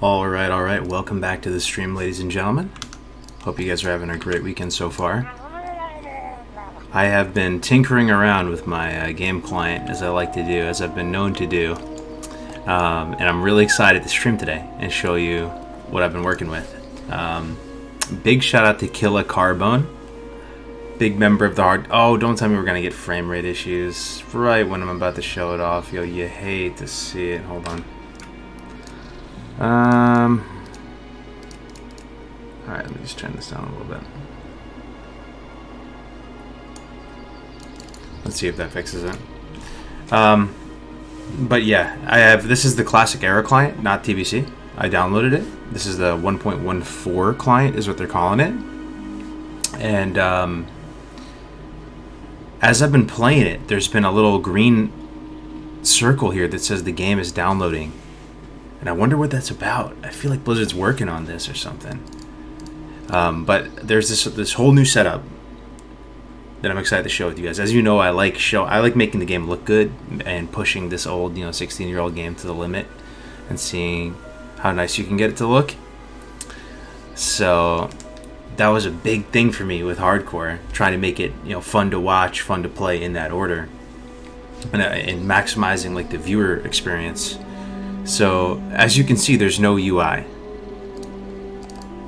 All right. Welcome back to the stream, ladies and gentlemen. Hope you guys are having a great weekend so far. I have been tinkering around with my game client, as I like to do, as I've been known to do. And I'm really excited to stream today and show you what I've been working with. Big shout out to Killa Carbone. Big member of the hard... Oh, don't tell me we're going to get frame rate issues right when I'm about to show it off. Yo, you hate to see it. Hold on. Alright, let me just turn this down a little bit. Let's see if that fixes it. But yeah, this is the classic era client, not TBC. I downloaded it. This is the 1.14 client is what they're calling it. And as I've been playing it, there's been a little green circle here that says the game is downloading. And I wonder what that's about. I feel like Blizzard's working on this or something. But there's this whole new setup that I'm excited to share with you guys. As you know, I like making the game look good and pushing this old, 16-year-old game to the limit and seeing how nice you can get it to look. So that was a big thing for me with hardcore, trying to make it, fun to watch, fun to play in that order, and maximizing like the viewer experience. So as you can see, there's no UI,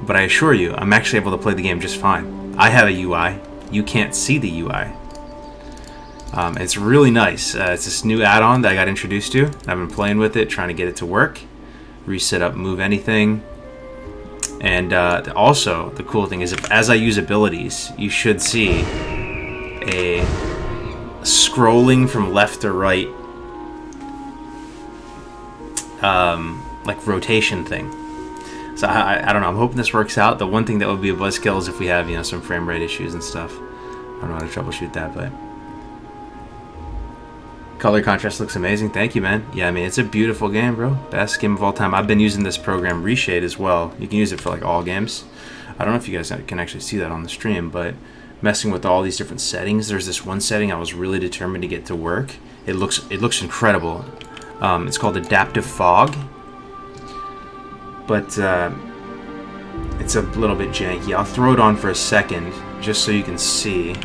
but I assure you, I'm actually able to play the game just fine. I have a UI. You can't see the UI. It's really nice. It's this new add-on that I got introduced to. I've been playing with it, trying to get it to work. Reset up, move anything. And also, the cool thing is, as I use abilities, you should see a scrolling from left to right, like rotation thing. So I don't know. I'm hoping this works out. The one thing that would be a buzzkill is if we have some frame rate issues and stuff. I don't know how to troubleshoot that, but color contrast looks amazing. Thank you, man. Yeah, I mean, it's a beautiful game, bro. Best game of all time. I've been using this program Reshade as well. You can use it for like all games. I don't know if you guys can actually see that on the stream, but messing with all these different settings. There's this one setting I was really determined to get to work. It looks incredible. It's called Adaptive Fog, but it's a little bit janky. I'll throw it on for a second just so you can see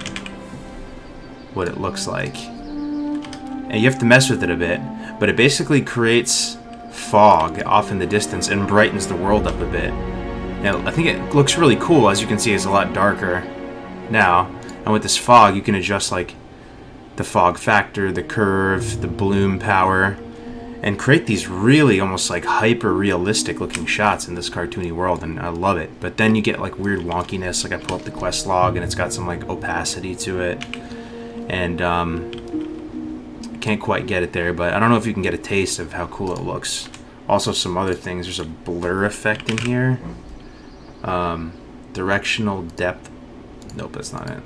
what it looks like. And you have to mess with it a bit, but it basically creates fog off in the distance and brightens the world up a bit. Now, I think it looks really cool. As you can see, it's a lot darker now. And with this fog, you can adjust like the fog factor, the curve, the bloom power, and create these really almost like hyper realistic looking shots in this cartoony world, and I love it. But then you get like weird wonkiness. Like I pull up the quest log and it's got some like opacity to it, and can't quite get it there, but I don't know if you can get a taste of how cool it looks. Also some other things. There's a blur effect in here. Directional depth. Nope, that's not it.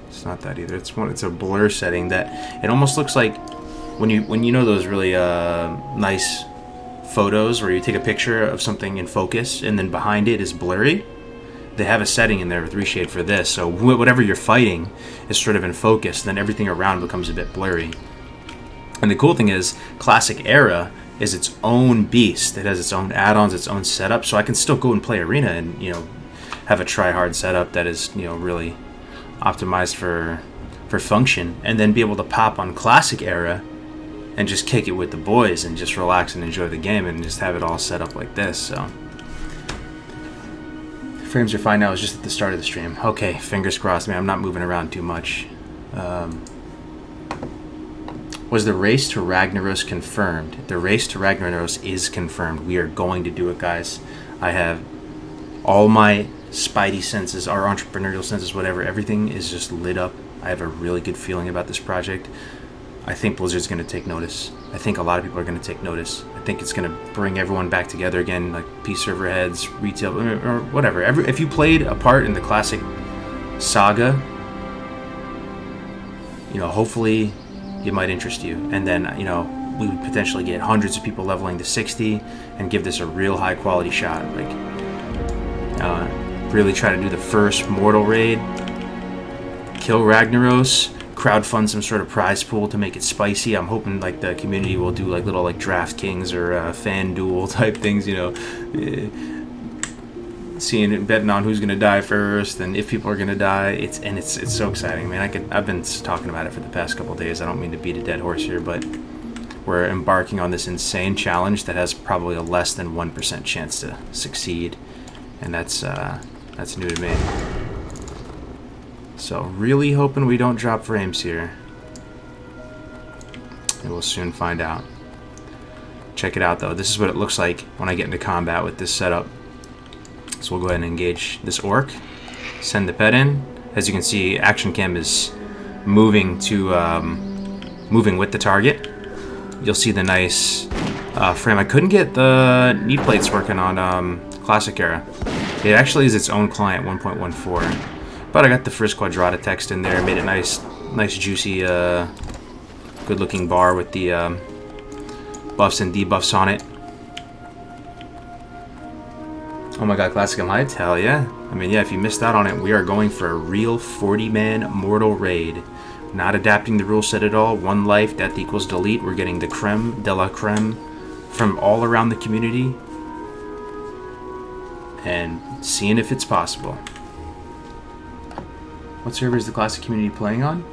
It's not that either. It's a blur setting that it almost looks like when you know those really nice photos where you take a picture of something in focus and then behind it is blurry. They have a setting in there with Reshade for this, so whatever you're fighting is sort of in focus, and then everything around becomes a bit blurry. And the cool thing is, Classic Era is its own beast. It has its own add-ons, its own setup, so I can still go and play Arena and have a try-hard setup that is really optimized for function, and then be able to pop on Classic Era and just kick it with the boys and just relax and enjoy the game and just have it all set up like this. So frames are fine now. It's just at the start of the stream. Okay, fingers crossed, man. I'm not moving around too much. Was the race to Ragnaros confirmed? The race to Ragnaros is confirmed. We are going to do it, guys. I have all my spidey senses, our entrepreneurial senses, whatever. Everything is just lit up. I have a really good feeling about this project. I think Blizzard's going to take notice. I think a lot of people are going to take notice. I think it's going to bring everyone back together again, like peace server heads, retail, or whatever. If you played a part in the classic saga, hopefully it might interest you. And then, we would potentially get hundreds of people leveling to 60 and give this a real high quality shot. Like, really try to do the first mortal raid, kill Ragnaros, crowdfund some sort of prize pool to make it spicy. I'm hoping like the community will do like little like DraftKings or FanDuel type things, you know, seeing betting on who's gonna die first and if people are gonna die. It's so exciting, man. I've been talking about it for the past couple of days. I don't mean to beat a dead horse here, but we're embarking on this insane challenge that has probably a less than 1% chance to succeed, and that's new to me. So really hoping we don't drop frames here. And we'll soon find out. Check it out though. This is what it looks like when I get into combat with this setup. So we'll go ahead and engage this orc. Send the pet in. As you can see, action cam is moving to moving with the target. You'll see the nice frame. I couldn't get the knee plates working on Classic Era. It actually is its own client, 1.14. But I got the first quadrata text in there, made it nice juicy, good-looking bar with the buffs and debuffs on it. Oh my god, Classic, I'm hyped? Hell yeah. I mean, yeah, if you missed out on it, we are going for a real 40-man mortal raid. Not adapting the rule set at all. 1 life, death equals delete. We're getting the creme de la creme from all around the community. And seeing if it's possible. What server is the Classic community playing on?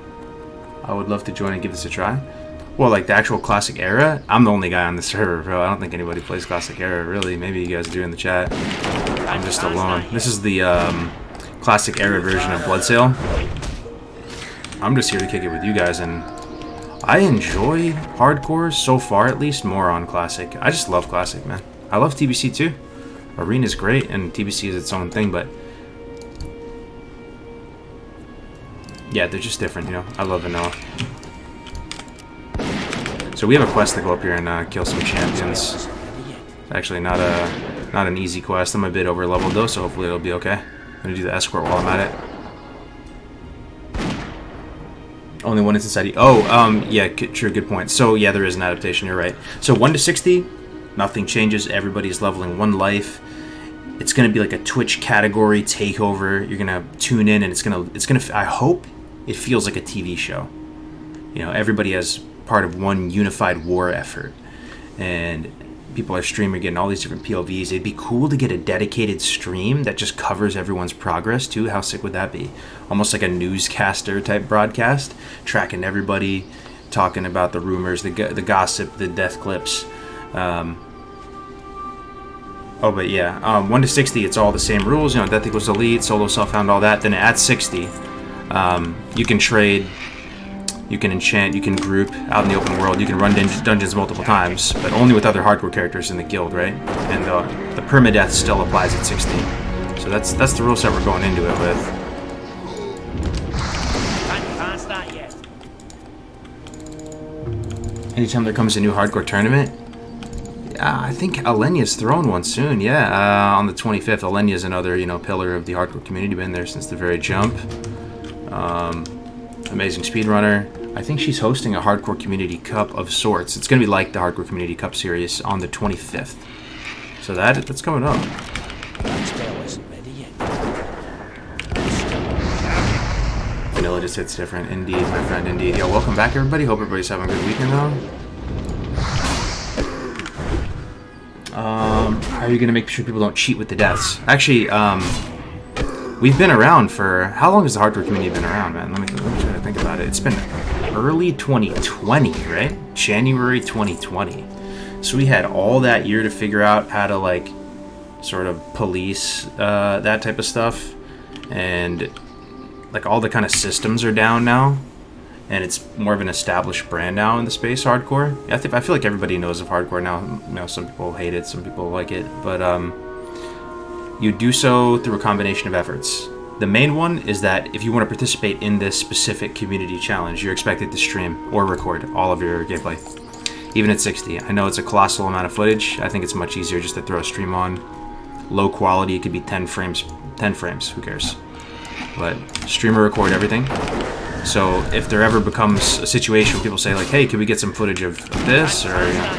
I would love to join and give this a try. Well, like the actual Classic Era, I'm the only guy on the server, bro. I don't think anybody plays Classic Era, really. Maybe you guys do in the chat. I'm just alone. This is the Classic Era version of Bloodsail. I'm just here to kick it with you guys, and I enjoy hardcore, so far at least, more on Classic. I just love Classic, man. I love TBC too. Arena's great, and TBC is its own thing, but yeah, they're just different, you know. I love vanilla. So we have a quest to go up here and kill some champions. Actually, not an easy quest. I'm a bit over leveled though, so hopefully it'll be okay. I'm gonna do the escort while I'm at it. Only one is inside. Yeah, true, good point. So yeah, there is an adaptation. You're right. So 1 to 60, nothing changes. Everybody's leveling 1 life. It's gonna be like a Twitch category takeover. You're gonna tune in, and it's gonna. I hope it feels like a TV show. You know, everybody has part of one unified war effort, and people are streaming, getting all these different POVs. It'd be cool to get a dedicated stream that just covers everyone's progress too. How sick would that be? Almost like a newscaster type broadcast, tracking everybody, talking about the rumors, the gossip, the death clips. But yeah, 1 to 60, it's all the same rules. You know, death equals delete, solo self-hound, all that. Then at 60, you can trade, you can enchant, you can group out in the open world, you can run dungeons multiple times, but only with other hardcore characters in the guild, right? And the permadeath still applies at 60. So that's the rule set we're going into it with. Anytime there comes a new hardcore tournament, I think Alenia's throwing one soon. Yeah, on the 25th. Alenia's another, you know, pillar of the hardcore community. Been there since the very jump. Amazing speedrunner. I think she's hosting a hardcore community cup of sorts. It's gonna be like the hardcore community cup series on the 25th. So that's coming up. Vanilla just hits different. Indeed, my friend. Indeed. Yo, welcome back, everybody. Hope everybody's having a good weekend though. How are you gonna make sure people don't cheat with the deaths? Actually, we've been around for... How long has the hardcore community been around, man? Let me try to think about it. It's been early 2020, right? January 2020. So we had all that year to figure out how to, like, sort of police that type of stuff. And, like, all the kind of systems are down now. And it's more of an established brand now in the space, hardcore. I feel like everybody knows of hardcore now. You know, some people hate it, some people like it. But, you do so through a combination of efforts. The main one is that if you want to participate in this specific community challenge, you're expected to stream or record all of your gameplay, even at 60. I know it's a colossal amount of footage. I think it's much easier just to throw a stream on. Low quality, it could be 10 frames, who cares? But stream or record everything. So if there ever becomes a situation where people say like, hey, can we get some footage of this, or you know,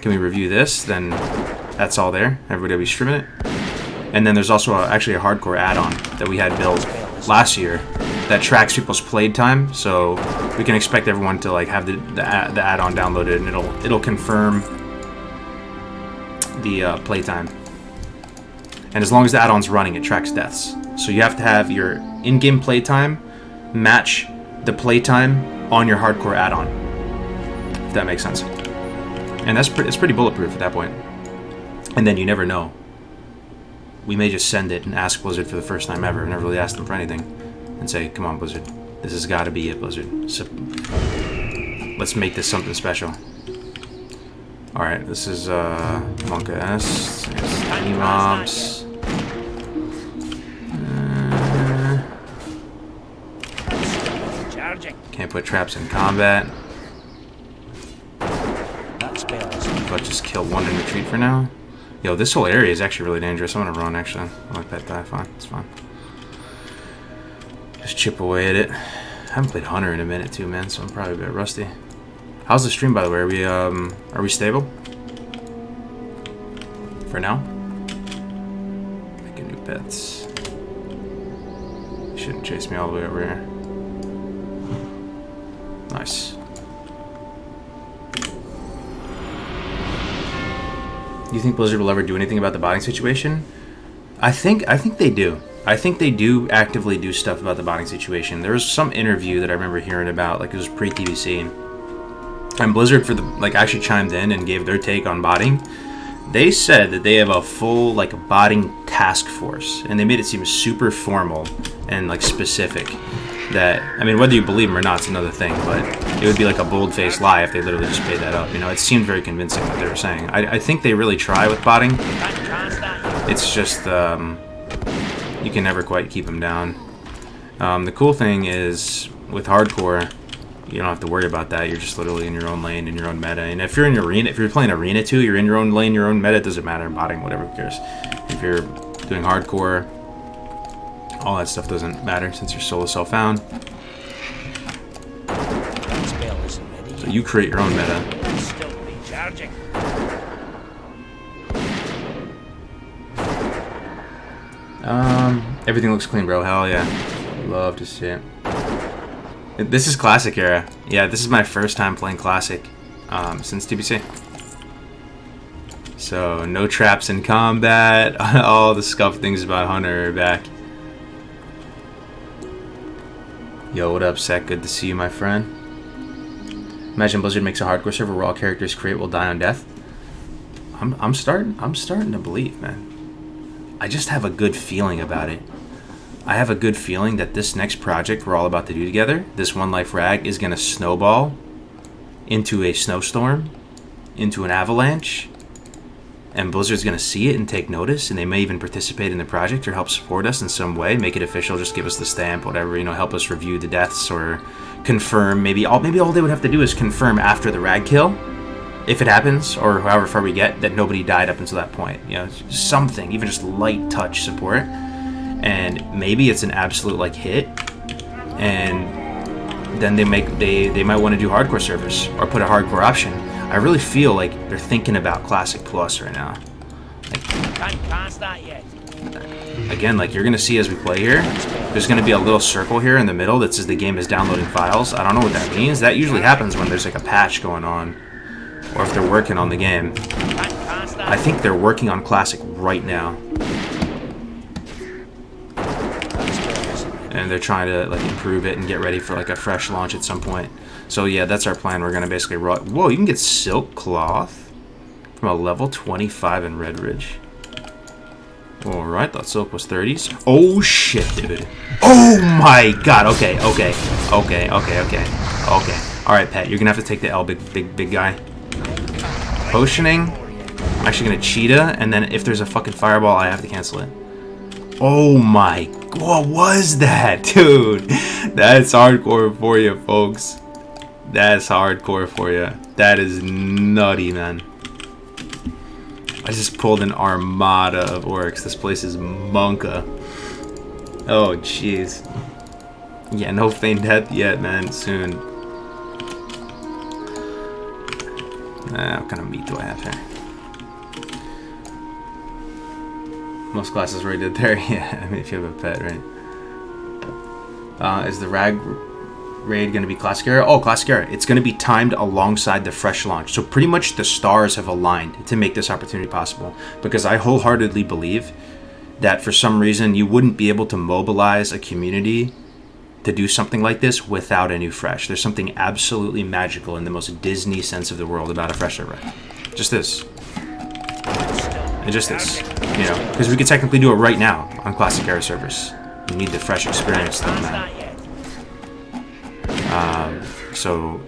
can we review this, then that's all there. Everybody will be streaming it. And then there's also actually a hardcore add-on that we had built last year that tracks people's playtime, so we can expect everyone to like have the add-on downloaded, and it'll confirm the playtime. And as long as the add-on's running, it tracks deaths. So you have to have your in-game playtime match the playtime on your hardcore add-on, if that makes sense. And it's pretty bulletproof at that point. And then you never know. We may just send it and ask Blizzard for the first time ever. Never really asked them for anything. And say, come on, Blizzard. This has got to be it, Blizzard. So, let's make this something special. Alright, this is Monka S. Tiny mobs. Can't put traps in combat. But just kill one and retreat for now. Yo, this whole area is actually really dangerous. I'm gonna run, actually. I like that die. Fine. It's fine. Just chip away at it. I haven't played Hunter in a minute, too, man, so I'm probably a bit rusty. How's the stream, by the way? Are we stable? For now? Making new pets. You shouldn't chase me all the way over here. Nice. Do you think Blizzard will ever do anything about the botting situation? I think they do. I think they do actively do stuff about the botting situation. There was some interview that I remember hearing about, like it was pre-TBC, and Blizzard actually chimed in and gave their take on botting. They said that they have a full botting task force, and they made it seem super formal and specific. That, I mean, whether you believe them or not, it's another thing, but it would be like a bold-faced lie if they literally just made that up. You know, it seemed very convincing what they were saying. I think they really try with botting. It's just, you can never quite keep them down. The cool thing is, with hardcore, you don't have to worry about that. You're just literally in your own lane, in your own meta. And if you're in arena, if you're playing arena too, you're in your own lane, your own meta. It doesn't matter. Botting, whatever, who cares? If you're doing hardcore, all that stuff doesn't matter since you're solo self-found. So you create your own meta. Everything looks clean, bro. Hell yeah. Love to see it. This is Classic era. Yeah, this is my first time playing Classic since TBC. So, no traps in combat. All the scuffed things about Hunter are back. Yo, what up, Sec? Good to see you, my friend. Imagine Blizzard makes a hardcore server where all characters create will die on death. I'm starting to believe, man. I just have a good feeling about it. I have a good feeling that this next project we're all about to do together, this One Life Rag, is gonna snowball into a snowstorm, into an avalanche, and Blizzard's gonna see it and take notice, and they may even participate in the project or help support us in some way, make it official, just give us the stamp, whatever, you know, help us review the deaths or confirm. Maybe all they would have to do is confirm after the rag kill, if it happens, or however far we get, that nobody died up until that point. You know, something, even just light touch support, and maybe it's an absolute hit, and then they might want to do hardcore servers or put a hardcore option. I really feel like they're thinking about Classic Plus right now. Again, you're gonna see as we play here, there's gonna be a little circle here in the middle that says the game is downloading files. I don't know what that means. That usually happens when there's a patch going on, or if they're working on the game. I think they're working on Classic right now, and they're trying to improve it and get ready for a fresh launch at some point. So yeah, that's our plan. We're gonna basically rock. Whoa, you can get silk cloth from a level 25 in Red Ridge. All right, thought silk was 30s. Oh shit, dude. Oh my god. Okay. All right, Pet, you're gonna have to take the L, big guy. Potioning. I'm actually gonna cheetah, and then if there's a fucking fireball, I have to cancel it. Oh my, what was that, dude? That's hardcore for you, folks. That's hardcore for you. That is nutty, man. I just pulled an armada of orcs. This place is monka. Oh, jeez. Yeah, no feigned death yet, man. Soon. What kind of meat do I have here? Most classes rated there. Yeah, I mean, if you have a pet, right? Is the rag raid going to be classic era? Oh, classic era. It's going to be timed alongside the fresh launch. So pretty much the stars have aligned to make this opportunity possible. Because I wholeheartedly believe that for some reason you wouldn't be able to mobilize a community to do something like this without a new fresh. There's something absolutely magical in the most Disney sense of the world about a fresh server. Just this. And just this. You know, because we could technically do it right now on classic era servers. You need the fresh experience though, man. So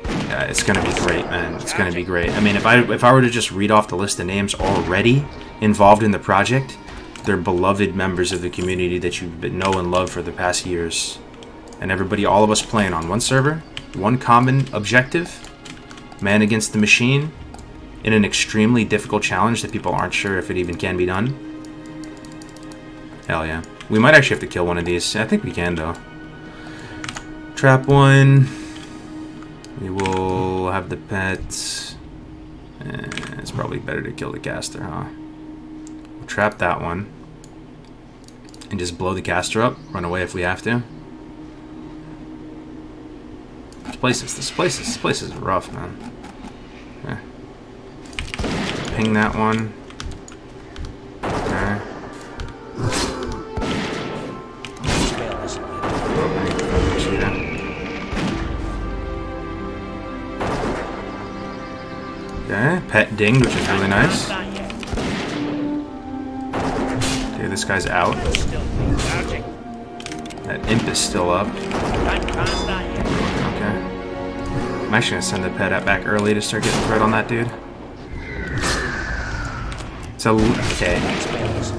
yeah, it's gonna be great, man. It's gonna be great. I mean, if I were to just read off the list of names already involved in the project, they're beloved members of the community that you've know and love for the past years, and everybody, all of us playing on one server, one common objective, man against the machine, in an extremely difficult challenge that people aren't sure if it even can be done. Hell yeah. We might actually have to kill one of these. I think we can though. Trap one. We will have the pets. It's probably better to kill the caster, huh? We'll trap that one. And just blow the caster up. Run away if we have to. This place is rough, man. Okay. Ping that one. Okay. Okay, pet dinged, which is really nice. Okay, this guy's out. That imp is still up. Okay. I'm actually gonna send the pet out back early to start getting threat on that dude. Okay.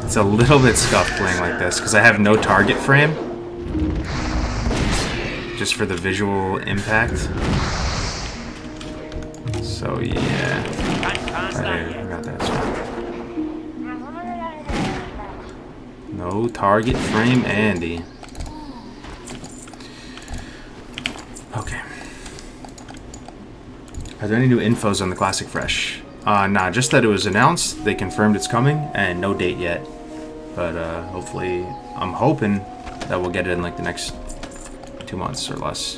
It's a little bit scuffed playing like this because I have no target frame. Just for the visual impact. So yeah. Alright, I got that. No target frame, Andy. Okay. Are there any new infos on the Classic Fresh? Nah, just that it was announced, they confirmed it's coming, and no date yet. But hopefully, I'm hoping that we'll get it in like the next 2 months or less.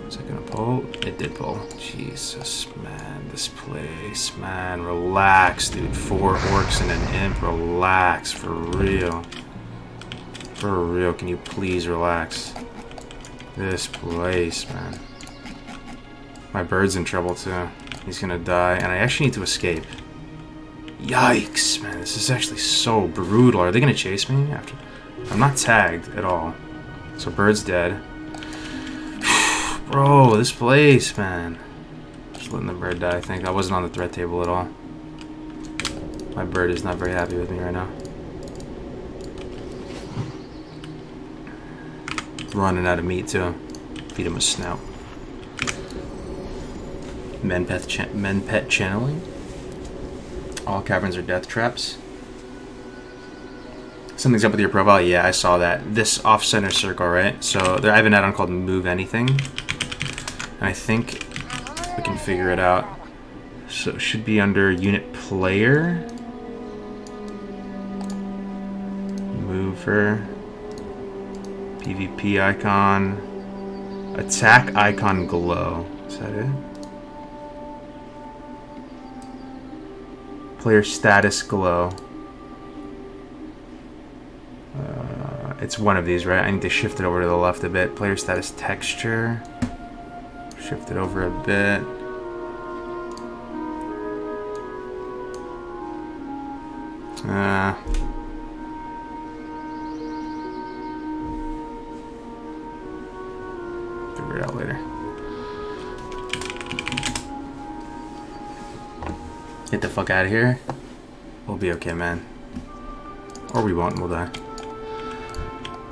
Is it gonna pull? It did pull. Jesus, man, this place, man, relax, dude. 4 orcs and an imp, relax, for real. For real, can you please relax? This place, man. My bird's in trouble too. He's gonna die, and I actually need to escape. Yikes, man, this is actually so brutal. Are they gonna chase me after? I'm not tagged at all. So bird's dead. Bro, this place, man. Just letting the bird die, I think. I wasn't on the threat table at all. My bird is not very happy with me right now. Running out of meat too. Feed him a snout. Men pet channeling. All caverns are death traps. Something's up with your profile. Yeah, I saw that. This off-center circle, right? So I have an add-on called Move Anything, and I think we can figure it out. So it should be under Unit Player, Mover, PvP icon, Attack icon glow. Is that it? Player status glow. It's one of these, right? I need to shift it over to the left a bit. Player status texture. Shift it over a bit. Figure it out later. Get the fuck out of here. We'll be okay, man. Or we won't, we'll die.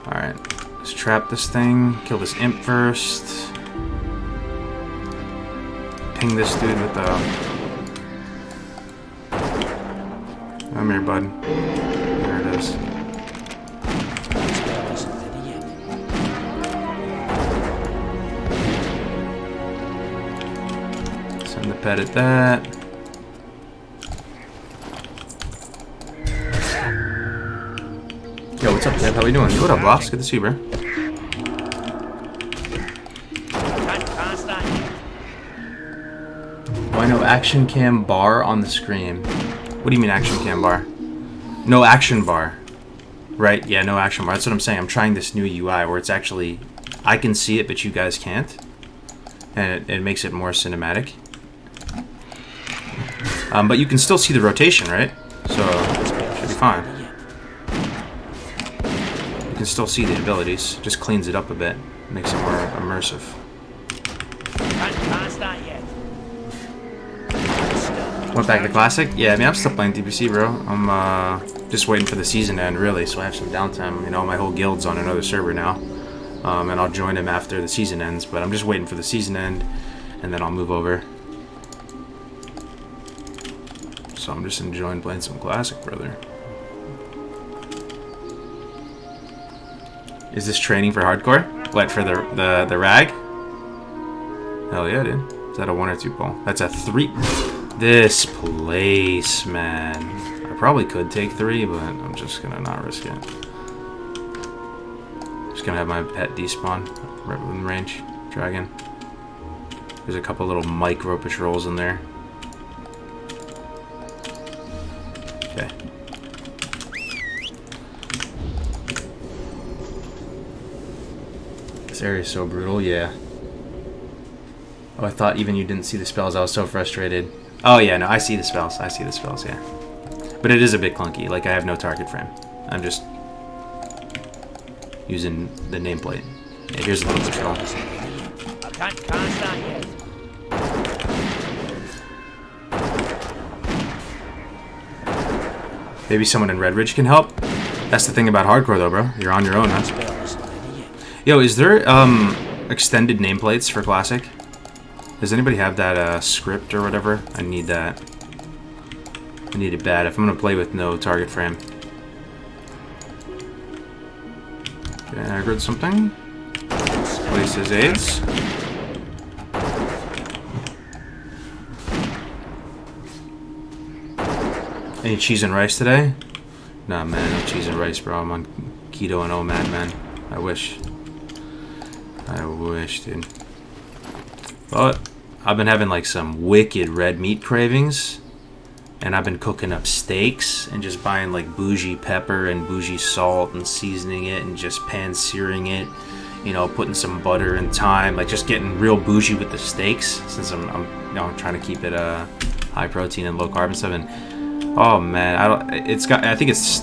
Alright, let's trap this thing. Kill this imp first. Ping this dude with the... Come here, bud. There it is. Send the pet at that. Yo, what's What's up, Kev? How we doing? What up, boss? Good to see you, bro. Why no action cam bar on the screen? What do you mean action cam bar? No action bar. Right, yeah, no action bar. That's what I'm saying. I'm trying this new UI where it's actually... I can see it, but you guys can't. And it makes it more cinematic. But you can still see the rotation, right? So, it should be fine. You can still see the abilities. Just cleans it up a bit. Makes it more immersive. Went back to Classic? Yeah, I mean, I'm still playing DPC, bro. I'm just waiting for the season to end, really, so I have some downtime. You know, my whole guild's on another server now. And I'll join him after the season ends, but I'm just waiting for the season end, and then I'll move over. So I'm just enjoying playing some Classic, brother. Is this training for hardcore? What, for the rag? Hell yeah, dude. Is that a 1 or 2 pull? That's a 3. This place, man. I probably could take 3, but I'm just gonna not risk it. Just gonna have my pet despawn right within range. Dragon. There's a couple little micro patrols in there. Okay. This area is so brutal, yeah. Oh, I thought even you didn't see the spells. I was so frustrated. Oh, yeah, no, I see the spells. I see the spells, yeah. But it is a bit clunky. Like, I have no target frame. I'm just using the nameplate. Yeah, here's a little patrol. Can't start yet. Maybe someone in Red Ridge can help? That's the thing about hardcore, though, bro. You're on your own, huh? Yo, is there extended nameplates for Classic? Does anybody have that script or whatever? I need that. I need it bad if I'm gonna play with no target frame. Okay, I heard something. Places aids. Any cheese and rice today? Nah, man, no cheese and rice, bro. I'm on keto and OMAD, man. I wish. I wish, dude. But I've been having like some wicked red meat cravings, and I've been cooking up steaks and just buying like bougie pepper and bougie salt and seasoning it and just pan searing it, you know, putting some butter and thyme, like just getting real bougie with the steaks since I'm you know, trying to keep it high protein and low carb and stuff. And oh man, I think it's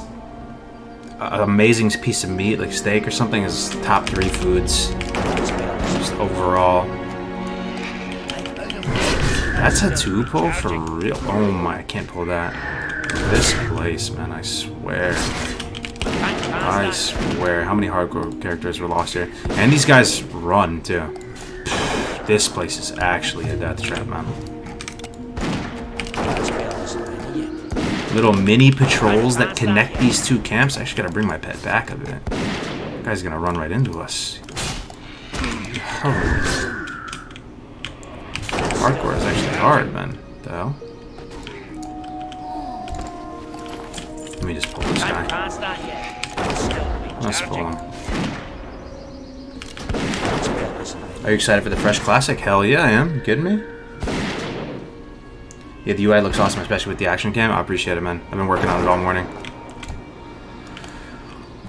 an amazing piece of meat, like steak or something, is top 3 foods just overall. That's a 2 pull for real. Oh my, I can't pull that. This place, man, I swear. I swear. How many hardcore characters were lost here? And these guys run too. This place is actually a death trap, man. Little mini patrols that connect these 2 camps. I actually gotta bring my pet back a bit. That guy's gonna run right into us. Oh. Hardcore is actually hard, man. What the hell? Let me just pull this guy. Let's pull him. Are you excited for the fresh Classic? Hell yeah, I am. You kidding me? Yeah, the UI looks awesome, especially with the action cam. I appreciate it, man. I've been working on it all morning.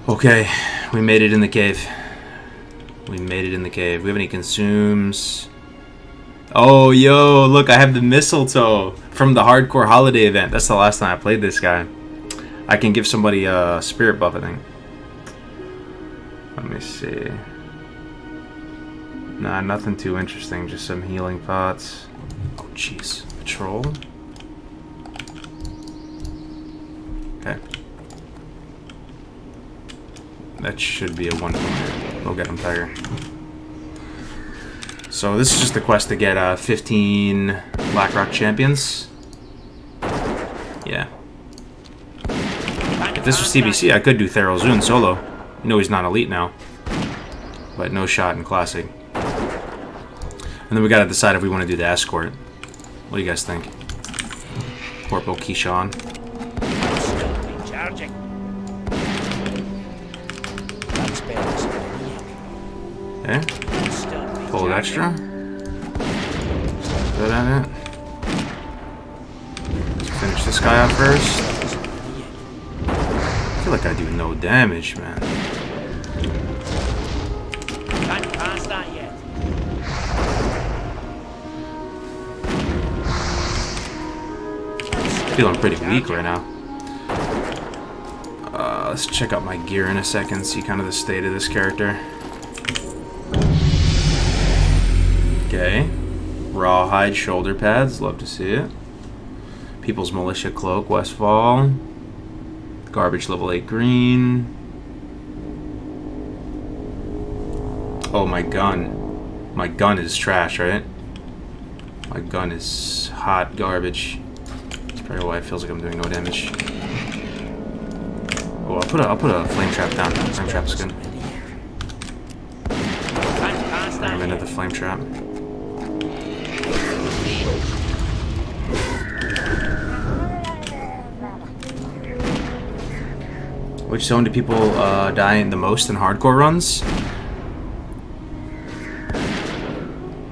Okay, we made it in the cave. We made it in the cave. We have any consumes? Oh, yo, look, I have the mistletoe from the hardcore holiday event. That's the last time I played this guy. I can give somebody a spirit buff, I think. Let me see. Nah, nothing too interesting. Just some healing pots. Oh, jeez. Patrol. Okay. That should be a 1 point. Go get him, Tiger. So this is just the quest to get 15 Blackrock champions. Yeah. If this was TBC, I could do Theral Zun solo. You know he's not elite now. But no shot in Classic. And then we gotta decide if we want to do the escort. What do you guys think? Corporal Keyshawn. Okay. Pull it extra. Good at it. Let's finish this guy out first. I feel like I do no damage, man. Can't start yet. Feeling pretty weak right now. Let's check out my gear in a second, see kind of the state of this character. Okay. Rawhide shoulder pads, love to see it. People's Militia cloak, Westfall. Garbage level 8 green. Oh, my gun. My gun is trash, right? My gun is hot garbage. That's probably why it feels like I'm doing no damage. Oh, I'll put a flame trap down. Flame trap's good. Bring him into the flame trap. Which zone do people die in the most in hardcore runs?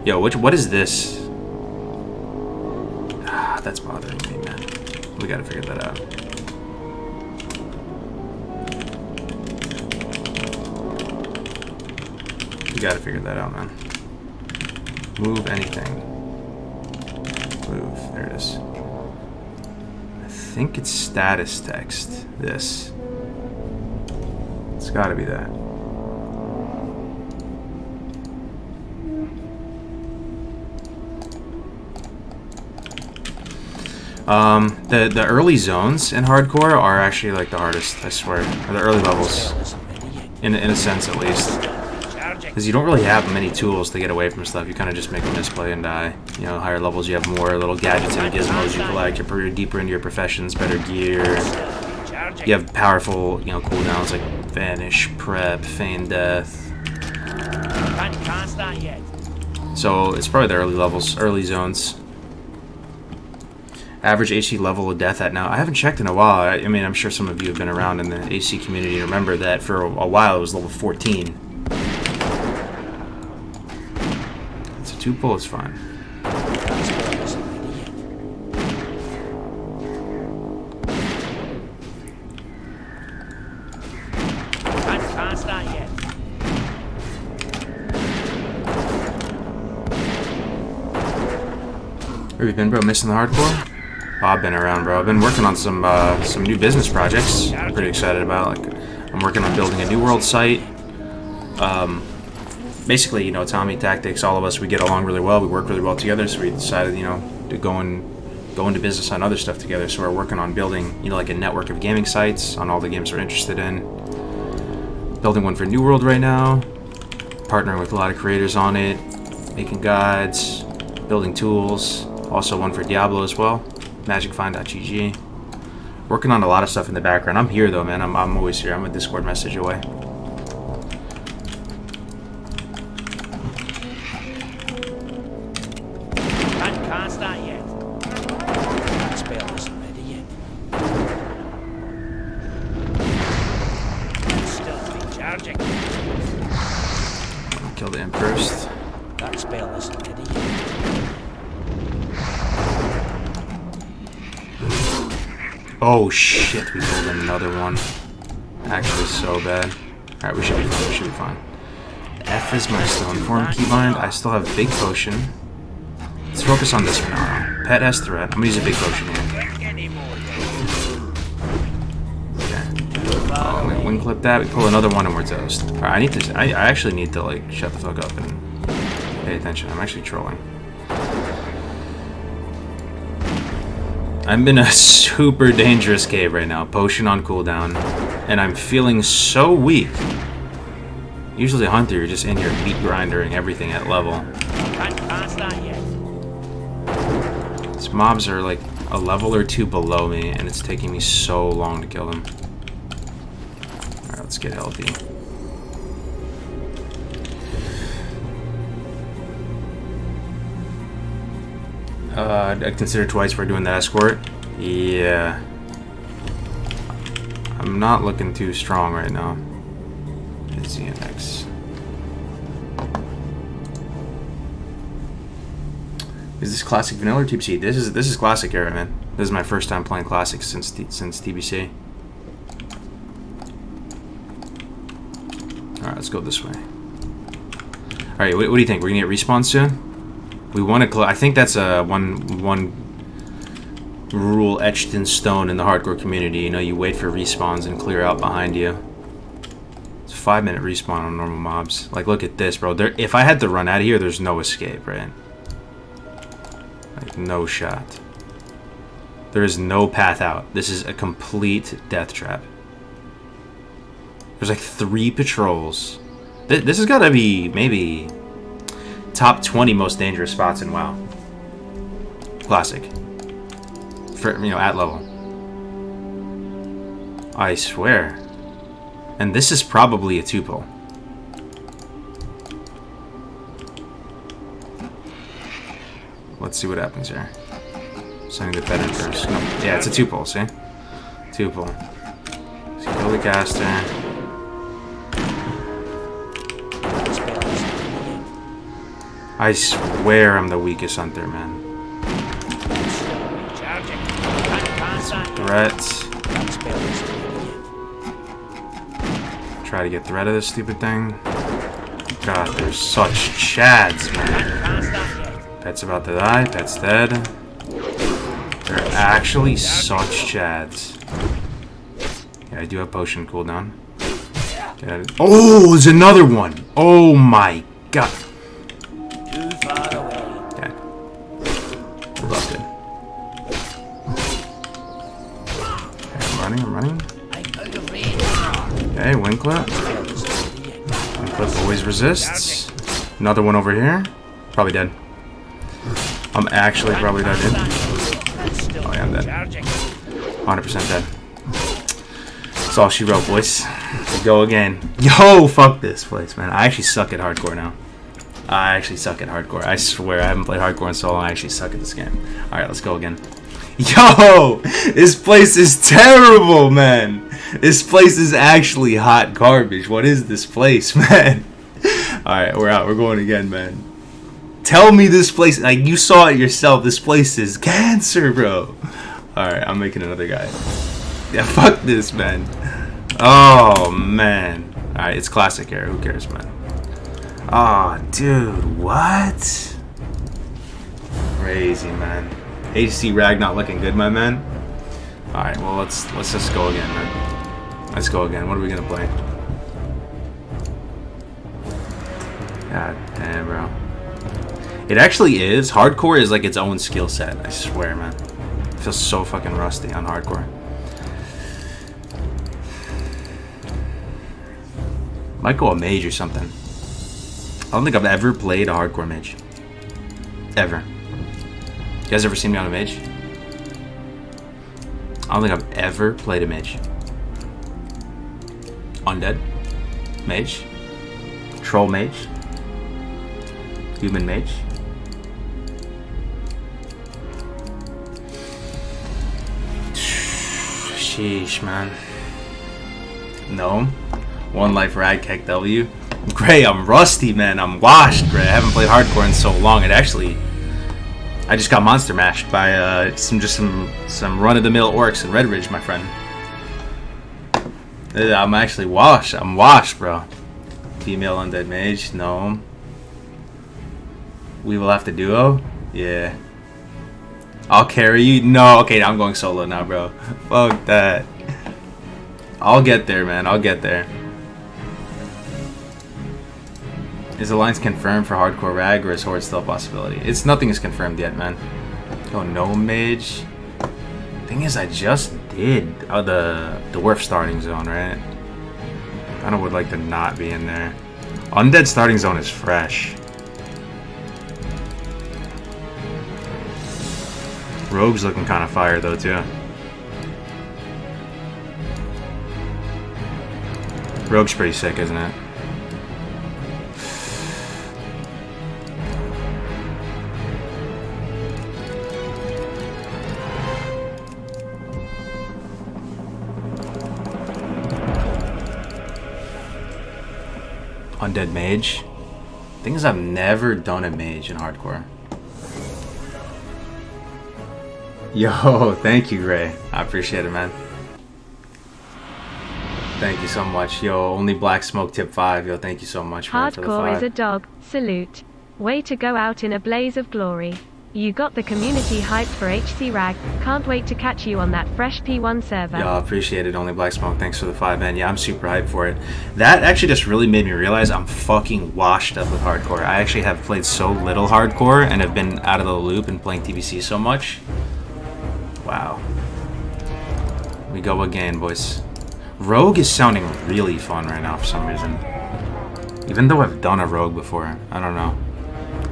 Yo, what is this? Ah, that's bothering me, man. We gotta figure that out. We gotta figure that out, man. Move anything. Move. There it is. I think it's status text. This. It's gotta be that. The early zones in hardcore are actually like the hardest, I swear. Or the early levels. In a sense, at least. Because you don't really have many tools to get away from stuff. You kind of just make a misplay and die. You know, higher levels you have more little gadgets and gizmos you collect. You're deeper into your professions, better gear. You have powerful, you know, cooldowns like Vanish, Prep, Feign Death. Can't start yet. So it's probably the early levels, early zones. Average AC level of death at now. I haven't checked in a while. I mean, I'm sure some of you have been around in the AC community and remember that for a while it was level 14. So 2 bullets fine. Can't start yet. Where you been, bro? Missing the hardcore? Oh, I've been around, bro. I've been working on some new business projects. I'm pretty excited about. Like, I'm working on building a New World site. Basically, you know, Tommy Tactics, all of us, we get along really well. We work really well together, so we decided, you know, to go into business on other stuff together. So we're working on building, you know, like a network of gaming sites on all the games we're interested in. Building one for New World right now. Partnering with a lot of creators on it. Making guides. Building tools. Also one for Diablo as well. MagicFind.gg. Working on a lot of stuff in the background. I'm here though, man. I'm always here. I'm a Discord message away. Can't start yet. That spell isn't ready yet. Still recharging. Kill the imp first. That spell isn't ready yet. Oh shit, we pulled another one. Actually so bad. Alright, we should be fine, we should be fine. F is my stone form keybind. I still have big potion. Let's focus on this for now. Pet has threat. I'm gonna use a big potion here. Okay. Oh, I'm gonna wing clip that. We pull another one and we're toast. Alright, I actually need to like shut the fuck up and pay attention. I'm actually trolling. I'm in a super dangerous cave right now, potion on cooldown, and I'm feeling so weak. Usually a hunter, you're just in here meat grindering everything at level. Can't start yet. These mobs are like a level or 2 below me, and it's taking me so long to kill them. Alright, let's get healthy. I'd consider twice for doing the escort. Yeah. I'm not looking too strong right now. It's ZNX. Is this classic vanilla or TBC? This is classic era, man. This is my first time playing classic since TBC. All right, let's go this way. All right, what do you think? We're gonna get respawn soon. We want to. I think that's a one rule etched in stone in the hardcore community. You know, you wait for respawns and clear out behind you. It's a 5-minute respawn on normal mobs. Like, look at this, bro. If I had to run out of here, there's no escape, right? Like, no shot. There is no path out. This is a complete death trap. There's like 3 patrols. This has got to be maybe top 20 most dangerous spots in WoW. Classic. For, you know, at level. I swear. And this is probably a 2-pull. Let's see what happens here. Sending the veteran first. No, yeah, it's a 2-pull, see? 2-pull. So kill the caster. I swear I'm the weakest hunter, man. Threat. Try to get threat of this stupid thing. God, they're such chads, man. Pet's about to die. Pet's dead. They're actually such chads. Yeah, I do have potion cooldown. Oh, there's another one. Oh my god. Okay. Hold up, good. Okay, I'm running. Okay, wing clip. Wing clip always resists. Another one over here. Probably dead. I'm actually probably dead, dude. Oh yeah, I'm dead. 100% dead. That's all she wrote, boys. Go again. Yo, fuck this place, man. I actually suck at hardcore now. I swear, I haven't played hardcore in so long. I actually suck at this game. Alright, let's go again. Yo! This place is terrible, man. This place is actually hot garbage. What is this place, man? Alright, we're out. We're going again, man. Tell me this place, like, you saw it yourself. This place is cancer, bro. Alright, I'm making another guy. Yeah, fuck this, man. Oh, man. Alright, it's classic era. Who cares, man? Oh, dude, what? Crazy, man. HC Rag not looking good, my man. Alright, well, let's just go again, man. Let's go again. What are we gonna play? God damn, bro. It actually is. Hardcore is like its own skill set. I swear, man. I feel so fucking rusty on hardcore. Might go a mage or something. I don't think I've ever played a hardcore mage. Ever. You guys ever seen me on a mage? I don't think I've ever played a mage. Undead. Mage. Troll mage. Human mage. Sheesh, man. No. One life rag kek W. Gray, I'm rusty, man. I'm washed, Gray. I haven't played hardcore in so long. I just got monster mashed by some run-of-the-mill orcs in Red Ridge, my friend. I'm actually washed. I'm washed, bro. Female undead mage, no. We will have to duo? Yeah. I'll carry you? No, okay, I'm going solo now, bro. Fuck that. I'll get there, man. I'll get there. Is Alliance confirmed for hardcore rag, or is Horde still a possibility? Nothing is confirmed yet, man. Oh, no mage. Thing is, I just did the Dwarf starting zone, right? Kinda would like to not be in there. Undead starting zone is fresh. Rogue's looking kind of fire though, too. Rogue's pretty sick, isn't it? Undead mage. Thing is, I've never done a mage in hardcore. Yo, thank you, Ray. I appreciate it, man. Thank you so much. Yo, only Black Smoke tip 5. Yo, thank you so much, man, for the 5. Hardcore is a dog. Salute. Way to go out in a blaze of glory. You got the community hyped for HC Rag. Can't wait to catch you on that fresh P1 server. Yo, I appreciate it, only Black Smoke. Thanks for the 5, man. Yeah, I'm super hyped for it. That actually just really made me realize I'm fucking washed up with hardcore. I actually have played so little hardcore and have been out of the loop and playing TBC so much. Wow. We go again, boys. Rogue is sounding really fun right now for some reason. Even though I've done a rogue before. I don't know.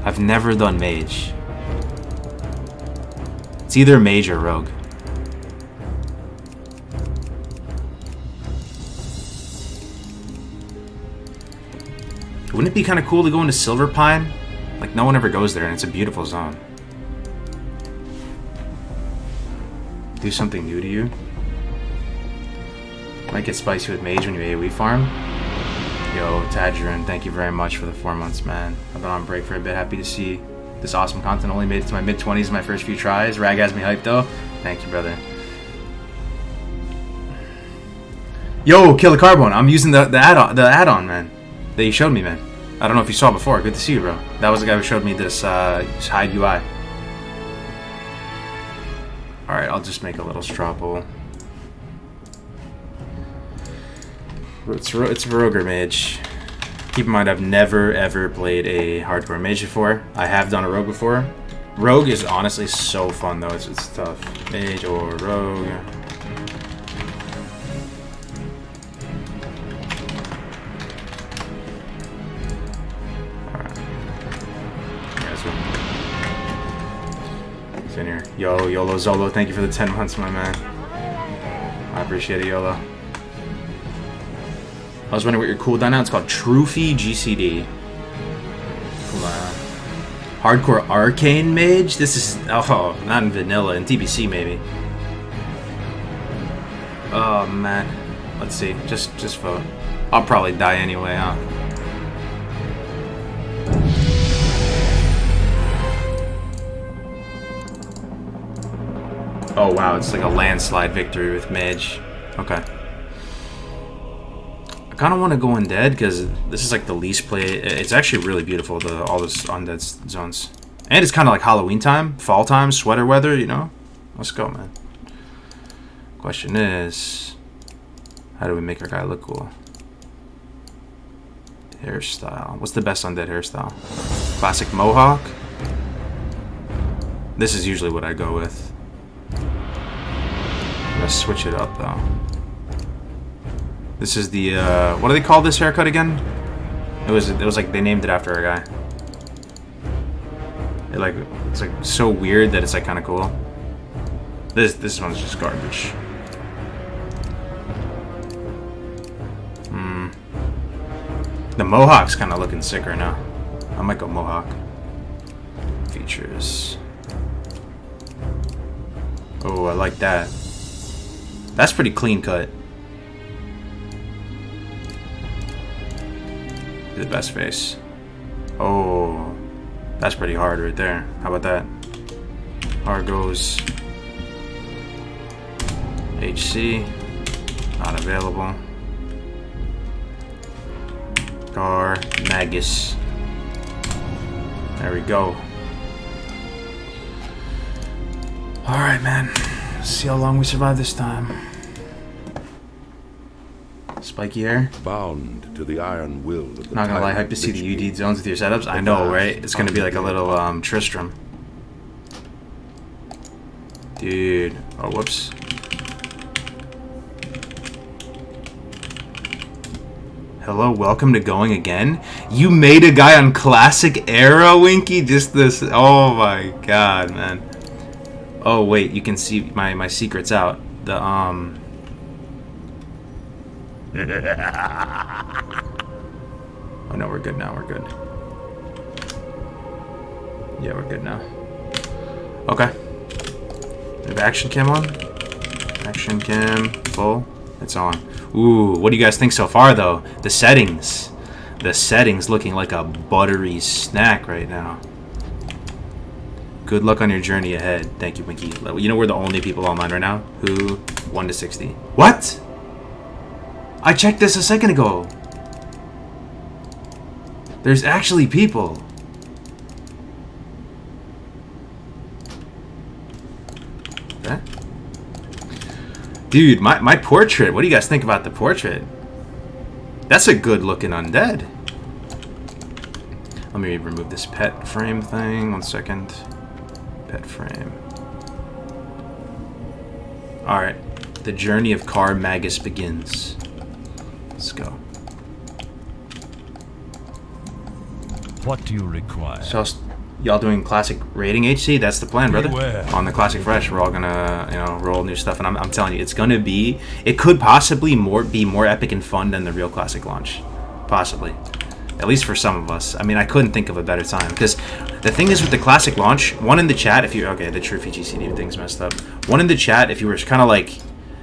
I've never done mage. It's either mage or rogue. Wouldn't it be kind of cool to go into Silver Pine? Like, no one ever goes there and it's a beautiful zone. Do something new to you. Might get spicy with mage when you AoE farm. Yo, Tadgerin, thank you very much for the 4 months, man. I've been on break for a bit. Happy to see this awesome content. Only made it to my mid-20s in my first few tries. Rag has me hyped, though. Thank you, brother. Yo, Kill the Carbone. I'm using the add-on, man. That you showed me, man. I don't know if you saw before. Good to see you, bro. That was the guy who showed me this hide UI. Alright, I'll just make a little straw poll. It's Roger Mage. Keep in mind, I've never ever played a hardcore mage before. I have done a rogue before. Rogue is honestly so fun though. It's tough. Mage or rogue. Alright. Yeah, it's in here. Yo, YOLO Zolo, thank you for the 10 months, my man. I appreciate it, YOLO. I was wondering what your cooldown now. It's called Trophy GCD. Hardcore Arcane Mage? This is... Oh, not in vanilla. In TBC, maybe. Oh, man. Let's see. Just vote. I'll probably die anyway, huh? Oh, wow. It's like a landslide victory with Mage. Okay. I kind of want to go undead because this is like the least play. It's actually really beautiful, all those undead zones, and it's kind of like Halloween time, fall time, sweater weather. You know, let's go, man. Question is, how do we make our guy look cool? Hairstyle. What's the best undead hairstyle? Classic mohawk. This is usually what I go with. I'm gonna switch it up though. This is the, what do they call this haircut again? It was like, they named it after a guy. It's like so weird that it's like kind of cool. This one's just garbage. The mohawk's kind of looking sick right now. I might go mohawk. Features. Oh, I like that. That's pretty clean cut. The best face. Oh, that's pretty hard right there. How about that? Argos. HC. Not available. Gar. Magus. There we go. Alright, man. Let's see how long we survive this time. Spiky hair. Bound to the iron will of the Not gonna lie, hype to see the UD zones with your setups. I know, right? It's gonna be like a little Tristram. Dude. Oh, whoops. Hello, welcome to Going Again. You made a guy on Classic Era, Winky? Just this. Oh my god, man. Oh, wait, you can see my secret's out. The, Oh no, we're good now, we're good. Yeah, we're good now. Okay. We have action cam on? Action cam full. It's on. Ooh, what do you guys think so far though? The settings. The settings looking like a buttery snack right now. Good luck on your journey ahead. Thank you, Winky. You know we're the only people online right now who 1 to 60. What? I checked this a second ago. There's actually people. Okay. Dude, my portrait. What do you guys think about the portrait? That's a good looking undead. Let me remove this pet frame thing. 1 second. Pet frame. Alright. The journey of Car Magus begins. Let's go. What do you require? So, y'all doing classic rating HC? That's the plan, brother. Beware. On the classic fresh, we're all gonna, you know, roll new stuff, and I'm telling you, it's gonna be. It could possibly be more epic and fun than the real classic launch, possibly. At least for some of us. I mean, I couldn't think of a better time, because the thing is with the classic launch, one in the chat, if you okay, the Trophy GCD thing's messed up. One in the chat, if you were kind of like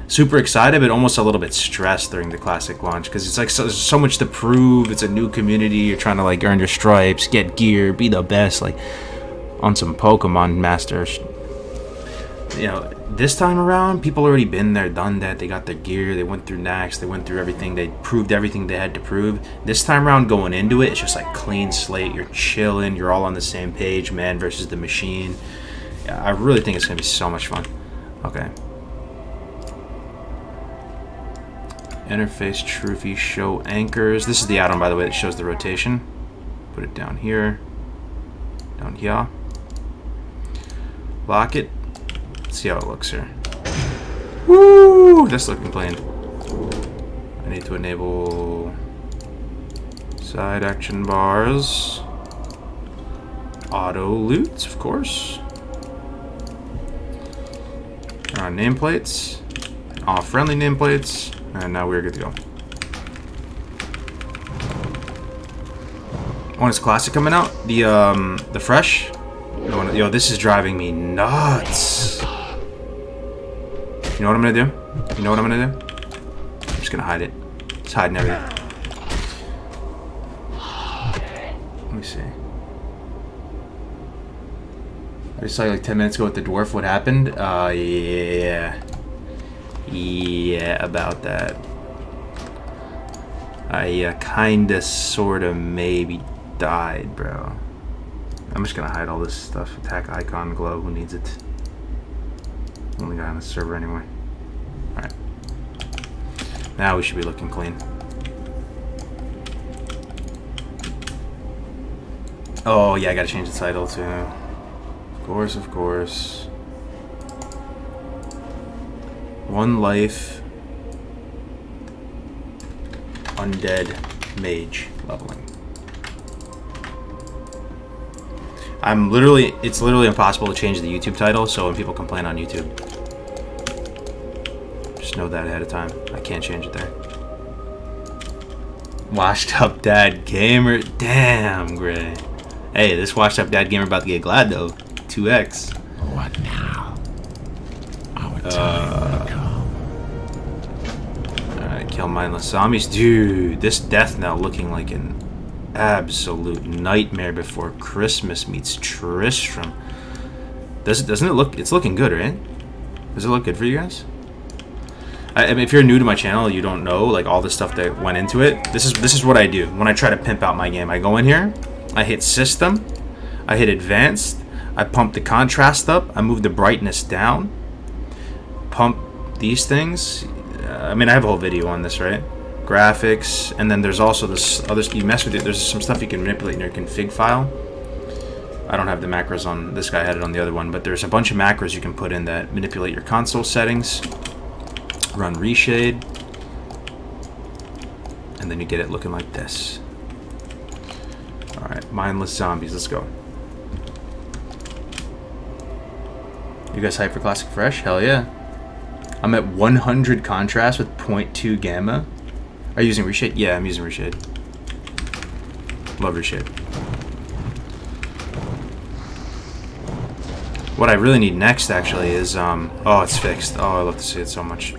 super excited, but almost a little bit stressed during the classic launch, because it's like so much to prove. It's a new community. You're trying to like earn your stripes, get gear, be the best, like on some Pokemon Masters. You know, this time around, people already been there, done that. They got their gear. They went through Nax. They went through everything. They proved everything they had to prove. This time around, going into it, it's just like clean slate. You're chilling. You're all on the same page, man versus the machine. Yeah, I really think it's gonna be so much fun. Okay. Interface trophy show anchors. This is the add-on, by the way, that shows the rotation. Put it down here. Down here. Lock it. Let's see how it looks here. Woo! That's looking clean. I need to enable side action bars. Auto loot, of course. Turn on nameplates. All friendly nameplates. And now we're good to go. When is classic coming out? The fresh? Yo, this is driving me nuts. You know what I'm gonna do? You know what I'm gonna do? I'm just gonna hide it. It's hiding everything. Let me see. I just saw you like 10 minutes ago with the dwarf. What happened? Yeah. Yeah, about that. I kinda, sorta, maybe died, bro. I'm just gonna hide all this stuff. Attack icon glow. Who needs it? Only guy on the server anyway. Alright. Now we should be looking clean. Oh, yeah, I gotta change the title too. Of course, of course. One life. Undead mage leveling. It's literally impossible to change the YouTube title, so when people complain on YouTube, just know that ahead of time. I can't change it there. Washed up dad gamer. Damn, Gray. Hey, this washed up dad gamer about to get glad though. 2x. What now? Our time will come. Alright, kill mindless zombies. Dude, this death now looking like an absolute nightmare before Christmas meets Tristram. Doesn't it look? It's looking good, right? Does it look good for you guys? I mean, if you're new to my channel, you don't know like all the stuff that went into it. This is what I do when I try to pimp out my game. I go in here, I hit system, I hit advanced, I pump the contrast up, I move the brightness down, pump these things. I mean, I have a whole video on this, right? Graphics, and then there's also this other. You mess with it. There's some stuff you can manipulate in your config file. I don't have the macros on this guy. Had it on the other one, but there's a bunch of macros you can put in that manipulate your console settings. Run reshade, and then you get it looking like this. All right, mindless zombies. Let's go. You guys hyped for classic fresh? Hell yeah! I'm at 100 contrast with 0.2 gamma. Are you using reshade? Yeah, I'm using reshade. Love reshade. What I really need next, actually, is oh, it's fixed. Oh, I love to see it so much.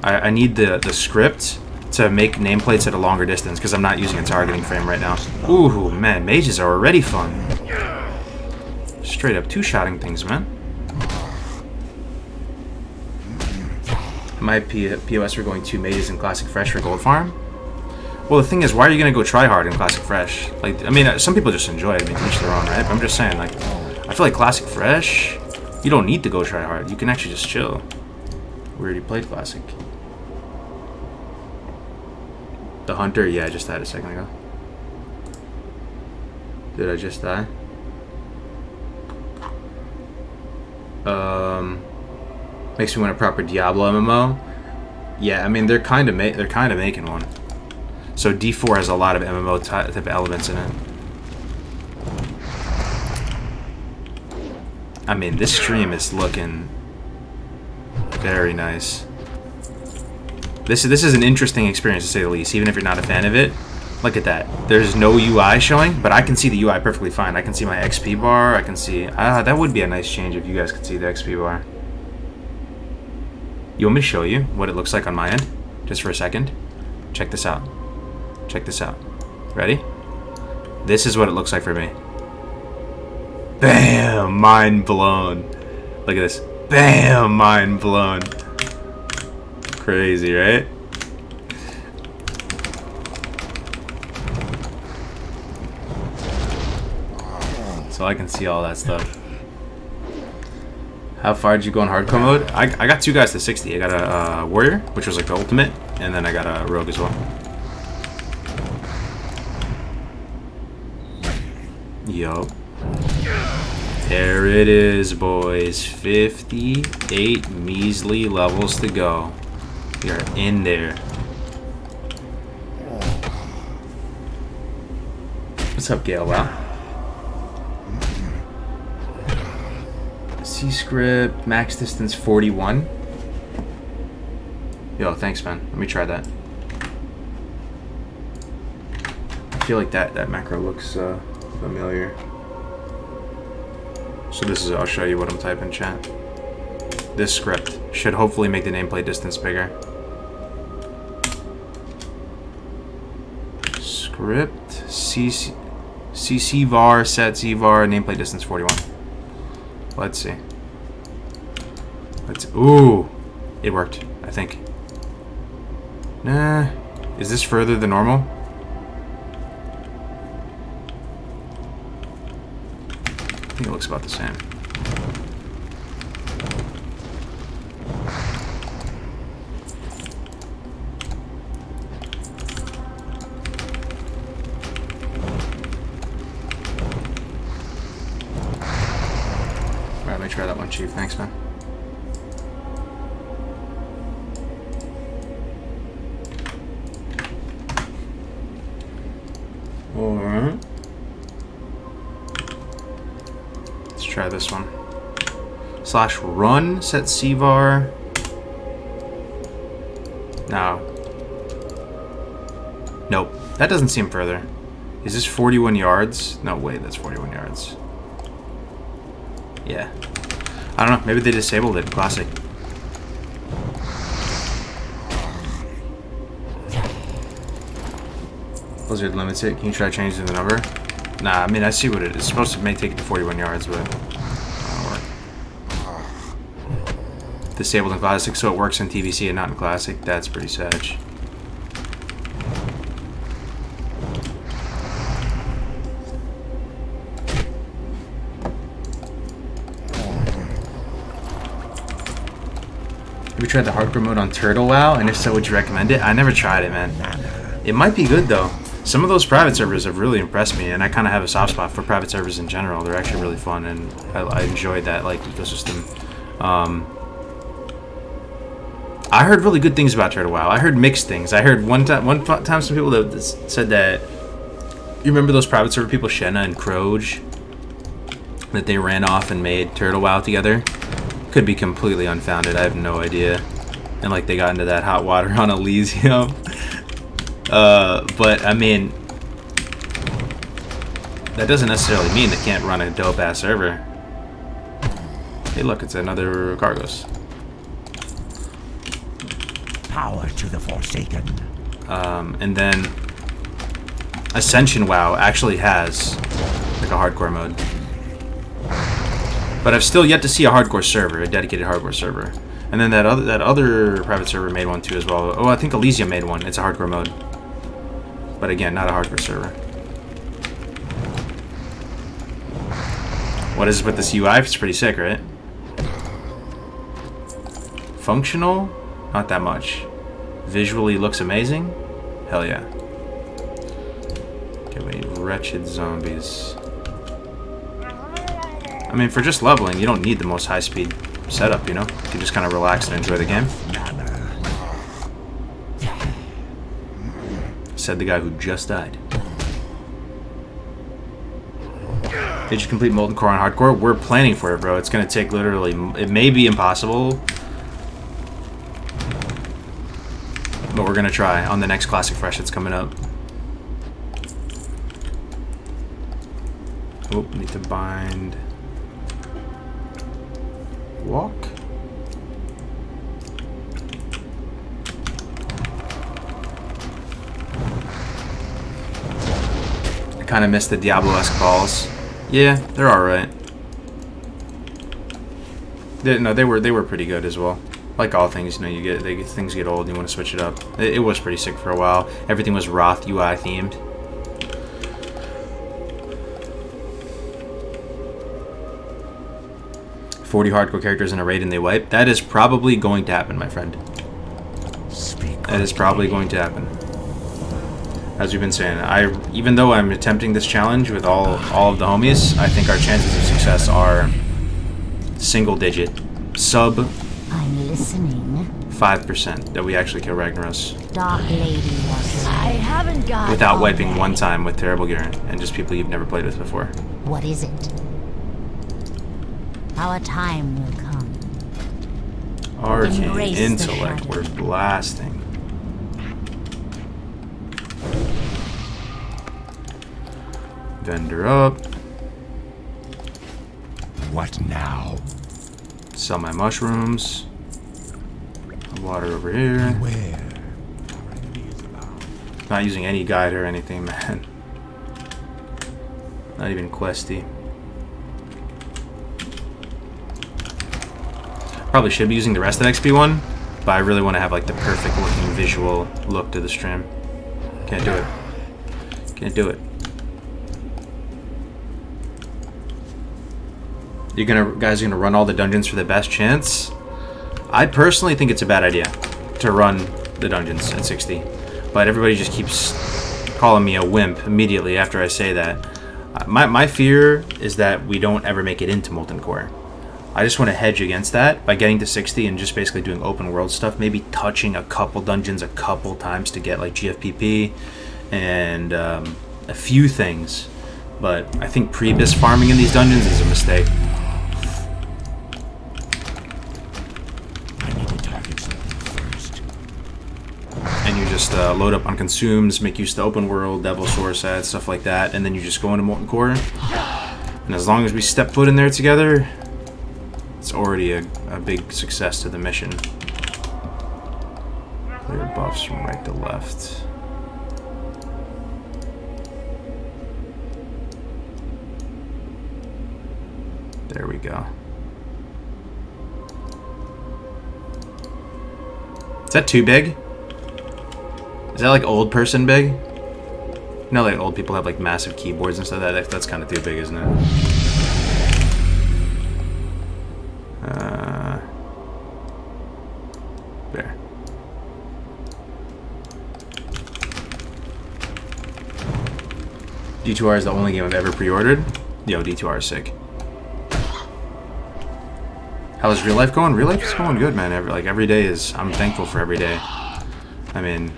I need the script to make nameplates at a longer distance because I'm not using a targeting frame right now. Ooh, man, mages are already fun. Straight up two-shotting things, man. My POS for going 2 mazes in Classic Fresh for Gold Farm? Well, the thing is, why are you going to go try hard in Classic Fresh? Like, I mean, some people just enjoy it. I mean, to each their own, right? But I'm just saying, like, I feel like Classic Fresh, you don't need to go try hard. You can actually just chill. We already played Classic. The Hunter? Yeah, I just died a second ago. Did I just die? Makes me want a proper Diablo MMO. Yeah, I mean they're kind of making one. So D4 has a lot of MMO type elements in it. I mean, this stream is looking very nice. This is an interesting experience to say the least, even if you're not a fan of it. Look at that. There's no UI showing, but I can see the UI perfectly fine. I can see my XP bar. I can see... that would be a nice change if you guys could see the XP bar. You want me to show you what it looks like on my end? Just for a second? Check this out. Check this out. Ready? This is what it looks like for me. Bam! Mind blown. Look at this. Bam! Mind blown. Crazy, right? So I can see all that stuff. How far did you go in hardcore mode? I got 2 guys to 60. I got a warrior, which was like the ultimate, and then I got a rogue as well. Yup. There it is, boys. 58 measly levels to go. We are in there. What's up, Gale? Wow. C-script, max distance 41. Yo, thanks, man. Let me try that. I feel like that macro looks familiar. So this is, I'll show you what I'm typing in chat. This script should hopefully make the nameplate distance bigger. Script, CC var, set Z var, nameplate distance 41. Let's see. Ooh, it worked, I think. Nah, is this further than normal? I think it looks about the same. Alright, let me try that one, Chief. Thanks, man. Alright. Let's try this one. /run, set CVAR. No. Nope. That doesn't seem further. Is this 41 yards? No, wait, that's 41 yards. Yeah. I don't know. Maybe they disabled it in Classic. Blizzard limits it. Can you try changing the number? Nah, I mean, I see what it is. It's supposed to take it to 41 yards, but it don't work. Disabled in Classic, so it works in TVC and not in Classic. That's pretty savage. Have you tried the hardcore mode on Turtle WoW? And if so, would you recommend it? I never tried it, man. It might be good, though. Some of those private servers have really impressed me, and I kind of have a soft spot for private servers in general. They're actually really fun, and I enjoyed that like ecosystem. I heard really good things about Turtle WoW. I heard mixed things. I heard one time some people that said that, you remember those private server people, Shenna and Croge, that they ran off and made Turtle WoW together? Could be completely unfounded. I have no idea. And like they got into that hot water on Elysium. But I mean, that doesn't necessarily mean they can't run a dope ass server. Hey, look, it's another Cargos. Power to the Forsaken. And then Ascension WoW actually has like a hardcore mode. But I've still yet to see a hardcore server, a dedicated hardcore server. And then that other private server made one too as well. Oh, I think Elysium made one. It's a hardcore mode. But again, not a hardcore server. What is with this UI? It's pretty sick, right? Functional? Not that much. Visually looks amazing? Hell yeah. Okay, we need wretched zombies. I mean, for just leveling, you don't need the most high-speed setup, you know? You can just kind of relax and enjoy the game. Said the guy who just died. Did you complete Molten Core on hardcore? We're planning for it, bro. It's gonna take literally... It may be impossible. But we're gonna try on the next Classic Fresh that's coming up. Oh, need to bind... Walk? I kind of missed the Diablo-esque balls. Yeah, they're alright. No, they were pretty good as well. Like all things, you know, things get old and you want to switch it up. It was pretty sick for a while. Everything was Roth UI themed. "40 hardcore characters in a raid and they wipe." That is probably going to happen, my friend. That is probably going to happen. As we've been saying, even though I'm attempting this challenge with all of the homies, I think our chances of success are single digit, sub I'm listening. 5% that we actually kill Ragnaros Dark Lady was. I haven't got. without all wiping day. one time with terrible gear and just people you've never played with before. What is it? Our time will come. Arcane Embrace the intellect, shadow. we're blasting. Vendor up. What now? Sell my mushrooms. Water over here. Where? Not using any guide or anything, man. Not even questy. Probably should be using the rest of the XP one, but I really want to have like the perfect looking visual look to the stream. Can't do it. Can't do it. Guys are gonna run all the dungeons for the best chance? I personally think it's a bad idea to run the dungeons at 60, but everybody just keeps calling me a wimp immediately after I say that. My fear is that we don't ever make it into Molten Core. I just want to hedge against that by getting to 60 and just basically doing open world stuff, maybe touching a couple dungeons a couple times to get like GFPP and a few things. But I think pre-bis farming in these dungeons is a mistake. I need to target something first. And you just load up on consumes, make use of the open world, devil source ads, stuff like that, and then you just go into Molten Core. And as long as we step foot in there together, it's already a big success to the mission. Clear buffs from right to left. There we go. Is that too big? Is that like old person big? You know, like old people have like massive keyboards and stuff. That's kind of too big, isn't it? There. D2R is the only game I've ever pre-ordered. Yo, D2R is sick. How's real life going? Real life is going good, man. Every day is... I'm thankful for every day. I mean,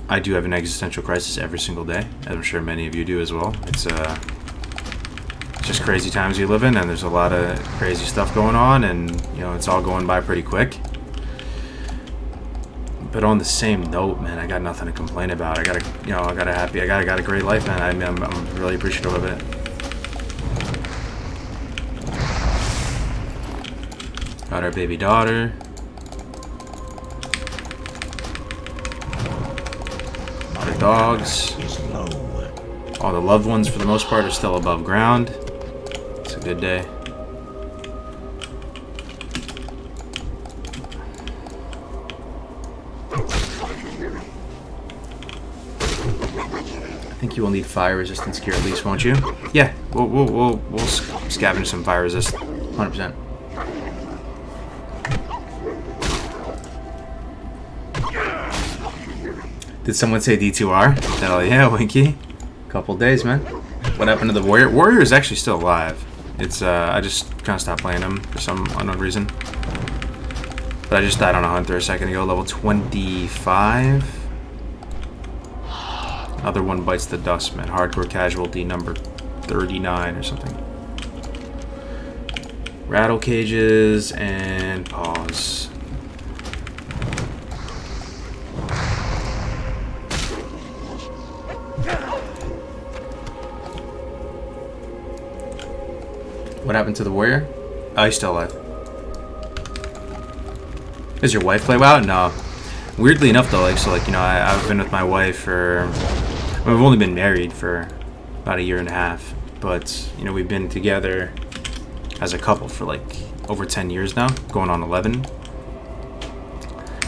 I do have an existential crisis every single day, as I'm sure many of you do as well. It's just crazy times you live in, and there's a lot of crazy stuff going on, and you know, it's all going by pretty quick. But on the same note, man, I got nothing to complain about. I got a great life, man. I'm really appreciative of it. Got our baby daughter. Our dogs. All the loved ones, for the most part, are still above ground. It's a good day. You will need fire resistance gear at least, won't you? Yeah, we'll scavenge some fire resist, 100%. Did someone say D2R? Hell yeah, Winky. Couple days, man. What happened to the warrior? Warrior is actually still alive. It's I just kind of stopped playing him for some unknown reason. But I just died on a hunter a second ago, level 25. Other one bites the dust, man. Hardcore casualty number 39 or something. Rattle cages and pause. What happened to the warrior? Oh, he's still alive. Does your wife play WoW? No. Weirdly enough, though, like, so, like, you know, I've been with my wife for... Well, we've only been married for about a year and a half. But, you know, we've been together as a couple for, like, over 10 years now. Going on 11.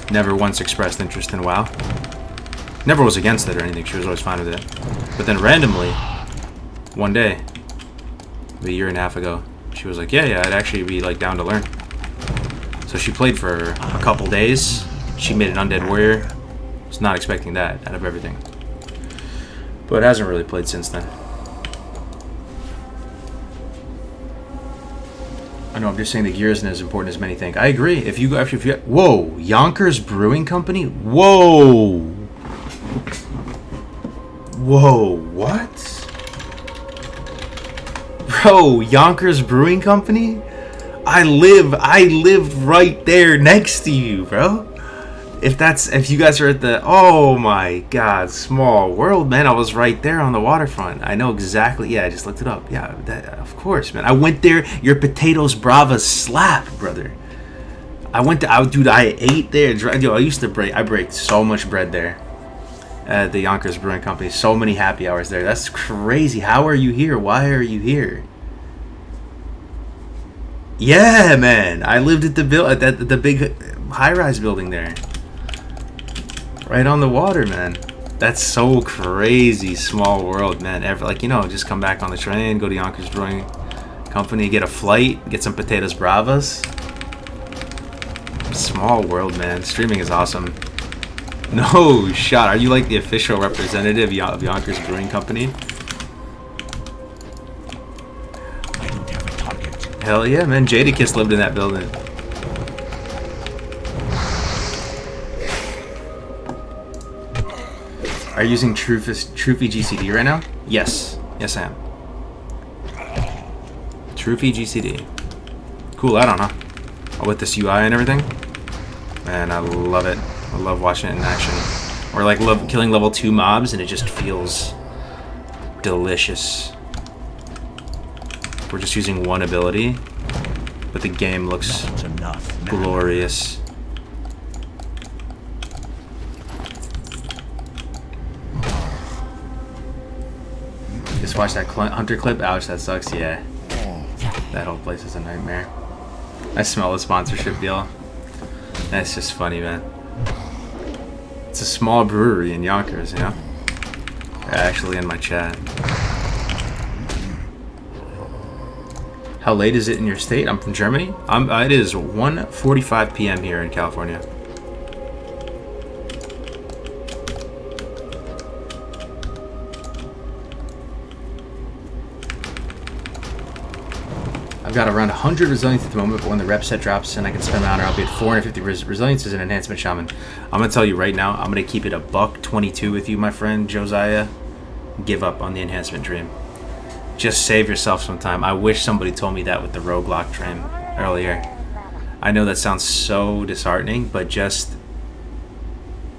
Never once expressed interest in WoW. Never was against it or anything. She was always fine with it. But then randomly, one day, a year and a half ago, she was like, yeah, I'd actually be like down to learn. So she played for a couple days. She made an undead warrior. Was not expecting that out of everything. But hasn't really played since then. I know, I'm just saying the gear isn't as important as many think. I agree. If you whoa, Yonkers Brewing Company? Whoa. Whoa, what? Bro, Yonkers Brewing Company? I live right there next to you, bro. If you guys are at the, oh my god, small world, man. I was right there on the waterfront. I know exactly. Yeah, I just looked it up. Yeah, that, of course, man. I went there. Your potatoes bravas slap, brother. Dude, I ate there. Yo, I break so much bread there at the Yonkers Brewing Company. So many happy hours there. That's crazy. How are you here? Why are you here? Yeah, man. I lived at the big high-rise building there. Right on the water, man. That's so crazy. Small world, man. Like, you know, just come back on the train, go to Yonkers Brewing Company, get a flight, get some potatoes bravas. Small world, man. Streaming is awesome. No shot. Are you like the official representative of Yonkers Brewing Company? I don't have a target. Hell yeah, man. Jadakiss lived in that building. Are you using Trophy GCD right now? Yes. Yes, I am. Trophy GCD. Cool add-on, huh? Oh, with this UI and everything? Man, I love it. I love watching it in action. Or like killing level 2 mobs and it just feels delicious. We're just using one ability, but the game looks glorious. Just watch that hunter clip. Ouch, that sucks. Yeah, that whole place is a nightmare. I smell the sponsorship deal. That's just funny, man. It's a small brewery in Yonkers, you know? Actually in my chat. How late is it in your state? I'm from Germany. It is 1:45 p.m. here in California. I've got around 100 resilience at the moment, but when the rep set drops and I can spend my honor, I'll be at 450 resilience as an enhancement shaman. I'm going to tell you right now, I'm going to keep it $122 with you, my friend Josiah. Give up on the enhancement dream. Just save yourself some time. I wish somebody told me that with the roguelock dream earlier. I know that sounds so disheartening, but just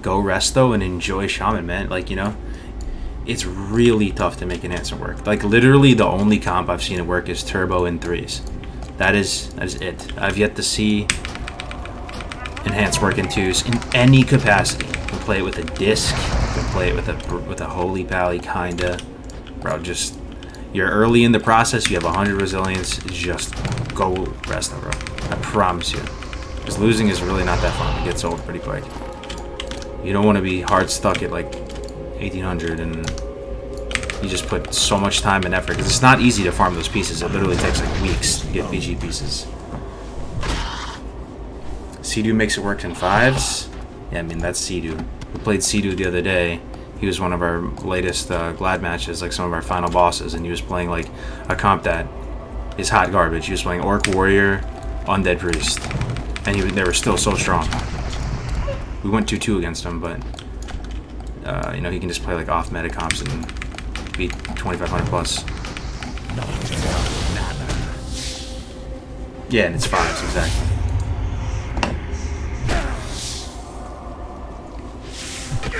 go resto and enjoy shaman, man. Like, you know, it's really tough to make enhancement work. Like, literally the only comp I've seen it work is turbo in 3s. That is it. I've yet to see enhanced work in 2s in any capacity. You can play it with a disc, you can play it with a holy pally kinda. Bro, just, you're early in the process, you have 100 resilience, just go resto, bro. I promise you. Because losing is really not that fun. It gets old pretty quick. You don't want to be hard stuck at like 1800 and You just put so much time and effort because it's not easy to farm those pieces. It literally takes like weeks to get BG pieces. Sea-Doo makes it work in 5s. Yeah, I mean that's Sea-Doo. We played Sea-Doo the other day. He was one of our latest Glad matches, like some of our final bosses, and he was playing like a comp that is hot garbage. He was playing Orc Warrior, Undead Priest, and they were still so strong. We went 2-2 against him, but you know, he can just play like off meta comps and beat 2,500 plus. Yeah, and it's 5s exactly.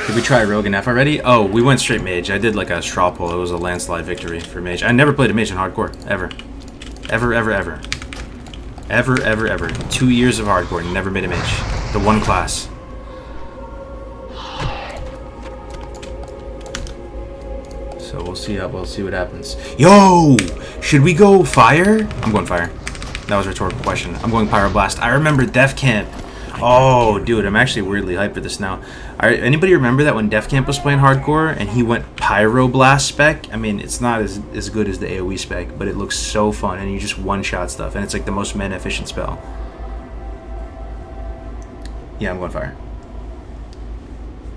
Did we try Rogue and F already? Oh, we went straight mage. I did like a straw poll. It was a landslide victory for mage. I never played a mage in hardcore. Ever. Ever, ever, ever. Ever, ever, ever. 2 years of hardcore. Never made a mage. The one class. So we'll see what happens. Yo! Should we go fire? I'm going fire. That was a rhetorical question. I'm going pyroblast. I remember Def Camp. Oh, dude, I'm actually weirdly hyped for this now. Anybody remember that when Def Camp was playing hardcore and he went pyroblast spec? I mean, it's not as good as the AoE spec, but it looks so fun, and you just one-shot stuff, and it's like the most mana efficient spell. Yeah, I'm going fire.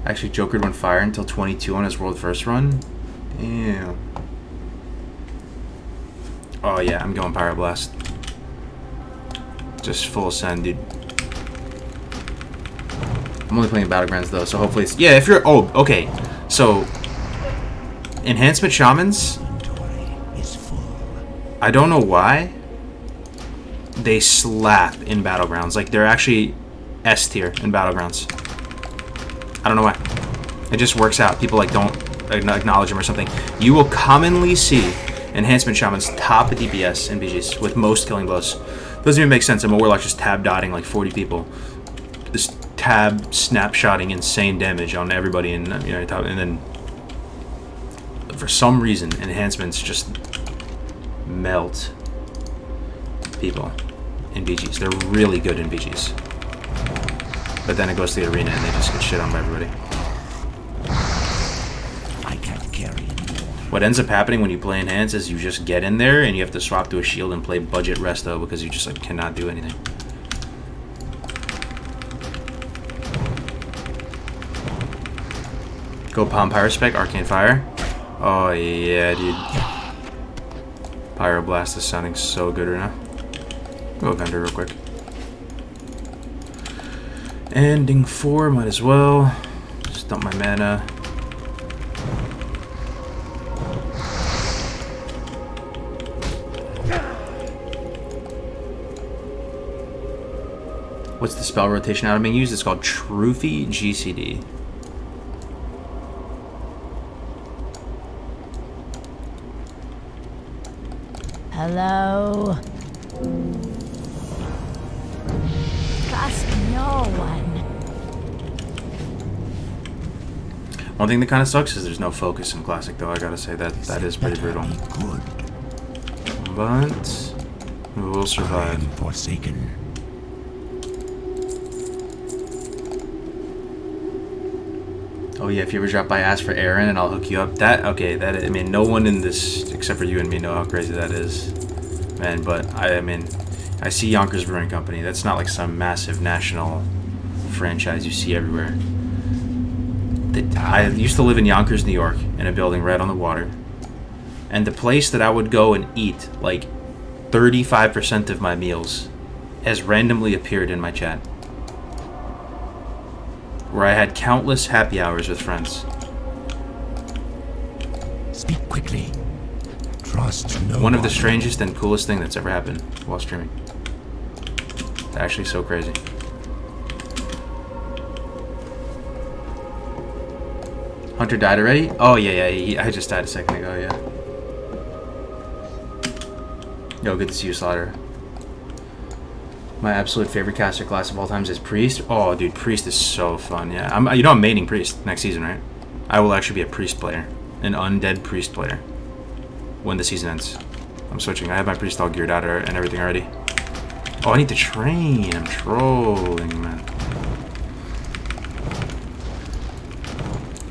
Actually, Joker went fire until 22 on his world first run. Damn. Oh yeah, I'm going pyroblast. Just full send, dude. I'm only playing Battlegrounds though, so hopefully it's... Yeah, if you're... Oh, okay. So, Enhancement Shamans, I don't know why they slap in Battlegrounds. Like, they're actually S tier in Battlegrounds. I don't know why. It just works out. People, like, don't acknowledge them or something. You will commonly see Enhancement Shamans top the DPS in BGs with most killing blows. Doesn't even make sense. I'm a Warlock just tab dotting like 40 people. This tab snapshotting insane damage on everybody, and you know, and then for some reason enhancements just melt people in BGs. They're really good in BGs, but then it goes to the arena and they just get shit on by everybody. I can't carry anymore. What ends up happening when you play enhance is you just get in there and you have to swap to a shield and play budget resto because you just like cannot do anything. Go Palm Pyrospec, Arcane Fire. Oh yeah, dude. Pyroblast is sounding so good right now. Go Vendor real quick. Ending 4, might as well. Just dump my mana. What's the spell rotation item being used? It's called Trophy GCD. Hello? Trust no one. One thing that kind of sucks is there's no focus in Classic, though. I gotta say that is pretty brutal. Good. But we will survive. Forsaken. Oh yeah, if you ever drop by, ask for Aaron and I'll hook you up. I mean, no one in this except for you and me know how crazy that is, man. But I mean, I see Yonkers Brewing Company. That's not like some massive national franchise you see everywhere. I used to live in Yonkers, New York, in a building right on the water, and the place that I would go and eat like 35% of my meals has randomly appeared in my chat, where I had countless happy hours with friends. Speak quickly. Trust no One of the strangest and coolest thing that's ever happened while streaming. Actually so crazy. Hunter died already? Oh yeah, I just died a second ago, yeah. Yo, good to see you, Slaughter. My absolute favorite caster class of all times is Priest. Oh, dude, Priest is so fun. Yeah, I'm maining Priest next season, right? I will actually be a Priest player, an undead Priest player, when the season ends. I'm switching. I have my Priest all geared out and everything already. Oh, I need to train. I'm trolling, man.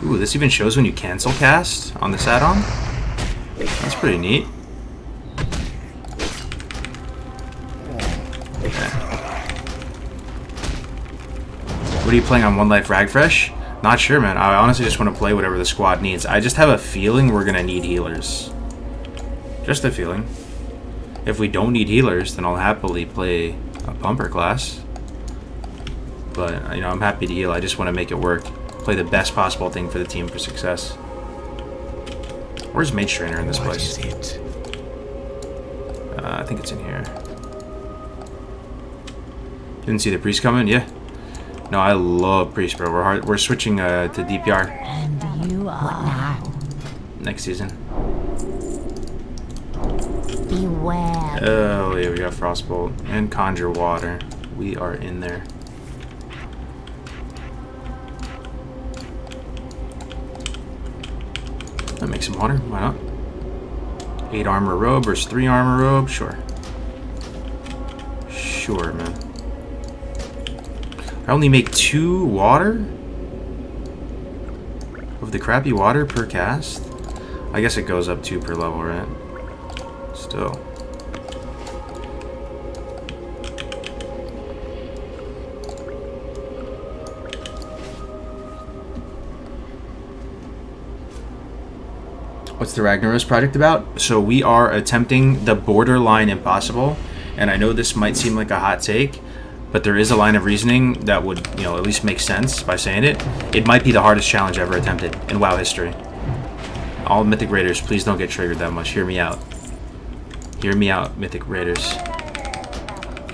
Ooh, this even shows when you cancel cast on this add-on. pretty neat. What are you playing on One Life Ragfresh? Not sure, man. I honestly just want to play whatever the squad needs. I just have a feeling we're going to need healers. Just a feeling. If we don't need healers, then I'll happily play a pumper class. But, you know, I'm happy to heal. I just want to make it work. Play the best possible thing for the team for success. Where's Mage Trainer in this place? What is it? I think it's in here. Didn't see the priest coming? Yeah. No, I love priest, bro. We're switching to DPR And you are. What now? next season. Beware. Oh, yeah, we got Frostbolt and Conjure Water. We are in there. I'll make some water. Why not? 8 armor robe versus 3 armor robe. Sure. Sure, man. I only make 2 water of the crappy water per cast. I guess it goes up 2 per level, right? Still. What's the Ragnaros project about? So we are attempting the borderline impossible, and I know this might seem like a hot take, but there is a line of reasoning that would, you know, at least make sense by saying it. It might be the hardest challenge ever attempted in WoW history. All Mythic Raiders, please don't get triggered that much. Hear me out. Hear me out, Mythic Raiders.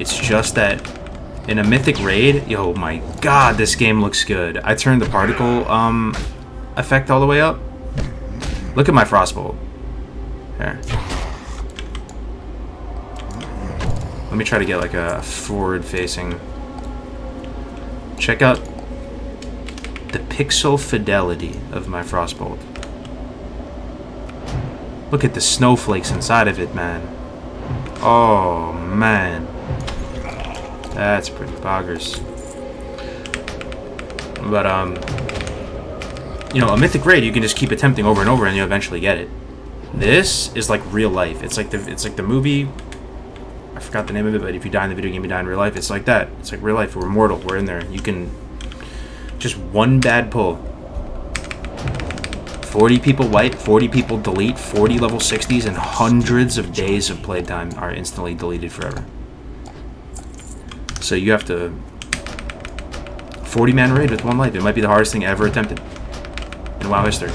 It's just that in a Mythic Raid, yo, my God, this game looks good. I turned the particle effect all the way up. Look at my Frostbolt. There. Let me try to get like a forward-facing. Check out the pixel fidelity of my Frostbolt. Look at the snowflakes inside of it, man. Oh, man. That's pretty boggers. But, you know, a Mythic Raid, you can just keep attempting over and over and you eventually get it. This is like real life. It's like the movie. I forgot the name of it, but if you die in the video game, you die in real life. It's like that. It's like real life. We're mortal. We're in there. You can just one bad pull. 40 people wipe, 40 people delete, 40 level 60s, and hundreds of days of playtime are instantly deleted forever. So you have to 40-man raid with 1 life. It might be the hardest thing ever attempted in WoW history.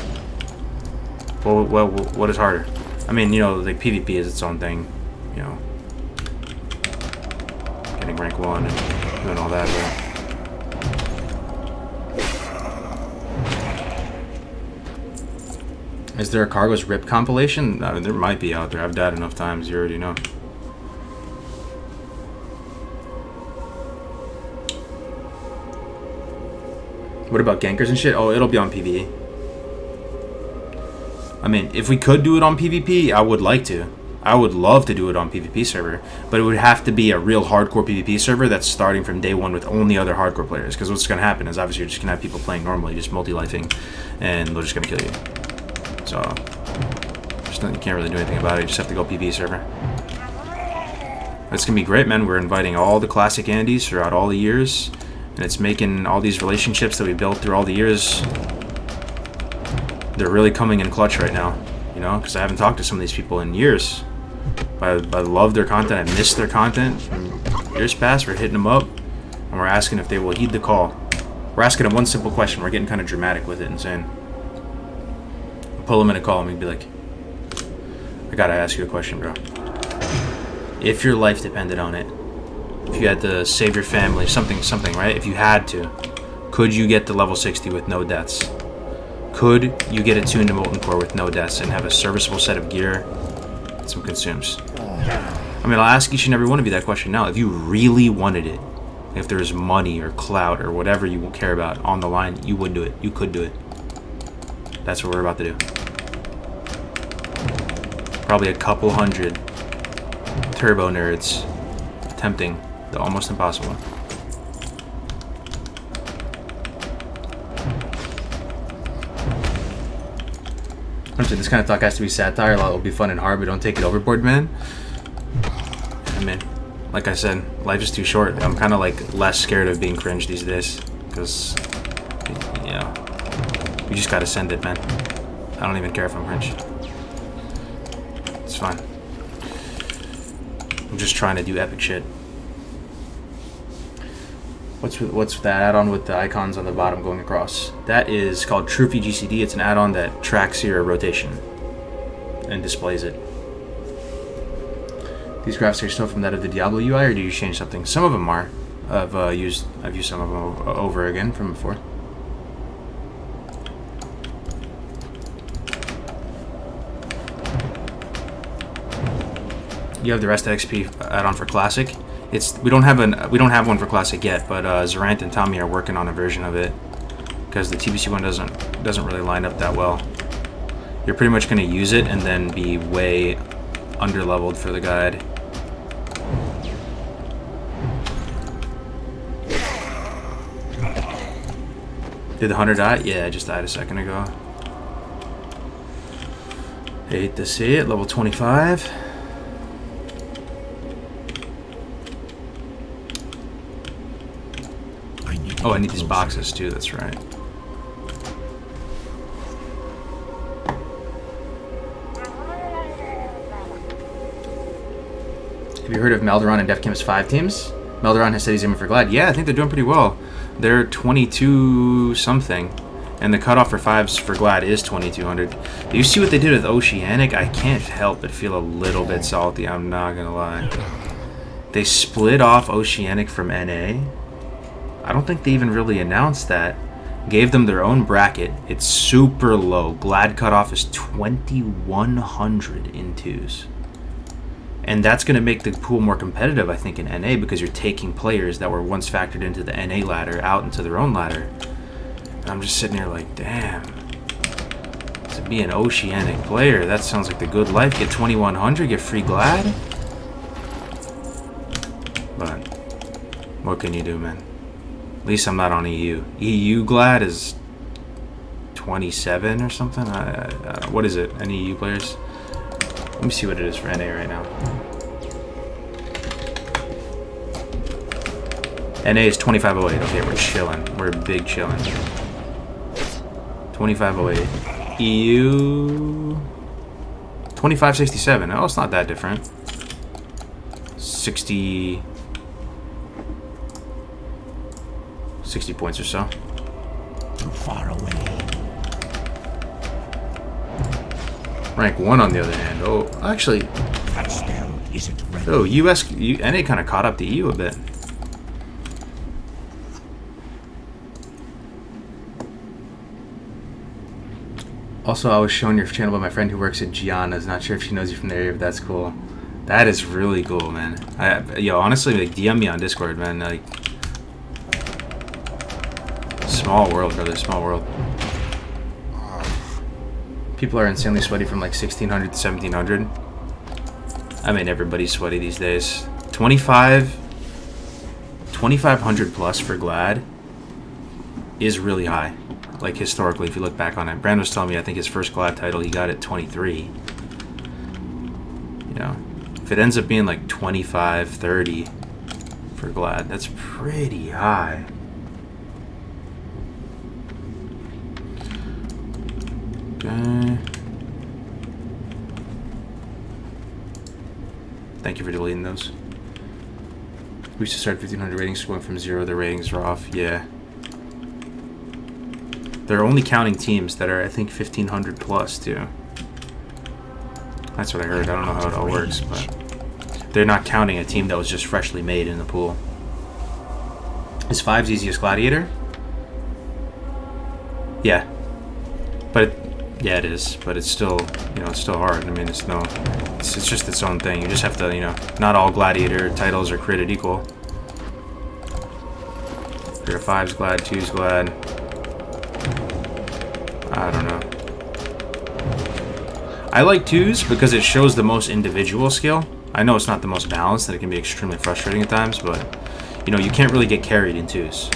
Well, what is harder? I mean, you know, like PvP is its own thing, you know, getting rank 1 and doing all that, but is there a Cargo's Rip compilation? I mean, there might be out there. I've died enough times, you already know. What about gankers and shit? Oh, it'll be on PvE. I mean, if we could do it on PvP, I would like to. I would love to do it on PvP server, but it would have to be a real hardcore PvP server that's starting from day 1 with only other hardcore players. Because what's going to happen is obviously you're just going to have people playing normally, just multi-lifing, and they're just going to kill you. So, you can't really do anything about it. You just have to go PvP server. It's going to be great, man. We're inviting all the classic Andes throughout all the years, and it's making all these relationships that we built through all the years, they're really coming in clutch right now, you know, because I haven't talked to some of these people in years. I love their content. I miss their content from years past. We're hitting them up, and we're asking if they will heed the call. We're asking them one simple question. We're getting kind of dramatic with it and saying, pull them in a call and we'd be like, I gotta ask you a question, bro. If your life depended on it, if you had to save your family, something, right? If you had to, could you get to level 60 with no deaths? Could you get attuned to Molten Core with no deaths and have a serviceable set of gear and some consumes? I mean, I'll ask each and every one of you that question now. If you really wanted it, if there's money or clout or whatever you care about on the line, you would do it. You could do it. That's what we're about to do. Probably a couple hundred turbo nerds attempting the almost impossible. I'm saying this kind of talk has to be satire. It'll be fun and hard, but don't take it overboard, man. I mean, like I said, life is too short. I'm kind of like less scared of being cringe these days, because, you know, you just gotta send it, man. I don't even care if I'm cringe. It's fine. I'm just trying to do epic shit. What's that add-on with the icons on the bottom going across? That is called Trophy GCD. It's an add-on that tracks your rotation and displays it. These graphics are still from that of the Diablo UI, or do you change something? Some of them are. I've used some of them over again from before. You have the Rest XP add-on for Classic. We don't have one for Classic yet, but Zarant and Tommy are working on a version of it because the TBC one doesn't really line up that well. You're pretty much going to use it and then be way under-leveled for the guide. Did the hunter die? Yeah, I just died a second ago. Hate to see it. Level 25. Oh, I need these boxes too, that's right. Have you heard of Melderon and DefCam's 5 teams? Melderon has said he's aiming for Glad. Yeah, I think they're doing pretty well. They're 22 something, and the cutoff for 5s for Glad is 2200. Do you see what they did with Oceanic? I can't help but feel a little bit salty, I'm not gonna lie. They split off Oceanic from NA. I don't think they even really announced that. Gave them their own bracket. It's super low. Glad cutoff is 2100 in 2s. And that's going to make the pool more competitive, I think, in NA, because you're taking players that were once factored into the NA ladder out into their own ladder. And I'm just sitting here like, damn. To be an Oceanic player, that sounds like the good life. Get 2100, get free Glad. But what can you do, man? At least I'm not on EU. EU Glad is 27 or something? What is it? Any EU players? Let me see what it is for NA right now. NA is 2508. Okay, we're chilling. We're big chilling. 2508. EU 2567. Oh, it's not that different. 60 points or so. Too far away. Rank 1 on the other hand. Oh, actually. That spell isn't ready. Oh, NA kind of caught up to EU a bit. Also, I was shown your channel by my friend who works at Gianna's. Not sure if she knows you from the area, but that's cool. That is really cool, man. Yo, honestly, like, DM me on Discord, man. Like, small world, brother. Small world. People are insanely sweaty from like 1600 to 1700. I mean, everybody's sweaty these days. 2500 plus for Glad is really high. Like, historically, if you look back on it. Brand was telling me, I think his first Glad title, he got at 23. You know, if it ends up being like 25, 30 for Glad, that's pretty high. Okay. Thank you for deleting those. We used to start 1500 ratings, going from 0, the ratings are off. Yeah. They're only counting teams that are, I think, 1500 plus, too. That's what I heard. I don't know how it all works, but they're not counting a team that was just freshly made in the pool. Is 5's easiest Gladiator? Yeah. But yeah, it is, but it's still, you know, it's still hard. I mean, it's just its own thing. You just have to, you know, not all Gladiator titles are created equal. You're a 5's Glad, 2's Glad. I don't know. I like 2's because it shows the most individual skill. I know it's not the most balanced, and it can be extremely frustrating at times, but, you know, you can't really get carried in 2's.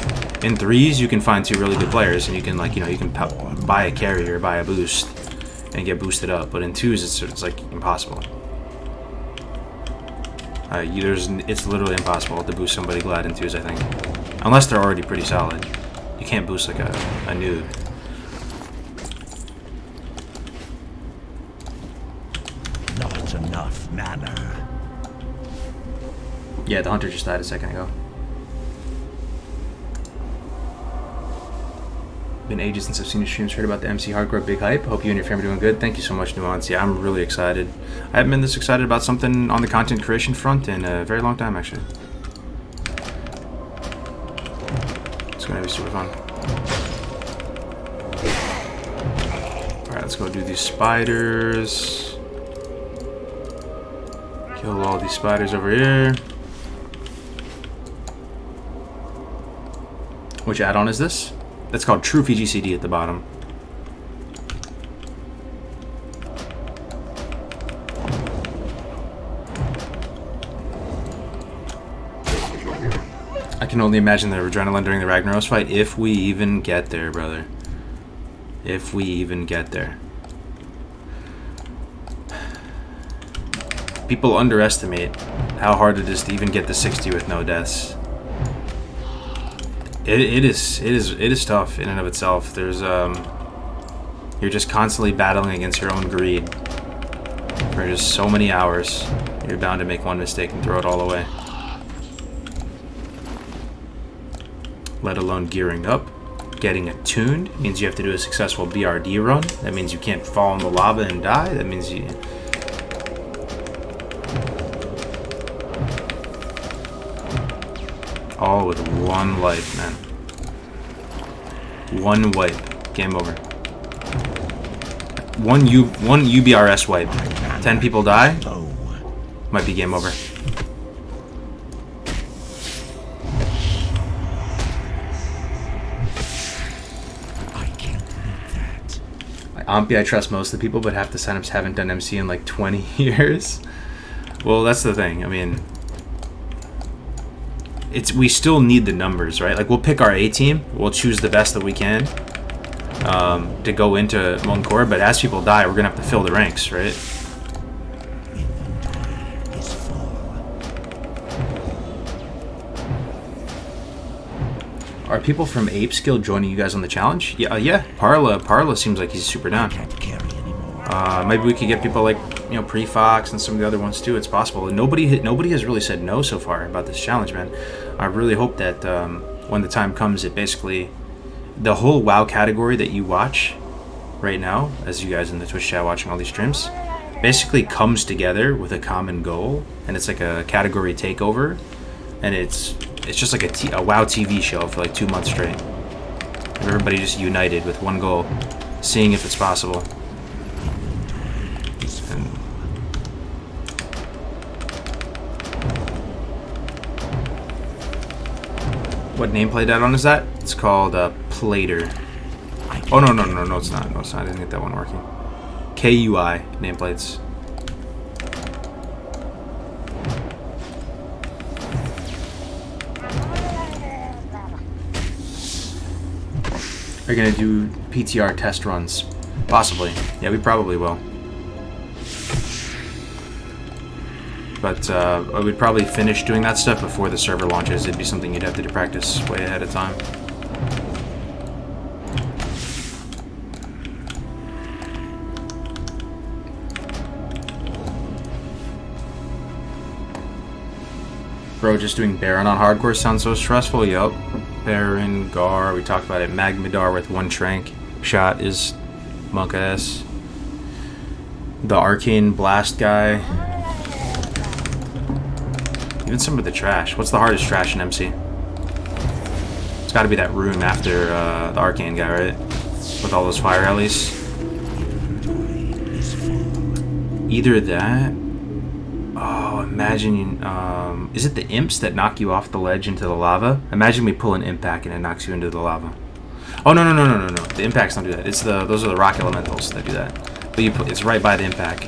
In 3's, you can find 2 really good players, and you can, like, you know, you can buy a carry or buy a boost, and get boosted up, but in 2s it's like impossible. It's literally impossible to boost somebody glad in 2s, I think. Unless they're already pretty solid. You can't boost like a noob. Not enough mana. Yeah, the hunter just died a second ago. Been ages since I've seen your streams. Heard about the MC Hardcore Big Hype. Hope you and your family are doing good. Thank you so much, Nuance. Yeah, I'm really excited. I haven't been this excited about something on the content creation front in a very long time, actually. It's gonna be super fun. Alright, let's go do these spiders. Kill all these spiders over here. Which add-on is this? That's called True VGCD at the bottom. I can only imagine the adrenaline during the Ragnaros fight, if we even get there, brother. If we even get there. People underestimate how hard it is to even get to 60 with no deaths. It is tough in and of itself. There's you're just constantly battling against your own greed for just so many hours. You're bound to make one mistake and throw it all away. Let alone gearing up. Getting attuned means you have to do a successful BRD run. That means you can't fall in the lava and die. That means you... all with one life, man. One wipe. Game over. One UBRS wipe. 10 people die. Might be game over. I can't believe that. Ompi, I trust most of the people, but half the signups haven't done MC in like 20 years. Well, that's the thing. I mean... we still need the numbers, right? Like, we'll pick our A team, we'll choose the best that we can to go into Molten Core, but as people die, we're gonna have to fill the ranks, right? Inventory is full. Are people from Ape Skill joining you guys on the challenge? Yeah, yeah. Parla seems like he's super down. Can't carry anymore. Maybe we could get people like, you know, Pre-Fox and some of the other ones too. It's possible. Nobody has really said no so far about this challenge, man. I really hope that when the time comes, it basically, the whole WoW category that you watch right now, as you guys in the Twitch chat watching all these streams, basically comes together with a common goal, and it's like a category takeover, and it's just like a WoW TV show for like 2 months straight. Everybody just united with one goal, seeing if it's possible. And what nameplate add-on is that? It's called Plater. Oh, no, it's not. No, it's not. I didn't get that one working. KUI nameplates. Are you gonna do PTR test runs? Possibly. Yeah, we probably will. But I would probably finish doing that stuff before the server launches. It'd be something you'd have to do practice way ahead of time. Bro, just doing Baron on hardcore sounds so stressful. Yup. Baron, Gar, we talked about it. Magmadar with 1 trank shot is monk ass. The Arcane Blast guy. Even some of the trash. What's the hardest trash in MC? It's gotta be that room after the Arcane guy, right? With all those fire alleys. Either that. Oh, imagine, is it the imps that knock you off the ledge into the lava? Imagine we pull an imp pack and it knocks you into the lava. Oh, no. The impacts don't do that. Those are the rock elementals that do that. But it's right by the impact.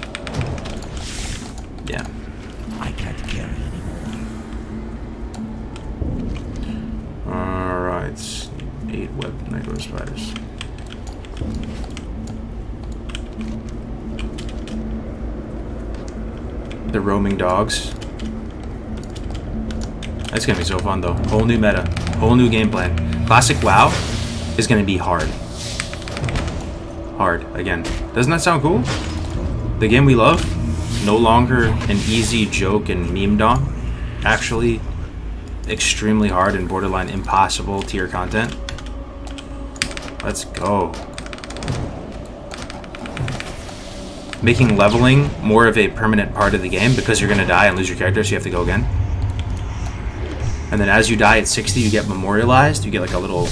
Yeah. I can't carry anymore. Alright. 8 web micro spiders. The roaming dogs. That's gonna be so fun though. Whole new meta. Whole new game plan. Classic WoW is gonna be hard. Hard, again. Doesn't that sound cool? The game we love, no longer an easy joke and memed on. Actually, extremely hard and borderline impossible tier content. Let's go. Making leveling more of a permanent part of the game because you're gonna die and lose your character, so you have to go again. And then as you die at 60, you get memorialized. You get like a little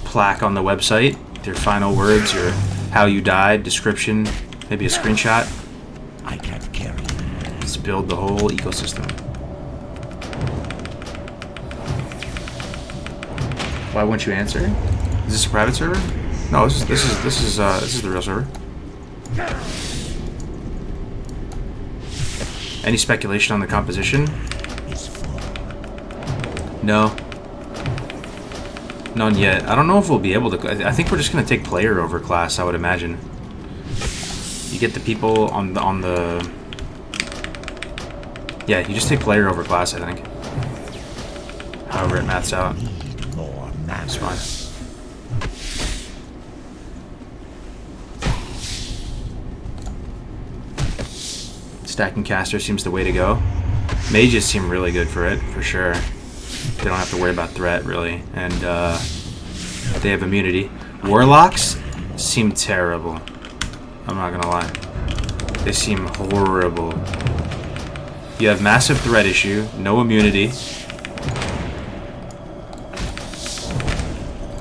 plaque on the website, your final words, your how you died, description, maybe a screenshot. I can't carry you. Let's build the whole ecosystem. Why won't you answer? Is this a private server? No, this is the real server. Any speculation on the composition? No. None yet. I don't know if we'll be able to. I think we're just going to take player over class, I would imagine. You get the people on the... Yeah, you just take player over class, I think. However it maths out. That's fine. Stacking caster seems the way to go. Mages seem really good for it, for sure. They don't have to worry about threat, really. And they have immunity. Warlocks seem terrible. I'm not gonna lie. They seem horrible. You have massive threat issue, no immunity.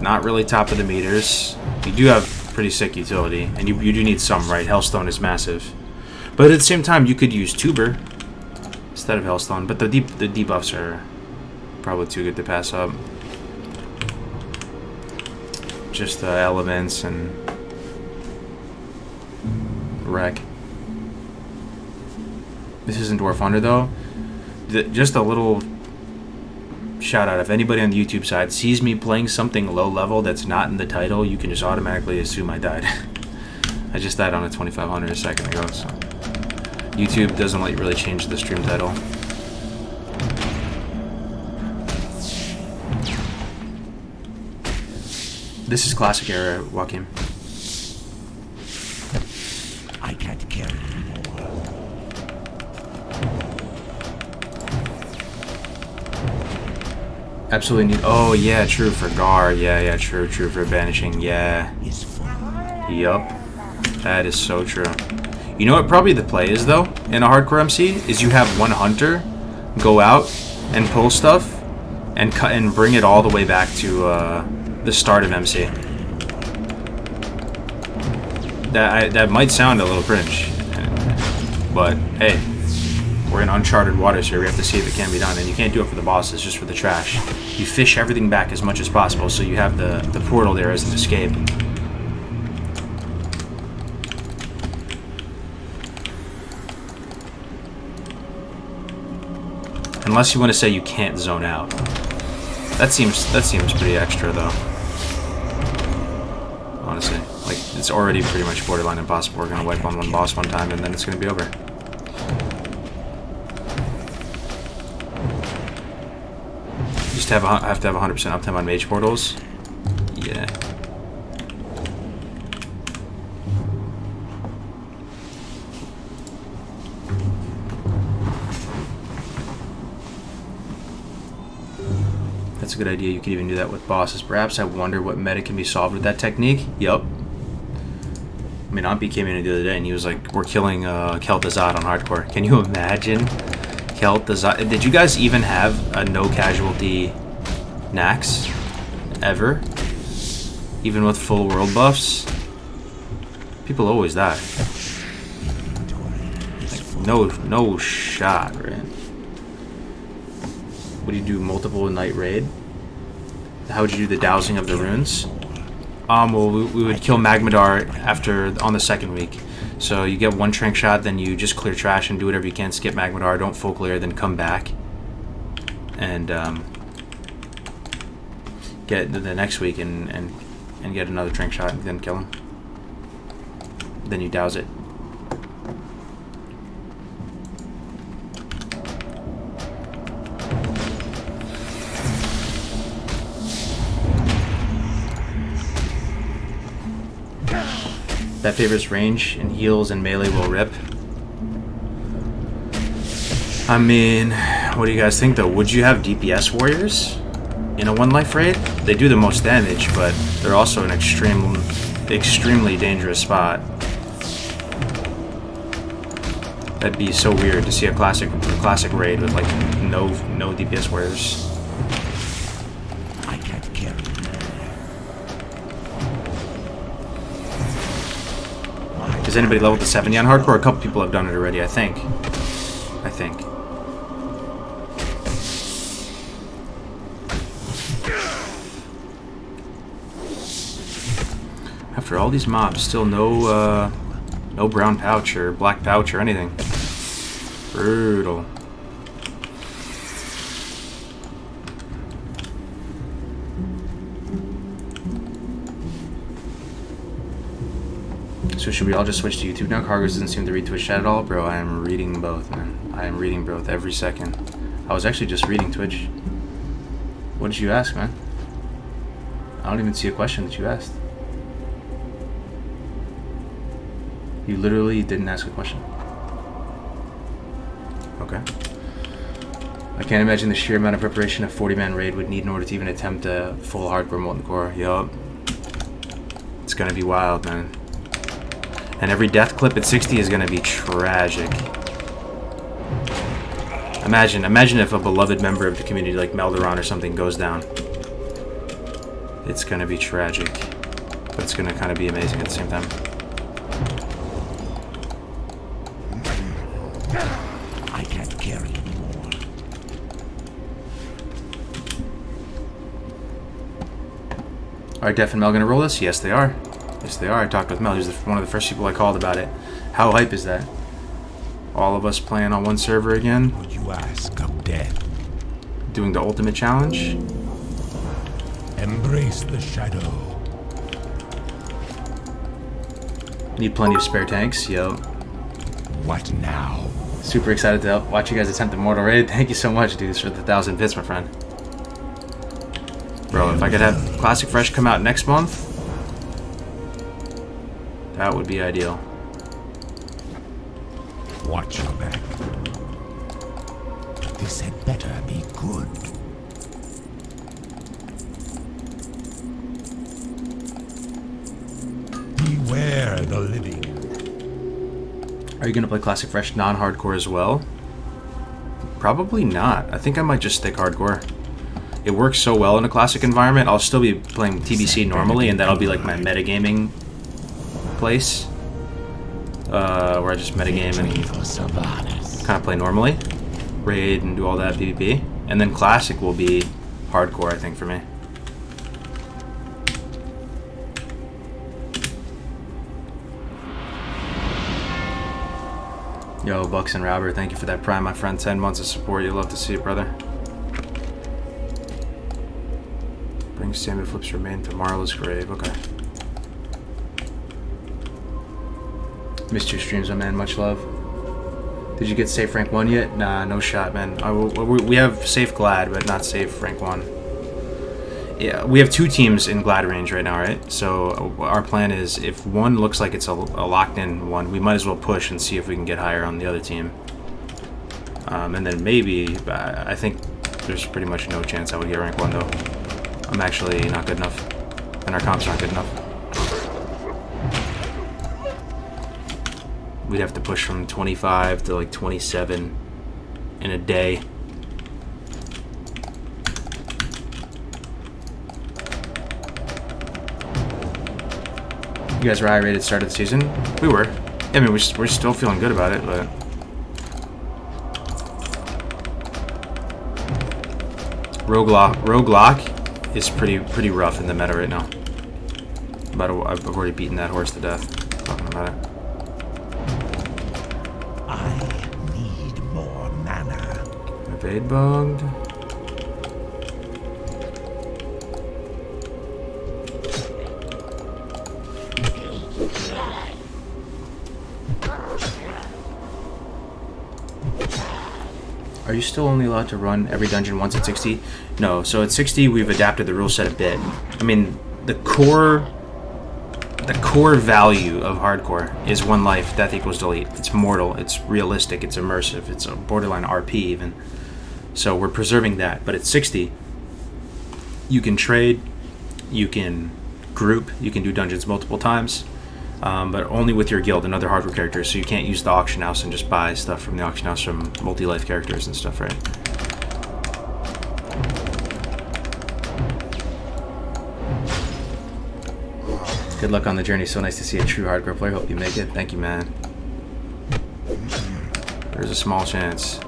Not really top of the meters. You do have pretty sick utility, and you do need some, right? Hellstone is massive. But at the same time, you could use Tuber instead of Hellstone. But the debuffs are probably too good to pass up. Just the elements and wreck. This isn't Dwarf Under though. Just a little shout out. If anybody on the YouTube side sees me playing something low level that's not in the title, you can just automatically assume I died. I just died on a 2500 a second ago, so YouTube doesn't let you really change the stream title. This is classic era, Joaquin. I can't carry anymore. Absolutely need. Oh yeah, true for Gar. Yeah, true for banishing. Yeah. Yup. That is so true. You know what probably the play is though in a hardcore MC is you have one hunter go out and pull stuff and cut and bring it all the way back to the start of MC. That might sound a little cringe, but hey, we're in uncharted waters here. We have to see if it can be done, and you can't do it for the bosses, just for the trash. You fish everything back as much as possible, so you have the portal there as an escape. Unless you want to say you can't zone out. That seems pretty extra though. Honestly, like it's already pretty much borderline impossible. We're gonna wipe on one boss one time and then it's gonna be over. Just have to have 100% uptime on mage portals. Yeah. That's a good idea. You could even do that with bosses. Perhaps. I wonder what meta can be solved with that technique. Yup. I mean, Ampi came in the other day and he was like, we're killing Kel'Thuzad on hardcore. Can you imagine Kel'Thuzad? Did you guys even have a no casualty Nax? Ever? Even with full world buffs? People always die. Like, no shot, right? What do you do, multiple night raid? How would you do the dowsing of the runes? Well, we would kill Magmadar on the second week. So you get one trank shot, then you just clear trash and do whatever you can. Skip Magmadar, don't full clear, then come back. And get the next week and get another trank shot and then kill him. Then you douse it. That favors range and heals and melee will rip. I mean, what do you guys think though? Would you have DPS warriors in a 1 life raid? They do the most damage, but they're also an extremely dangerous spot. That'd be so weird to see a classic raid with like no DPS warriors. I can't carry it. Has anybody leveled to 70 on hardcore? A couple people have done it already, I think. After all these mobs, still no brown pouch or black pouch or anything. Brutal. So should we all just switch to YouTube now? Cargos doesn't seem to read Twitch chat at all. Bro, I am reading both, man. I am reading both every second. I was actually just reading Twitch. What did you ask, man? I don't even see a question that you asked. You literally didn't ask a question. Okay. I can't imagine the sheer amount of preparation a 40-man raid would need in order to even attempt a full hardcore molten core. Yup. It's gonna be wild, man. And every death clip at 60 is gonna be tragic. Imagine if a beloved member of the community like Melderon or something goes down. It's gonna be tragic. But it's gonna kind of be amazing at the same time. I can't carry anymore. Are Def and Mel gonna roll this? Yes, they are. Yes, they are. I talked with Mel. He's one of the first people I called about it. How hype is that? All of us playing on one server again? Would you ask of death? Doing the ultimate challenge? Embrace the shadow. Need plenty of spare tanks? Yo. What now? Super excited to watch you guys attempt the Mortal Raid. Thank you so much, dudes, for the 1,000 bits, my friend. Bro, if I could have Classic Fresh come out next month, that would be ideal. Watch your back. This had better be good. Beware the living. Are you going to play Classic Fresh non-hardcore as well? Probably not. I think I might just stick hardcore. It works so well in a classic environment. I'll still be playing TBC normally, and that'll be like my metagaming place. Where I just metagame and kind of play normally. Raid and do all that PvP. And then classic will be hardcore, I think, for me. Yo, Bucks and Robert, thank you for that Prime, my friend. 10 months of support. You love to see it, brother. Bring Samuel Flips remain to Marla's grave. Okay. Missed your streams, my man. Much love. Did you get safe rank 1 yet? Nah, no shot, man. We have safe Glad, but not safe rank 1. Yeah, we have 2 teams in Glad range right now, right? So our plan is, if one looks like it's a locked-in one, we might as well push and see if we can get higher on the other team. And then maybe, I think there's pretty much no chance I would get rank 1, though. I'm actually not good enough, and our comps aren't good enough. We'd have to push from 25 to like 27 in a day. You guys were high rated start of the season? We were. I mean, we're still feeling good about it, but... Roguelock is pretty rough in the meta right now. I've already beaten that horse to death. Talking about it. I need more mana. Evade bugged. Are you still only allowed to run every dungeon once at 60? No, so at 60 we've adapted the rule set a bit. I mean, the core the core value of hardcore is one life, death equals delete. It's mortal, it's realistic, it's immersive, it's a borderline RP even. So we're preserving that. But at 60, you can trade, you can group, you can do dungeons multiple times, but only with your guild and other hardcore characters. So you can't use the auction house and just buy stuff from the auction house from multi-life characters and stuff, right? Good luck on the journey. So nice to see a true hardcore player. Hope you make it. Thank you, man. There's a small chance.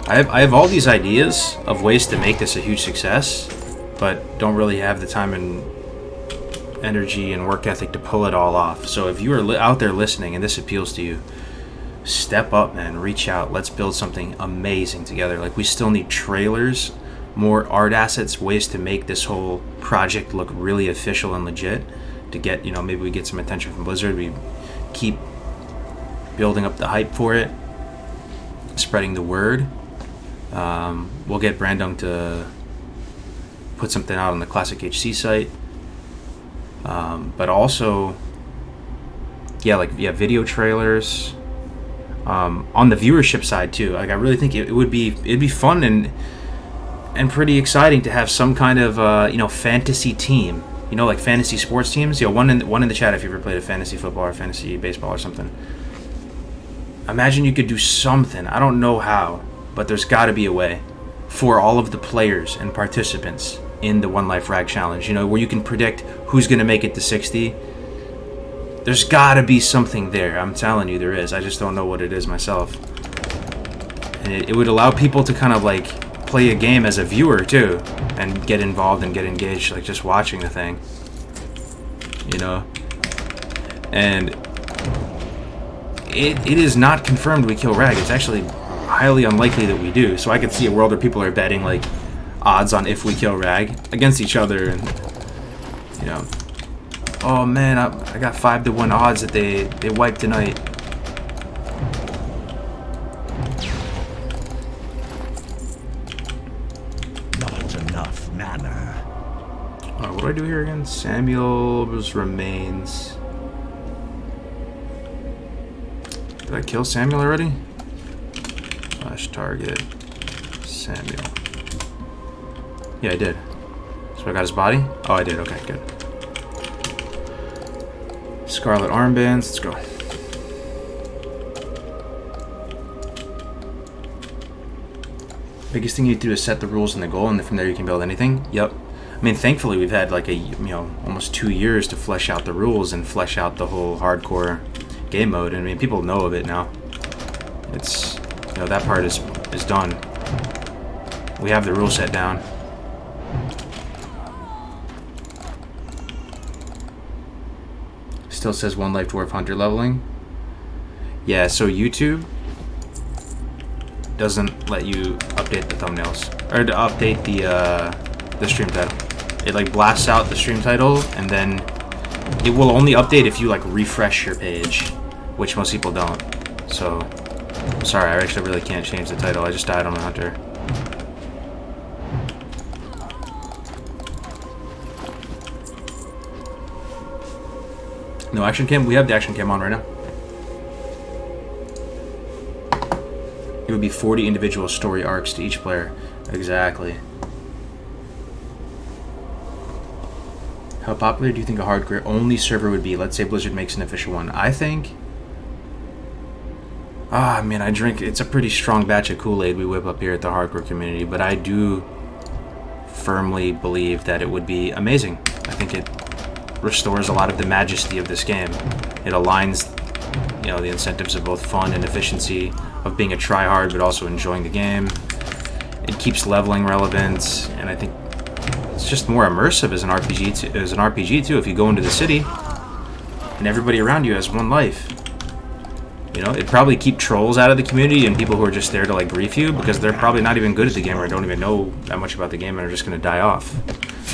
I have all these ideas of ways to make this a huge success, but don't really have the time and energy and work ethic to pull it all off. So if you are out there listening and this appeals to you, step up, man. Reach out. Let's build something amazing together. Like, we still need trailers, more art assets, ways to make this whole project look really official and legit, to get, you know, maybe we get some attention from Blizzard. We keep building up the hype for it, spreading the word. We'll get Brandung to put something out on the Classic HC site, but also video trailers, on the viewership side too. Like, I really think it'd be fun and pretty exciting to have some kind of fantasy team, like fantasy sports teams. One in the chat if you ever played a fantasy football or fantasy baseball or something. Imagine you could do something, I don't know how, but there's got to be a way for all of the players and participants in the One Life Rag Challenge, where you can predict who's going to make it to 60. There's got to be something there. I'm telling you there is. I just don't know what it is myself. And it would allow people to kind of like play a game as a viewer too, and get involved and get engaged, like just watching the thing. And it is not confirmed we kill Rag. It's actually highly unlikely that we do. So I could see a world where people are betting like odds on if we kill Rag against each other, and oh man, I got 5-1 odds that they wipe tonight. Not enough mana. What do I do here again? Samuel's remains. Did I kill Samuel already? Slash target Samuel. Yeah, I did. So I got his body? Oh, I did. Okay, good. Scarlet armbands. Let's go. Biggest thing you do is set the rules and the goal, and then from there you can build anything. Yep. I mean, thankfully we've had like almost 2 years to flesh out the rules and flesh out the whole hardcore game mode. I mean, people know of it now. It's that part is done. We have the rule set down. Still says One Life Dwarf Hunter leveling. Yeah, so YouTube doesn't let you update the thumbnails or to update the stream title. It like blasts out the stream title, and then it will only update if you like refresh your page, which most people don't. So I'm sorry, I actually really can't change the title. I just died on a hunter. No action cam? We have the action cam on right now. It would be 40 individual story arcs to each player. Exactly. How popular do you think a hardcore only server would be? Let's say Blizzard makes an official one. I think... it's a pretty strong batch of Kool-Aid we whip up here at the hardcore community, but I do firmly believe that it would be amazing. I think it restores a lot of the majesty of this game. It aligns, the incentives of both fun and efficiency, of being a try-hard but also enjoying the game. It keeps leveling relevant, and I think it's just more immersive as an RPG too. If you go into the city and everybody around you has one life, it'd probably keep trolls out of the community and people who are just there to like grief you, because they're probably not even good at the game or don't even know that much about the game and are just going to die off.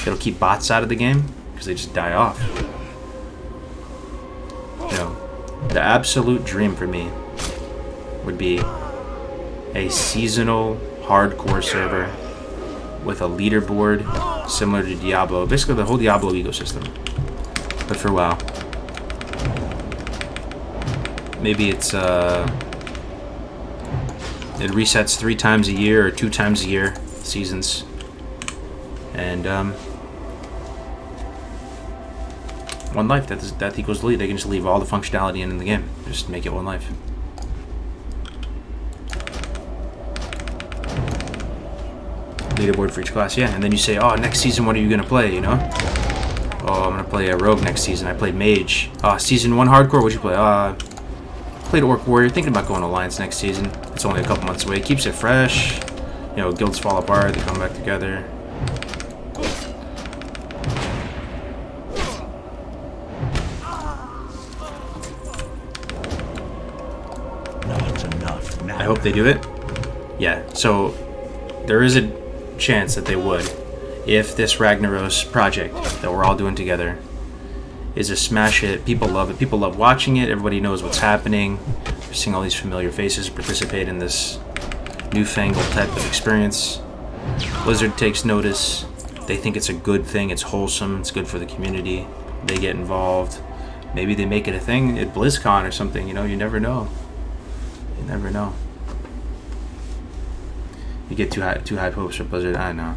It'll keep bots out of the game because they just die off. The absolute dream for me would be a seasonal hardcore server with a leaderboard similar to Diablo. Basically, the whole Diablo ecosystem, but for WoW. Maybe it's it resets 3 times a year or 2 times a year, seasons, and one life. That equals delete. They can just leave all the functionality in the game. Just make it one life. Leaderboard for each class, yeah. And then you say, oh, next season, what are you gonna play? You know? Oh, I'm gonna play a rogue next season. I played mage. Season 1 hardcore. What'd you play? Played Orc Warrior. Thinking about going Alliance next season. It's only a couple months away. Keeps it fresh. You know, guilds fall apart. They come back together. Not enough now. I hope they do it. Yeah. So there is a chance that they would, if this Ragnaros project that we're all doing together is a smash hit. People love it. People love watching it. Everybody knows what's happening. We're seeing all these familiar faces participate in this newfangled type of experience. Blizzard takes notice. They think it's a good thing. It's wholesome. It's good for the community. They get involved. Maybe they make it a thing at BlizzCon or something. You know, you never know. You never know. You get too high hopes for Blizzard. I know.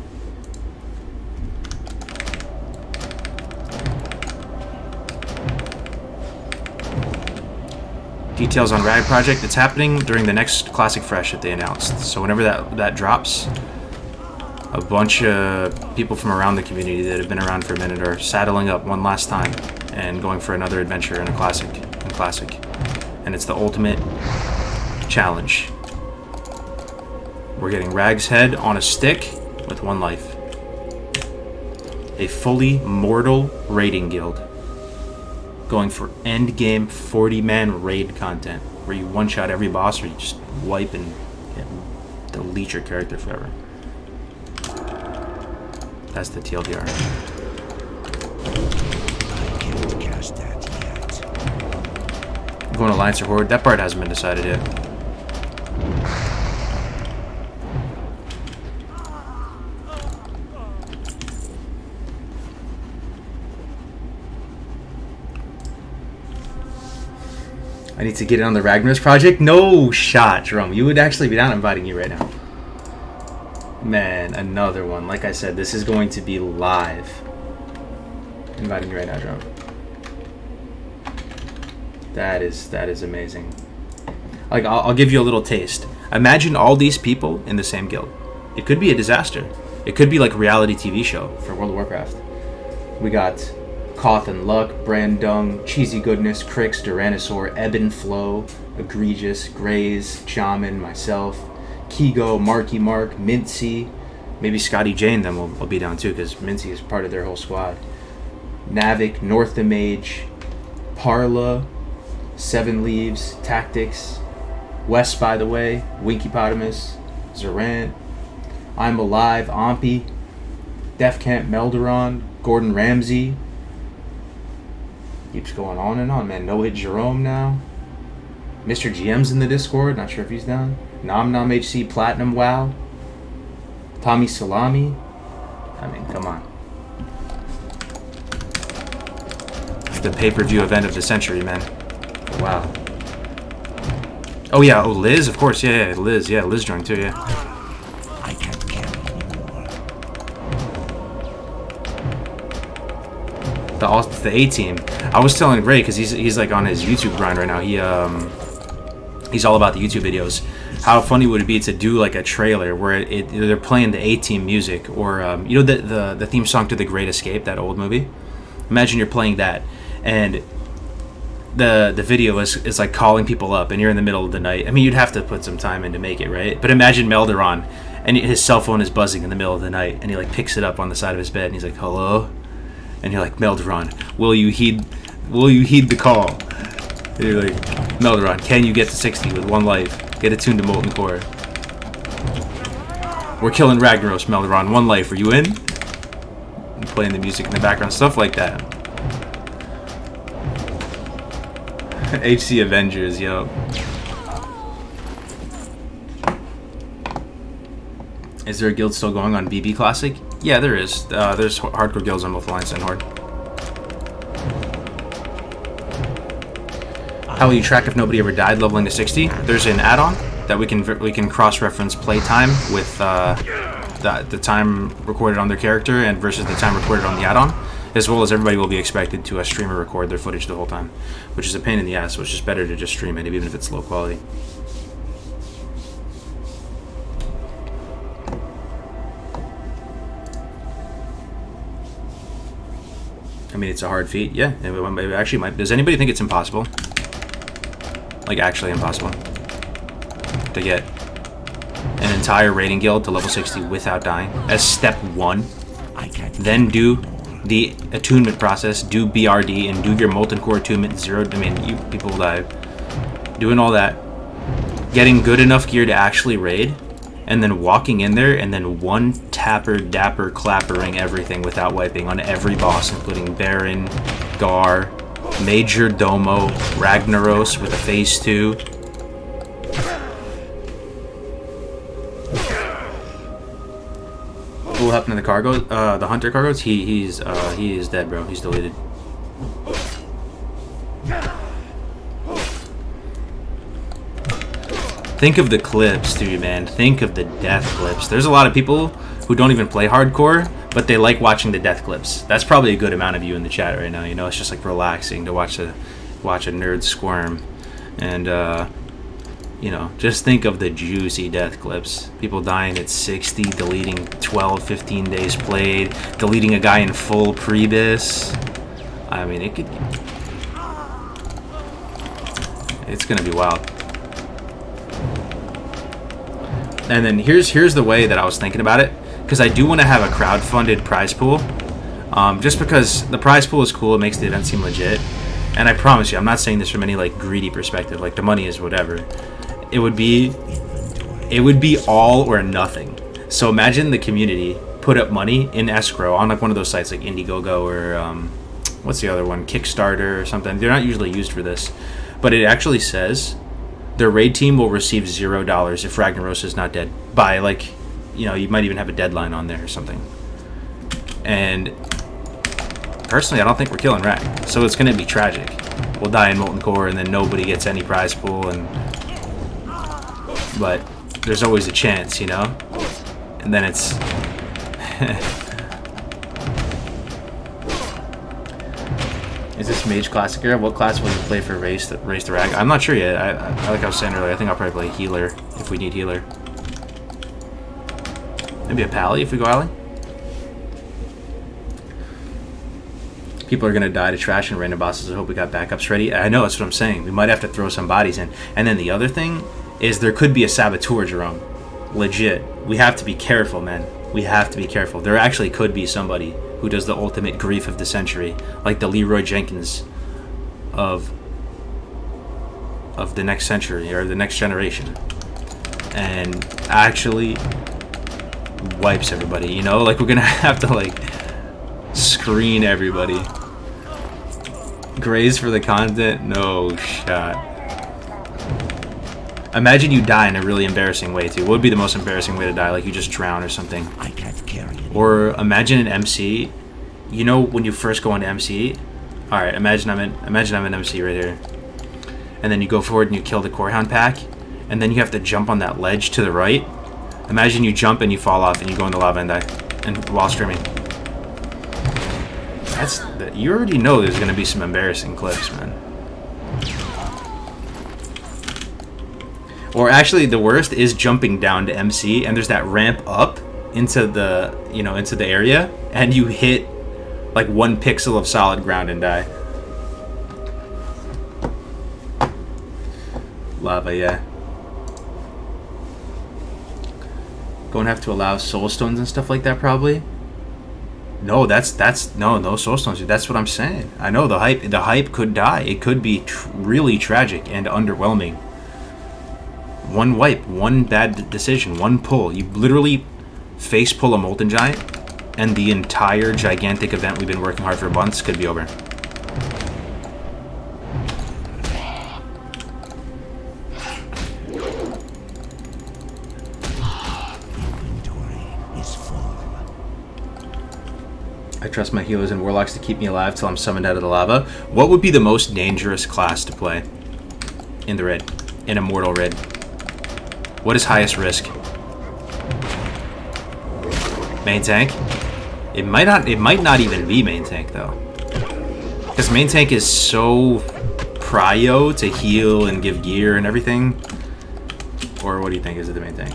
Details on Rag Project. It's happening during the next Classic Fresh that they announced. So whenever that drops, a bunch of people from around the community that have been around for a minute are saddling up one last time and going for another adventure in a Classic. And it's the ultimate challenge. We're getting Rag's head on a stick with 1 life. A fully mortal raiding guild. Going for endgame 40-man raid content, where you one-shot every boss or you just wipe and delete your character forever. That's the TLDR. I can't cast that yet. Going Alliance or Horde? That part hasn't been decided yet. I need to get in on the Ragnaros project? No shot, Jerome. You would actually be down. I'm inviting you right now. Man, another one. Like I said, this is going to be live. Inviting you right now, Jerome. That is amazing. Like, I'll give you a little taste. Imagine all these people in the same guild. It could be a disaster. It could be like a reality TV show for World of Warcraft. We got Koth and Luck, Brandung, Cheesy Goodness, Crix, Duranosaur, Ebb and Flow, Egregious, Graze, Shaman, myself, Kigo, Marky Mark, Mincy, maybe Scotty Jane then will be down too, because Mincy is part of their whole squad. Navik, North the Mage, Parla, Seven Leaves, Tactics, West, by the way, Winkypotamus, Zorant, I'm Alive, Ompi, Def Camp Melderon, Gordon Ramsay. Keeps going on and on, man. No Hit Jerome now. Mr. GM's in the Discord. Not sure if he's down. Nom Nom HC Platinum WoW. Tommy Salami. I mean, come on. It's the pay-per-view event of the century, man. Wow. Oh yeah. Oh, Liz. Of course. Yeah. Liz. Yeah. Liz joined too. Yeah. I can't carry anymore. The A team. I was telling Ray because he's like on his YouTube grind right now. He's all about the YouTube videos. How funny would it be to do like a trailer where they're playing the A team music, or you know the theme song to The Great Escape, that old movie. Imagine you're playing that, and the video is like calling people up, and you're in the middle of the night. I mean, you'd have to put some time in to make it, right? But imagine Melderon, and his cell phone is buzzing in the middle of the night, and he like picks it up on the side of his bed, and he's like, "Hello," and you're like, "Melderon, will you heed the call?" And you're like, "Melderon, can you get to 60 with 1 life? Get attuned to Molten Core. We're killing Ragnaros, Melderon. 1 life. Are you in?" And playing the music in the background, stuff like that. HC Avengers, yo. Is there a guild still going on BB Classic? Yeah, there is. There's hardcore guilds on both Alliance and Horde. How will you track if nobody ever died leveling to 60? There's an add-on that we can cross-reference playtime with the time recorded on their character and versus the time recorded on the add-on, as well as everybody will be expected to stream or record their footage the whole time, which is a pain in the ass, so it's just better to just stream it, even if it's low quality. I mean, it's a hard feat. Yeah, it actually might. Does anybody think it's impossible? Like, actually impossible to get an entire raiding guild to level 60 without dying as step 1, then do the attunement process, do BRD, and do your molten core attunement 0. I mean, you people will die. Doing all that, getting good enough gear to actually raid, and then walking in there and then one tapper dapper clappering everything without wiping on every boss, including Baron, Gar, Major Domo, Ragnaros with a phase 2. What happened to the cargo? The hunter cargos? He is dead, bro. He's deleted. Think of the clips, dude, man. Think of the death clips. There's a lot of people who don't even play hardcore, but they like watching the death clips. That's probably a good amount of you in the chat right now. You know, it's just like relaxing to watch a nerd squirm, and you know, just think of the juicy death clips. People dying at 60, deleting 12, 15 days played, deleting a guy in full prebis. I mean, it's gonna be wild. And then here's the way that I was thinking about it, because I do want to have a crowd-funded prize pool, just because the prize pool is cool. It makes the event seem legit, and I promise you, I'm not saying this from any like greedy perspective. Like, the money is whatever. It would be all or nothing. So imagine the community put up money in escrow on like one of those sites like Indiegogo or what's the other one, Kickstarter or something. They're not usually used for this, but it actually says their raid team will receive $0 if Ragnaros is not dead by, like, you know, you might even have a deadline on there or something. And personally, I don't think we're killing Rag, so it's going to be tragic. We'll die in molten core, and then nobody gets any prize pool, but there's always a chance, you know. And then it's Is this Mage Classic era? What class will you play for race the Rag? I'm not sure yet. I like I was saying earlier, I think I'll probably play healer if we need healer. Maybe a Pally if we go alley. People are gonna die to trash and random bosses. I hope we got backups ready. I know, that's what I'm saying. We might have to throw some bodies in. And then the other thing is there could be a saboteur, Jerome. Legit. We have to be careful, man. We have to be careful. There actually could be somebody who does the ultimate grief of the century, like the Leroy Jenkins of the next century or the next generation, and actually wipes everybody, you know. Like, we're gonna have to like screen everybody. Graze for the content? No shot. Imagine you die in a really embarrassing way too. What would be the most embarrassing way to die? Like, you just drown or something. I can't carry it. Or imagine an MC. You know when you first go into MC? Alright, imagine I'm an MC right here. And then you go forward and you kill the Corehound pack, and then you have to jump on that ledge to the right. Imagine you jump and you fall off and you go in the lava and die, and while streaming. You already know there's gonna be some embarrassing clips, man. Or actually, the worst is jumping down to MC, and there's that ramp up into the, you know, into the area, and you hit like 1 pixel of solid ground and die. Lava, yeah. Going to have to allow soul stones and stuff like that, probably. No, no soul stones, dude. That's what I'm saying. I know the hype could die. It could be really tragic and underwhelming. One wipe, one bad decision, one pull. You literally face pull a Molten Giant, and the entire gigantic event we've been working hard for months could be over. I trust my healers and warlocks to keep me alive till I'm summoned out of the lava. What would be the most dangerous class to play in the raid? In Immortal raid? What is highest risk? Main tank? It might not even be main tank though. Because main tank is so prio to heal and give gear and everything. Or what do you think? Is it the main tank?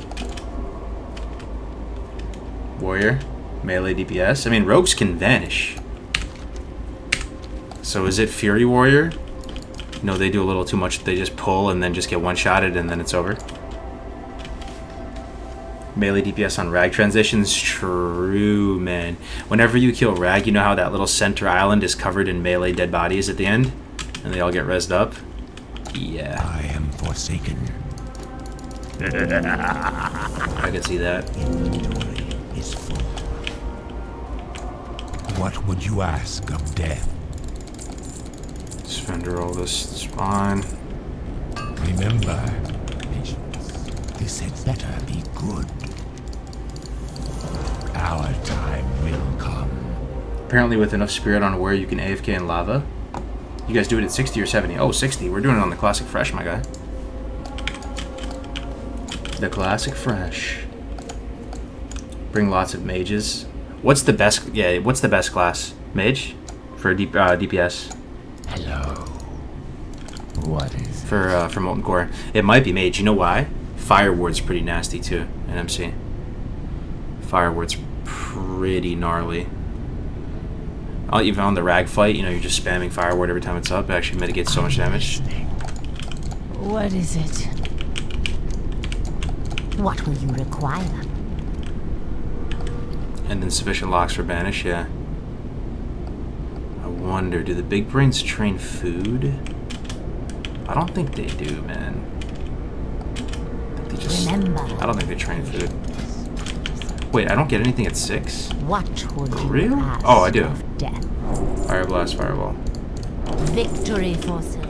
Warrior? Melee DPS? I mean, rogues can vanish. So is it Fury Warrior? No, they do a little too much. They just pull and then just get one-shotted and then it's over. Melee DPS on Rag transitions? True, man. Whenever you kill Rag, you know how that little center island is covered in melee dead bodies at the end? And they all get rezzed up? Yeah. I am forsaken. I can see that. Inventory is full. What would you ask of death? Surrender all this. It's fine. Remember, patience. This had better be good. Our time will come. Apparently with enough spirit on Warrior, you can AFK in lava. You guys do it at 60 or 70? Oh, 60. We're doing it on the Classic Fresh, my guy. The Classic Fresh. Bring lots of mages. What's the best? Yeah, what's the best class? Mage for DPS. Hello. What is For Molten Core? It might be mage. You know why? Fire Ward's pretty nasty too in MC. Fire Ward's pretty gnarly. Even on the Rag fight, you know, you're just spamming Fire Ward every time it's up. It actually mitigates so much damage. What is it? What will you require? And then sufficient locks for banish, yeah. I wonder, do the big brains train food? I don't think they do, man. I think they just... Remember. I don't think they train food. Wait, I don't get anything at 6? What would you Real? ask Oh, I do. of death? Fire Blast, Fireball. Victory for Sylvanas.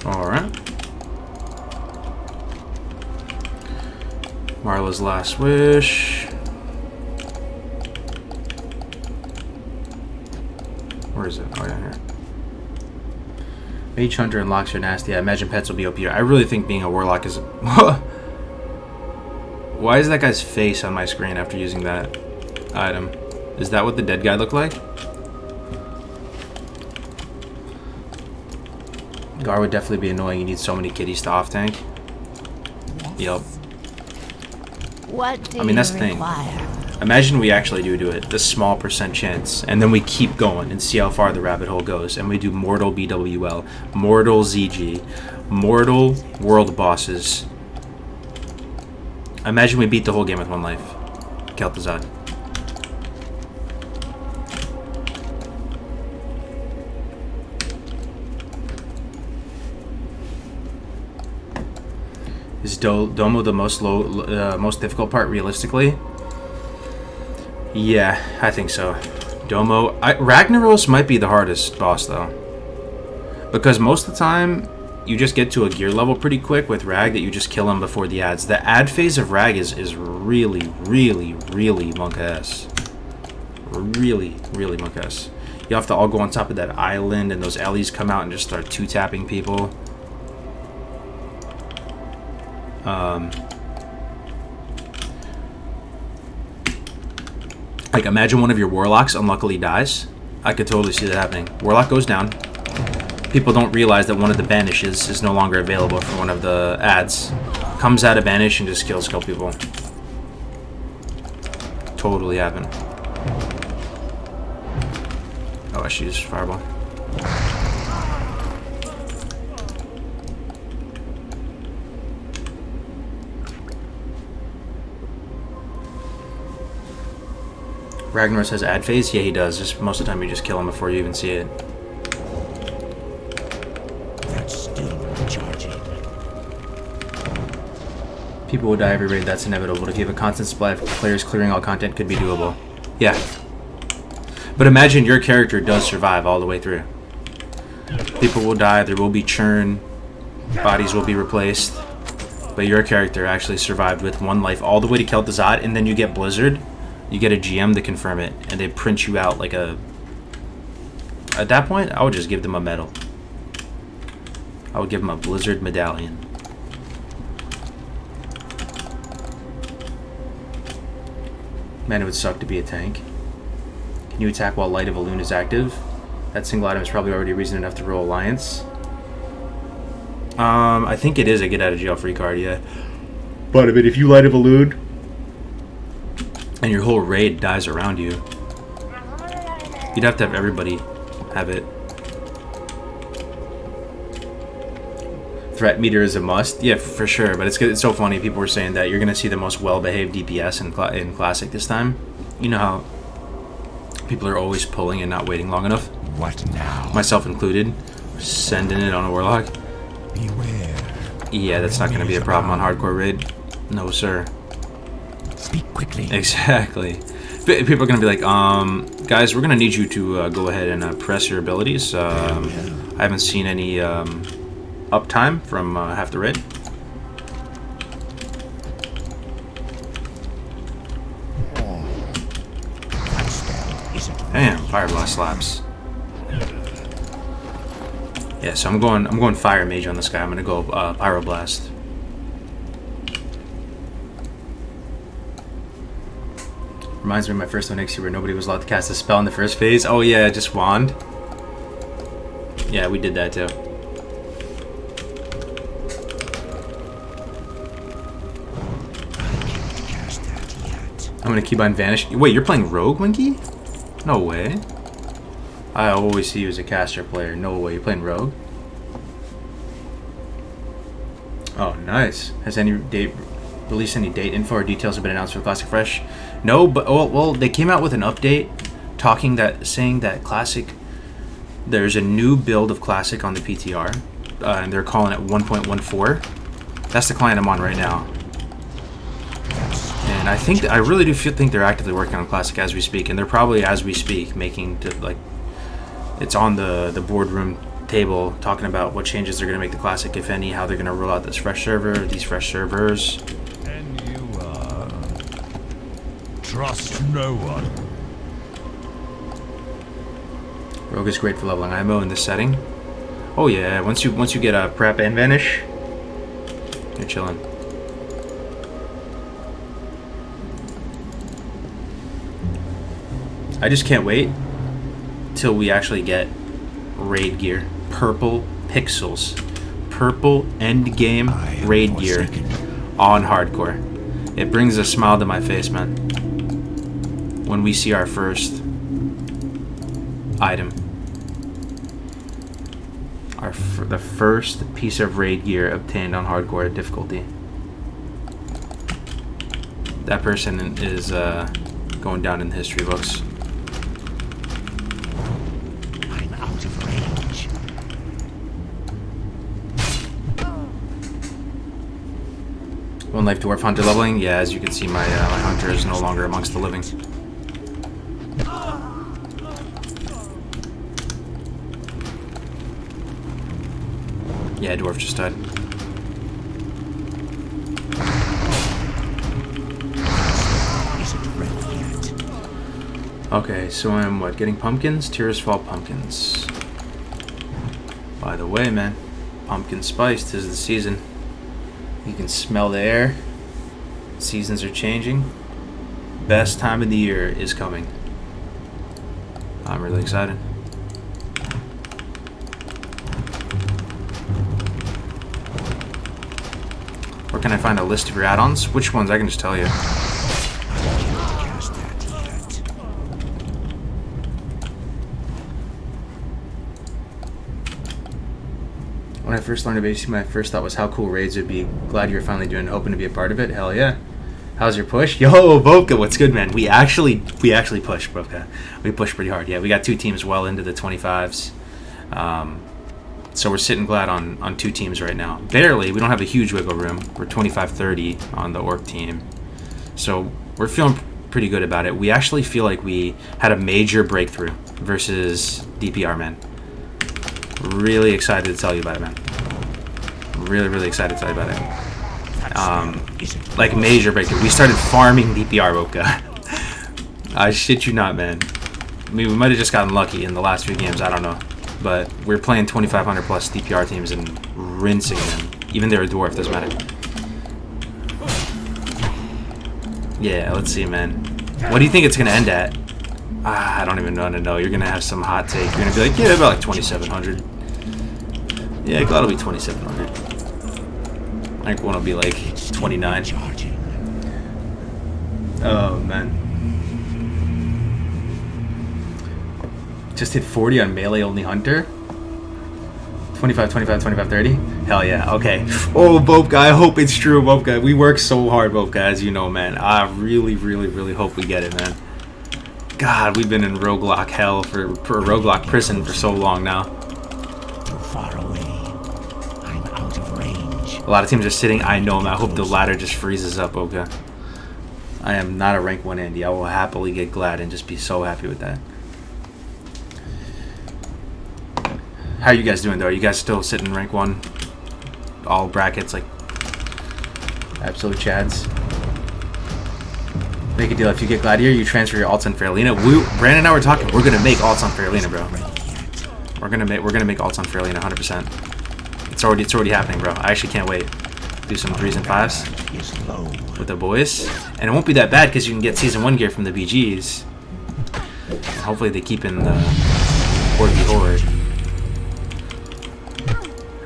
Alright. Marla's last wish. Where is it? Oh, yeah, here. Mage Hunter and locks are nasty. I imagine pets will be OP. I really think being a warlock is... Why is that guy's face on my screen after using that item? Is that what the dead guy looked like? Gar would definitely be annoying. You need so many kitties to off tank. Yep. What do I mean, that's you the thing. require? Imagine we actually do it, the small % chance, and then we keep going and see how far the rabbit hole goes, and we do Mortal BWL, Mortal ZG, Mortal World Bosses. Imagine we beat the whole game with 1 life. Kel'Thuzad. Is Domo the most difficult part realistically? Yeah, I think so. Domo. Ragnaros might be the hardest boss though, because most of the time you just get to a gear level pretty quick with Rag that you just kill him before the ads. The ad phase of Rag is really, really, really monk-ass. Really, really monk-ass. You have to all go on top of that island, and those Ellies come out and just start two-tapping people. Like, imagine one of your warlocks unluckily dies. I could totally see that happening. Warlock goes down. People don't realize that one of the banishes is no longer available for one of the ads. Comes out of banish and just kills a couple people. Totally happen. Oh, I should use fireball. Ragnaros has ad phase? Yeah, he does. Just most of the time you just kill him before you even see it. That's still recharging. People will die every raid, that's inevitable. But if you have a constant supply of players, clearing all content could be doable. Yeah. But imagine your character does survive all the way through. People will die, there will be churn, bodies will be replaced. But your character actually survived with 1 life all the way to Kel'Thuzad, and then you get Blizzard. You get a GM to confirm it, and they print you out like a... At that point, I would just give them a medal. I would give them a Blizzard medallion. Man, it would suck to be a tank. Can you attack while Light of Elune is active? That single item is probably already reason enough to roll Alliance. I think it is a get out of jail free card, yeah. But I mean, if you Light of Elune and your whole raid dies around you, you'd have to have everybody have it. Threat meter is a must. Yeah, for sure. But it's so funny. People were saying that you're going to see the most well-behaved DPS in Classic this time. You know how people are always pulling and not waiting long enough? What now? Myself included. Sending it on a Warlock. Beware. Yeah, that's not going to be a problem on Hardcore Raid. No, sir. Speak quickly. Exactly. People are going to be like, guys, we're going to need you to go ahead and press your abilities. I haven't seen any uptime from half the raid. Damn, Fire Blast slaps. Yeah, so I'm going Fire Mage on this guy. I'm gonna go Pyroblast. Reminds me of my first Onyxia where nobody was allowed to cast a spell in the first phase. Oh yeah, just Wand. Yeah, we did that too. I'm gonna keep on Vanish. Wait, you're playing Rogue, Winky? No way. I always see you as a caster player. No way, you're playing Rogue? Oh, nice. Has any date released any date info or details have been announced for Classic Fresh? No, but well, they came out with an update saying that Classic, there's a new build of Classic on the PTR, and they're calling it 1.14. That's the client I'm on right now. And I really do think they're actively working on Classic as we speak, and they're probably, as we speak, making it's on the boardroom table talking about what changes they're going to make to Classic, if any, how they're going to roll out this fresh server, these fresh servers. And you trust no one. Rogue is great for leveling IMO in this setting. Oh yeah, once you get a prep and vanish, you're chilling. I just can't wait till we actually get raid gear. Purple pixels. Purple endgame raid gear on hardcore. It brings a smile to my face, man. When we see our first item. The first piece of raid gear obtained on hardcore difficulty. That person is going down in the history books. I'm out of range. One life dwarf hunter leveling. Yeah, as you can see, my hunter is no longer amongst the living. Yeah, dwarf just died. Okay, so I'm what? Getting pumpkins? Tears Fall pumpkins. By the way, man, pumpkin spice, 'tis the season. You can smell the air. Seasons are changing. Best time of the year is coming. I'm really excited. Where can I find a list of your add-ons? Which ones? I can just tell you. When I first learned of HC, my first thought was how cool raids would be. Glad you're finally doing it. Hoping to be a part of it. Hell yeah. How's your push? Yo, Bobka, what's good, man? We actually push, Bobka. We push pretty hard. Yeah, we got 2 teams well into the 25s. So we're sitting glad on 2 teams right now. Barely. We don't have a huge wiggle room. We're 25-30 on the Orc team. So we're feeling pretty good about it. We actually feel like we had a major breakthrough versus DPR, man. Really excited to tell you about it, man. Really, really excited to tell you about it. Like major breakthrough. We started farming DPR, Boca. I shit you not, man. I mean, we might have just gotten lucky in the last few games. I don't know, but we're playing 2,500 plus DPR teams and rinsing them. Even they're a dwarf, doesn't matter. Yeah, let's see, man. What do you think it's gonna end at? I don't even want to know. You're gonna have some hot take. You're gonna be like, yeah, about like 2,700. Yeah, glad it'll be 2,700. I think one will be like 29. Oh man. Just hit 40 on melee only hunter. 25, 25, 25, 30. Hell yeah. Okay. Oh, Bopka, I hope it's true, Bopka. We work so hard, Bopka, as you know, man. I really, really, really hope we get it, man. God, we've been in roguelike hell for roguelike prison for so long now. Too far away. I'm out of range. A lot of teams are sitting. I know, man. I hope the ladder just freezes up, Bopka. I am not a rank 1 Andy. I will happily get glad and just be so happy with that. How are you guys doing, though? Are you guys still sitting in rank 1? All brackets, like absolute chads. Make a deal. If you get Gladiator, you transfer your alts on Fairlina. Brandon and I were talking. We're gonna make alts on Fairlina, bro. We're gonna make alts on Fairlina, 100%. It's already happening, bro. I actually can't wait. Do some 3s and 5s with the boys, and it won't be that bad because you can get season 1 gear from the BGs. And hopefully they keep in the Horde v Horde.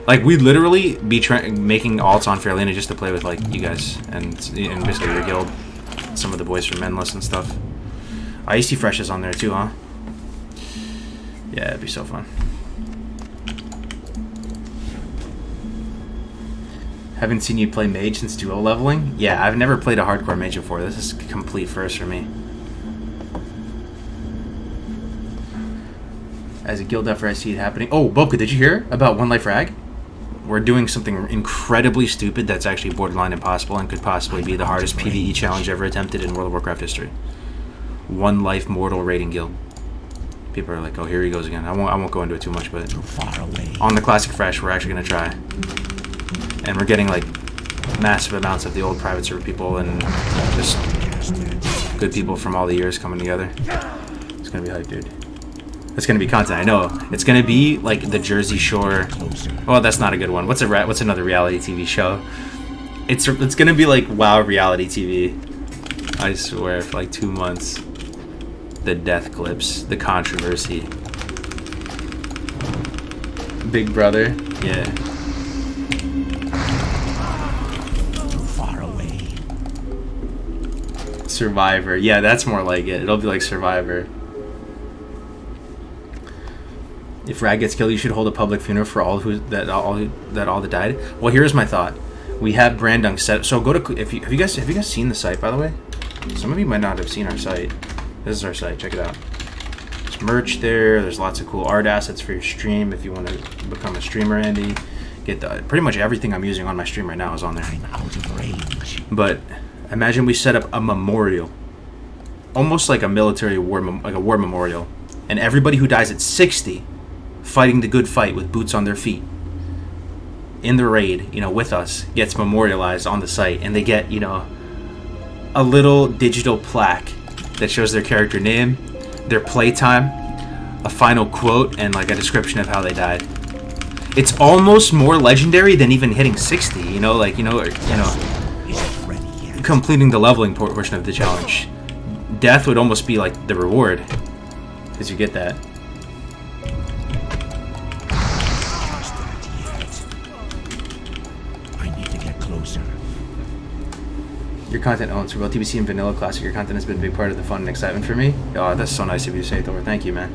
Like, we'd literally be making alts on Fairlina just to play with, like, you guys and basically your guild. Some of the boys from Endless and stuff. Icy Fresh is on there too, huh? Yeah, it'd be so fun. Haven't seen you play mage since duo leveling? Yeah, I've never played a hardcore mage before. This is a complete first for me. As a guild effort, I see it happening. Oh, Boka, did you hear about One Life Rag? We're doing something incredibly stupid that's actually borderline impossible and could possibly be the hardest PvE challenge ever attempted in World of Warcraft history. One Life Mortal Raiding Guild. People are like, oh, here he goes again. I won't go into it too much, but on the Classic Fresh, we're actually going to try. And we're getting, like, massive amounts of the old private server people and just good people from all the years coming together. It's going to be hype, dude. It's gonna be content. I know it's gonna be like the Jersey Shore. Well, that's not a good one. What's another reality TV show? It's gonna be like WoW reality TV. I swear, for like 2 months. The death clips, the controversy. Big Brother, yeah. Too far away. Survivor, yeah, that's more like it. It'll be like Survivor. If Rag gets killed, you should hold a public funeral for all that died. Well, here's my thought. We have Brandung set. So go to have you guys seen the site, by the way? Some of you might not have seen our site. This is our site. Check it out. There's merch there. There's lots of cool art assets for your stream. If you want to become a streamer, Andy, get pretty much everything I'm using on my stream right now is on there. I'm out of range. But imagine we set up a memorial, almost like a military war, like a war memorial, and everybody who dies at 60. Fighting the good fight with boots on their feet in the raid, with us, gets memorialized on the site, and they get, a little digital plaque that shows their character name, their playtime, a final quote, and like a description of how they died. It's almost more legendary than even hitting 60, completing the leveling portion of the challenge. Death would almost be like the reward, because you get that. Your content owns for both TBC and Vanilla Classic. Your content has been a big part of the fun and excitement for me. Oh, that's so nice of you to say, Thor. Thank you, man.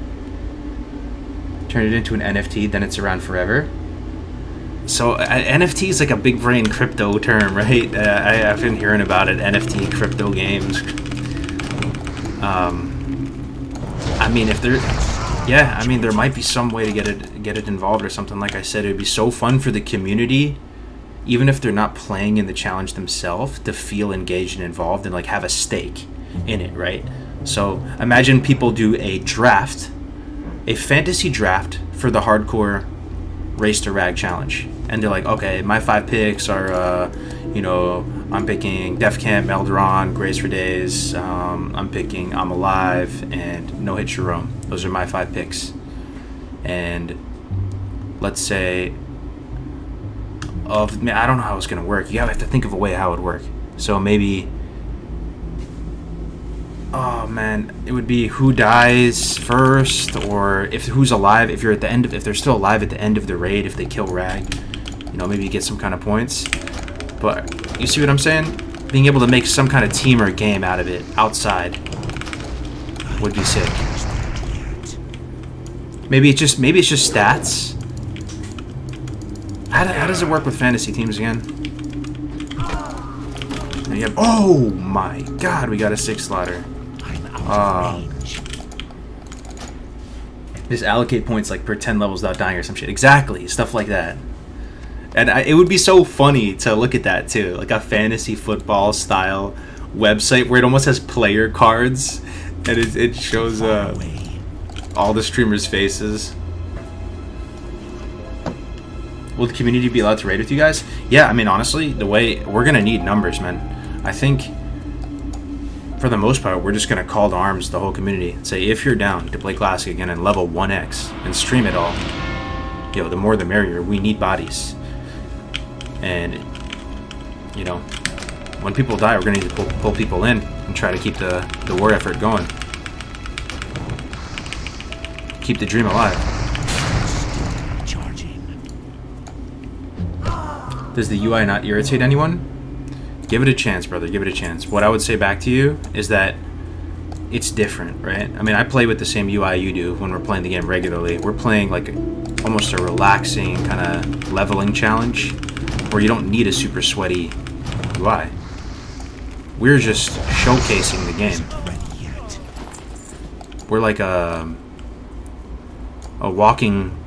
Turn it into an NFT, then it's around forever. So NFT is like a big brain crypto term, right? I've been hearing about it. NFT crypto games. I mean, there might be some way to get it involved or something. Like I said, it'd be so fun for the community, even if they're not playing in the challenge themselves, to feel engaged and involved and like have a stake in it, right? So imagine people do a draft, a fantasy draft for the hardcore Race to Rag challenge. And they're like, okay, my 5 picks are, you know, I'm picking Def Camp, Melderon, Grace for Days, I'm picking I'm Alive, and No Hit Jerome. Those are my 5 picks. And let's say, I don't know how it's going to work. You have to think of a way how it would work. So maybe, oh man, it would be who dies first, or if who's alive, if you're at the end of, if they're still alive at the end of the raid, if they kill Rag, you know, maybe you get some kind of points. But you see what I'm saying? Being able to make some kind of team or game out of it outside would be sick. Maybe it's just stats. How does it work with fantasy teams again? And you have, oh my god, we got a 6 slaughter. Just allocate points like per 10 levels without dying or some shit. Exactly, stuff like that. And it would be so funny to look at that too, like a fantasy football style website where it almost has player cards, and it shows all the streamers' faces. Will the community be allowed to raid with you guys? Yeah, I mean, honestly, the way we're gonna need numbers, man. I think for the most part, we're just gonna call to arms the whole community and say, if you're down to play Classic again and level 1x and stream it all, you know, the more the merrier. We need bodies. And, you know, when people die, we're gonna need to pull people in and try to keep the war effort going. Keep the dream alive. Does the UI not irritate anyone? Give it a chance, brother. Give it a chance. What I would say back to you is that it's different, right? I mean, I play with the same UI you do when we're playing the game regularly. We're playing like almost a relaxing kind of leveling challenge where you don't need a super sweaty UI. We're just showcasing the game. We're like a walking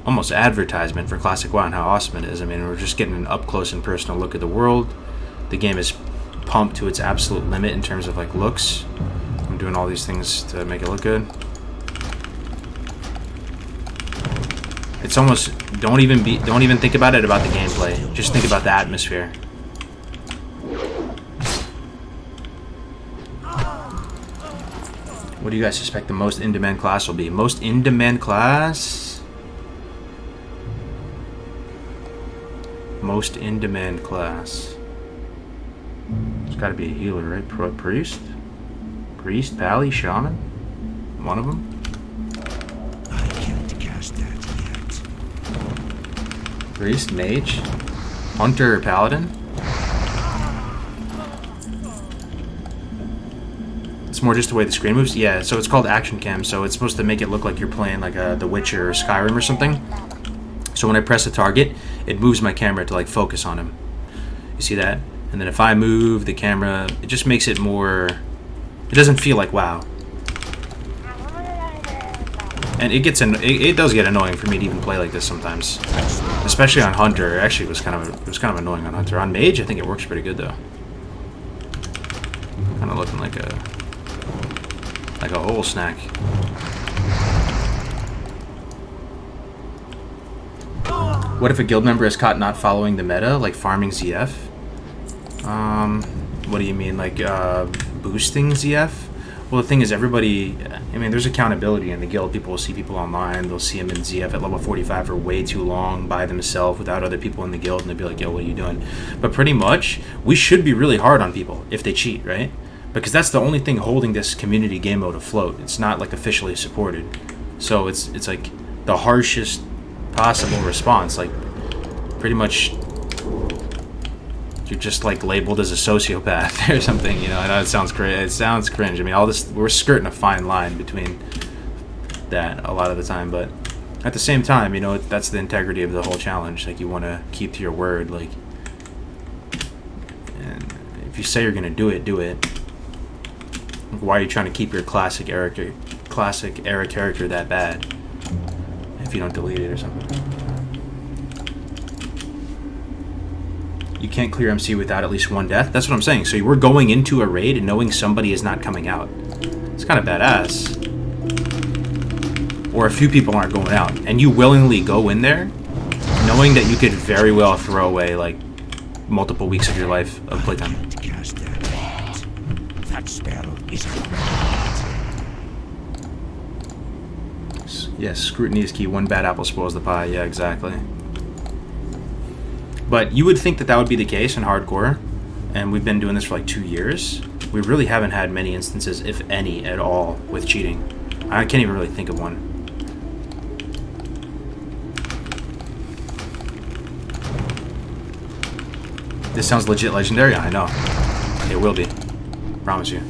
almost advertisement for Classic WoW and how awesome it is. I mean, we're just getting an up close and personal look at the world. The game is pumped to its absolute limit in terms of like looks. I'm doing all these things to make it look good. It's almost don't even think about it about the gameplay. Just think about the atmosphere. What do you guys suspect the most in-demand class will be? Most in-demand class? Most in-demand class. It's got to be a healer, right? Priest? Priest, Pally, Shaman? One of them? I can't cast that yet. Priest, Mage? Hunter, or Paladin? It's more just the way the screen moves? Yeah, so it's called Action Cam, so it's supposed to make it look like you're playing like The Witcher or Skyrim or something. So when I press a target, it moves my camera to like focus on him. You see that? And then if I move the camera, it just makes it more... It doesn't feel like WoW. And it does get annoying for me to even play like this sometimes, especially on Hunter. Actually, it was kind of annoying on Hunter. On Mage, I think it works pretty good though. Kind of looking like a whole snack. What if a guild member is caught not following the meta, like farming ZF? What do you mean, like boosting ZF? Well, the thing is, everybody, I mean, there's accountability in the guild. People will see people online, they'll see them in ZF at level 45 for way too long by themselves without other people in the guild, and they'll be like, yo, what are you doing? But pretty much, we should be really hard on people if they cheat, right? Because that's the only thing holding this community game mode afloat. It's not like officially supported. So it's like the harshest possible response. Like pretty much you're just like labeled as a sociopath or something, you know. I know it sounds cringe. I mean, all this, we're skirting a fine line between that a lot of the time, but at the same time, you know, that's the integrity of the whole challenge. Like, you want to keep to your word, like, and if you say you're gonna do it, do it. Why are you trying to keep your classic era character that bad if you don't delete it or something? You can't clear MC without at least one death? That's what I'm saying. So we're going into a raid and knowing somebody is not coming out. It's kind of badass. or a few people aren't going out, and you willingly go in there, knowing that you could very well throw away like multiple weeks of your life of playtime. Cast that. That spell is Yes, scrutiny is key. One bad apple spoils the pie. Yeah, exactly. But you would think that that would be the case in hardcore, and we've been doing this for like 2 years. We really haven't had many instances, if any, at all, with cheating. I can't even really think of one. This sounds legit legendary. I know. It will be. Promise you.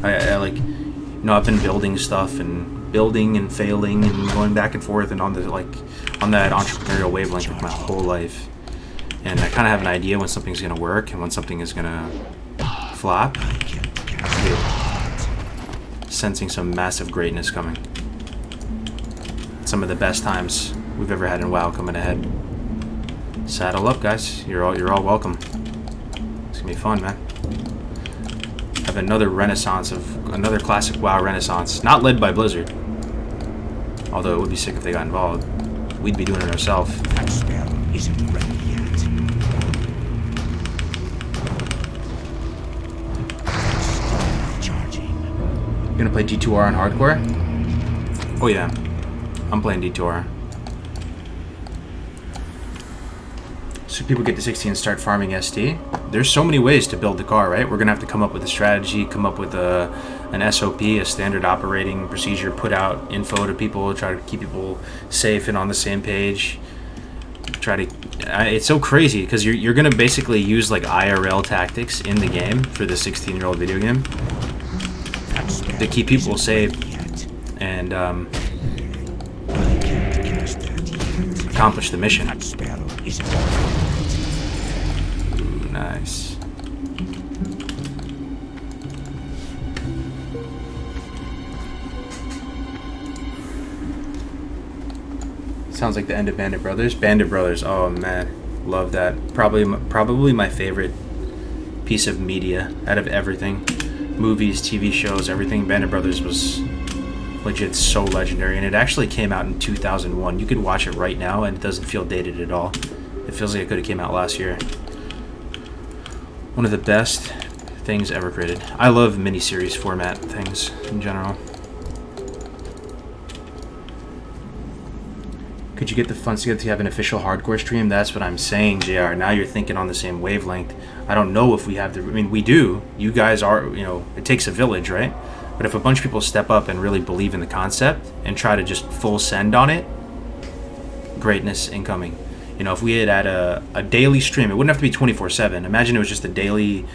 I like, you know, I've been building stuff and building and failing and going back and forth and on the on that entrepreneurial wavelength of my whole life. And I kind of have an idea when something's gonna work and when something is gonna flop. Sensing some massive greatness coming. Some of the best times we've ever had in WoW coming ahead. Saddle up, guys. You're all welcome. It's gonna be fun, man. Have another another classic WoW renaissance, not led by Blizzard. Although it would be sick if they got involved. We'd be doing it ourselves. that spell isn't ready yet. Charging. You gonna play D2R on hardcore? Oh yeah, I'm playing D2R. So people get to 60 and start farming ST. There's so many ways to build the car, right? We're gonna have to come up with a strategy, come up with an SOP, a standard operating procedure, put out info to people, try to keep people safe and on the same page. It's so crazy because you're gonna basically use like IRL tactics in the game for the 16-year-old video game to keep people safe and accomplish the mission. That spell isn't Ooh, nice. Sounds like the end of Bandit Brothers. Bandit Brothers, oh man, love that. Probably my favorite piece of media out of everything. Movies, TV shows, everything. Bandit Brothers was legit so legendary, and it actually came out in 2001. You could watch it right now and it doesn't feel dated at all. It feels like it could have came out last year. One of the best things ever created. I love miniseries format things in general. Could you get the funds together to have an official hardcore stream? That's what I'm saying, JR. Now you're thinking on the same wavelength. I don't know if we have the... I mean, we do. You guys are, you know, it takes a village, right? But if a bunch of people step up and really believe in the concept and try to just full send on it, greatness incoming. You know, if we had a daily stream, it wouldn't have to be 24/7. Imagine it was just a daily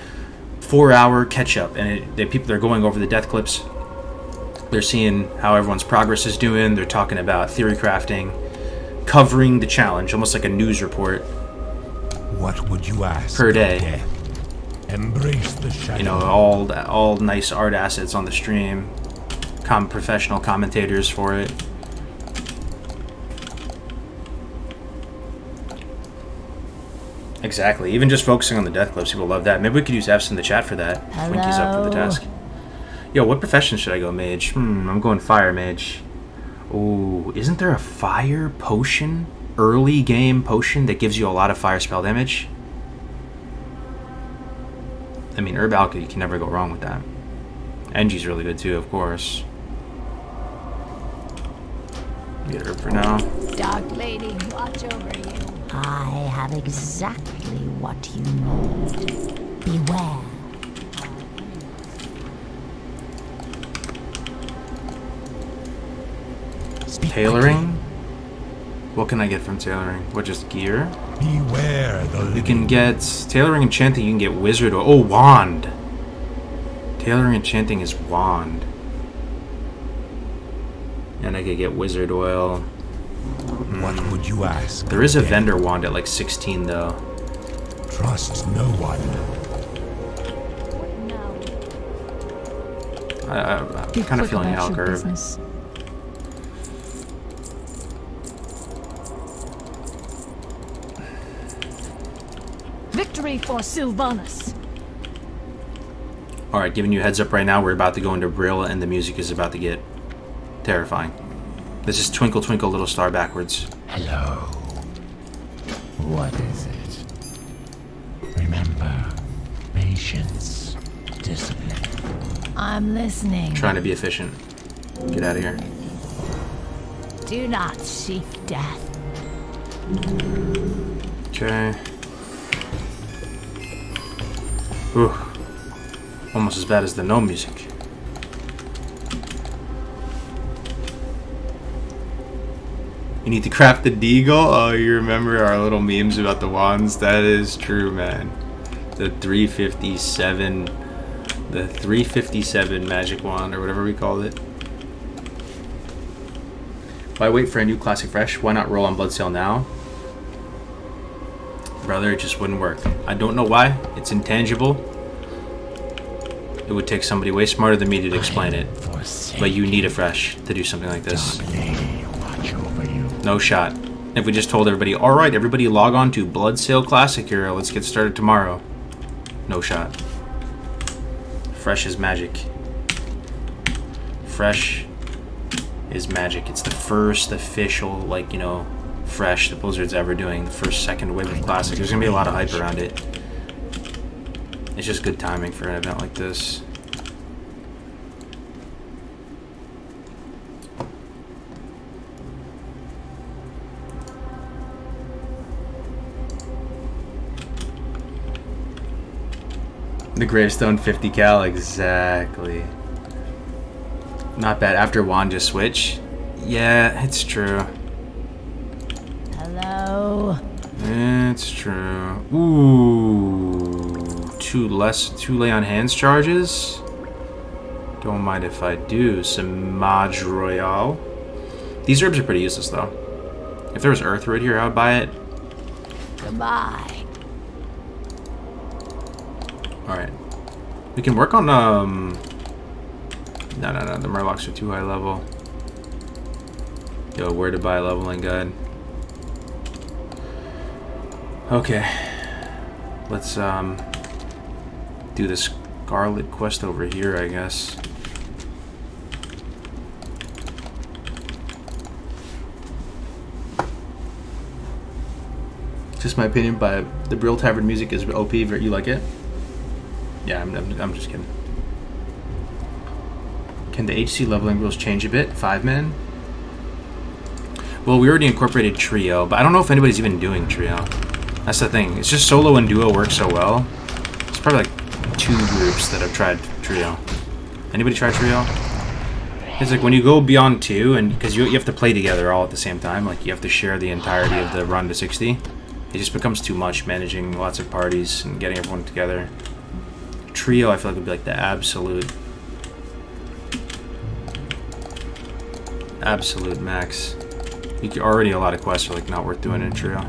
4-hour catch-up, and they're going over the death clips. They're seeing how everyone's progress is doing. They're talking about theory crafting, covering the challenge, almost like a news report. What would you ask? Per day. Death? Embrace the shadow. You know, all nice art assets on the stream, professional commentators for it. Exactly. Even just focusing on the death clips, people love that. Maybe we could use F's in the chat for that. Flinky's up for the task. Yo, what profession should I go, mage? I'm going fire mage. Ooh, isn't there a fire potion? Early game potion that gives you a lot of fire spell damage? I mean, Herb Alchemy, you can never go wrong with that. Engie's really good too, of course. Get Herb for now. Dark Lady, watch over you. I have exactly what you need. Beware. Tailoring? What can I get from tailoring? What, just gear? Beware the You living. can get tailoring enchanting, you can get wizard oil. Oh, wand! Tailoring enchanting is wand. And I could get wizard oil. What would you ask? There is a Death? vendor wand at like 16 though. Trust no one. I'm kind of feeling Alc Herb. Victory for Sylvanas. Alright, giving you a heads up right now, we're about to go into Brill and the music is about to get terrifying. This is Twinkle Twinkle Little Star backwards. Hello. What is it? Remember, patience, discipline. I'm listening. Trying to be efficient. Get out of here. Do not seek death. Okay. Ooh. Almost as bad as the gnome music. You need to craft the deagle? Oh, you remember our little memes about the wands? That is true, man. The 357... The 357 magic wand, or whatever we called it. Why wait for a new classic fresh? Why not roll on Bloodsail now? Brother, it just wouldn't work. I don't know why. It's intangible. It would take somebody way smarter than me to explain it. But you need a fresh to do something like this. No shot. If we just told everybody, alright, everybody log on to Bloodsail Classic Hero, let's get started tomorrow. No shot. Fresh is magic. Fresh is magic. It's the first official, like, you know, fresh that Blizzard's ever doing. The first, second wave of Classic. There's gonna be a lot of hype around it. It's just good timing for an event like this. The Gravestone 50 cal, exactly. Not bad. After wand just switch. Yeah, it's true. Hello. It's true. Ooh, two lay on hands charges. Don't mind if I do. Some Maj Royale. These herbs are pretty useless though. If there was Earth right here, I would buy it. Goodbye. Alright. We can work on, No, the Murlocs are too high level. Yo, where to buy a leveling guide. Okay. Let's, do this Scarlet quest over here, I guess. Just my opinion, but the Brill Tavern music is OP. You like it? Yeah, I'm just kidding. Can the HC leveling rules change a bit? 5-man? Well, we already incorporated trio, but I don't know if anybody's even doing trio. That's the thing. It's just solo and duo work so well. It's probably like 2 groups that have tried trio. Anybody try trio? It's like when you go beyond 2, and because you have to play together all at the same time, like you have to share the entirety of the run to 60. It just becomes too much managing lots of parties and getting everyone together. Trio, I feel like would be like the absolute max. Already a lot of quests are like not worth doing in trio.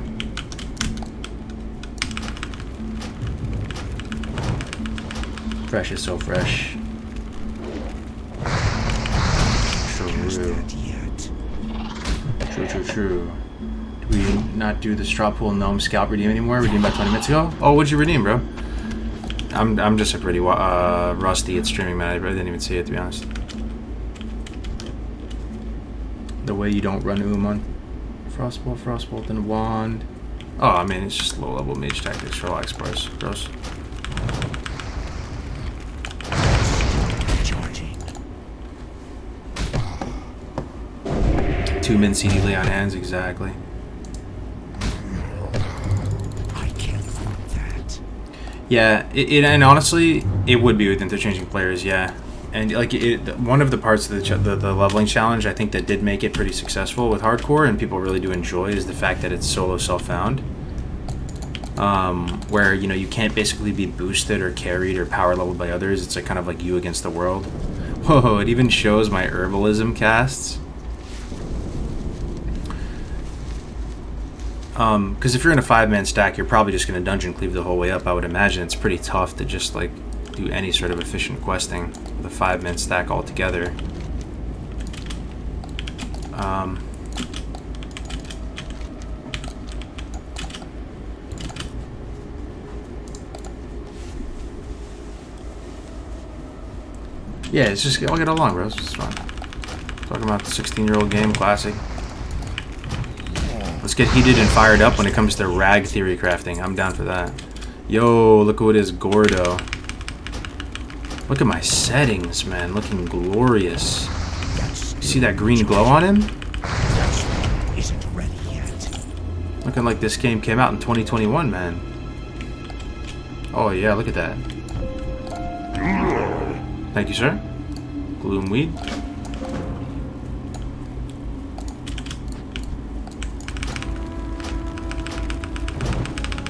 Fresh is so fresh. True. Do we not do the straw pool gnome scalp redeem anymore? Redeemed about 20 minutes ago? Oh, what'd you redeem, bro? I'm just like pretty rusty at streaming, man. I really didn't even see it, to be honest. The way you don't run on Frostbolt, and Wand. Oh, I mean, it's just low-level mage tactics. Relax, bros. Gross. Charging. 2-min CD lay on hands, exactly. I can't afford that. Yeah, and honestly, it would be with interchanging players, yeah. And like one of the parts of the leveling challenge, I think that did make it pretty successful with hardcore, and people really do enjoy, is the fact that it's solo self-found, where you can't basically be boosted or carried or power leveled by others. It's like kind of like you against the world. Whoa! It even shows my herbalism casts. Because if you're in a 5-man stack, you're probably just going to dungeon cleave the whole way up. I would imagine it's pretty tough to just like do any sort of efficient questing with a 5-man stack altogether. Yeah, it's just I'll get along, bros. It's fine. Talking about the 16-year-old game, classic. Let's get heated and fired up when it comes to rag theory crafting. I'm down for that. Yo, look who it is, Gordo. Look at my settings, man. Looking glorious. You see that green glow on him? Isn't ready yet. Looking like this game came out in 2021, man. Oh yeah, look at that. Thank you, sir. Gloom weed.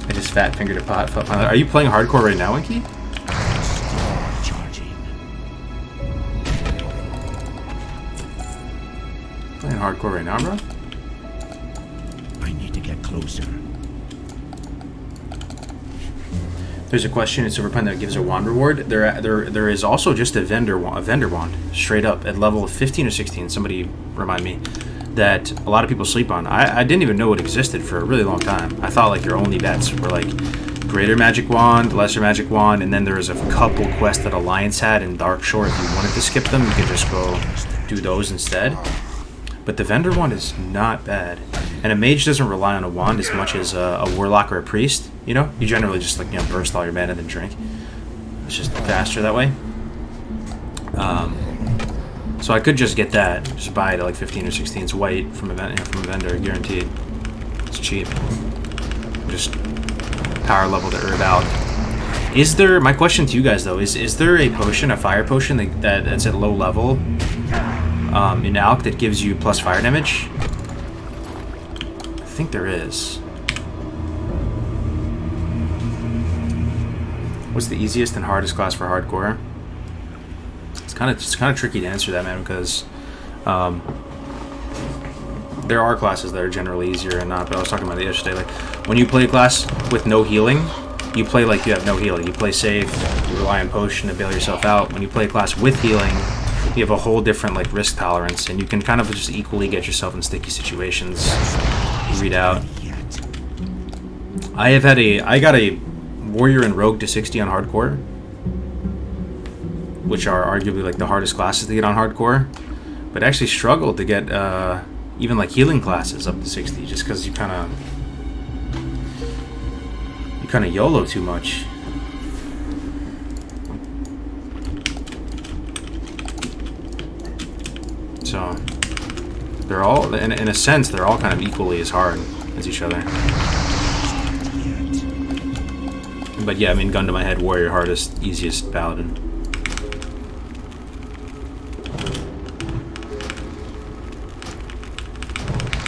I just fat fingered a pot. Are you playing hardcore right now, Winky? Charging. Playing hardcore right now, bro? I need to get closer. There's a question. It's Superpen that gives a wand reward. There is also just a vendor wand, straight up at level 15 or 16. Somebody remind me that a lot of people sleep on. I didn't even know it existed for a really long time. I thought like your only bets were like greater magic wand, lesser magic wand, and then there was a couple quests that Alliance had in Darkshore. If you wanted to skip them, you could just go do those instead. But the vendor wand is not bad. And a mage doesn't rely on a wand as much as a warlock or a priest. You know, you generally just like, you know, burst all your mana and then drink. It's just faster that way. So I could just get that, just buy it at like 15 or 16. It's white from a vendor, guaranteed. It's cheap. Just power level the herb out. Is there? My question to you guys though is there a potion, a fire potion that's at low level in Alk that gives you plus fire damage? I think there is. What's the easiest and hardest class for hardcore? It's kind of tricky to answer that, man, because there are classes that are generally easier and not. But I was talking about it yesterday. Like when you play a class with no healing, you play like you have no healing. You play safe. You rely on potion to bail yourself out. When you play a class with healing, you have a whole different like risk tolerance, and you can kind of just equally get yourself in sticky situations. You read out. I got a Warrior and Rogue to 60 on hardcore, which are arguably like the hardest classes to get on hardcore, but I actually struggled to get even like healing classes up to 60 just because you kind of YOLO too much. So they're all, in a sense, they're all kind of equally as hard as each other. But yeah, I mean, gun to my head, warrior hardest, easiest paladin.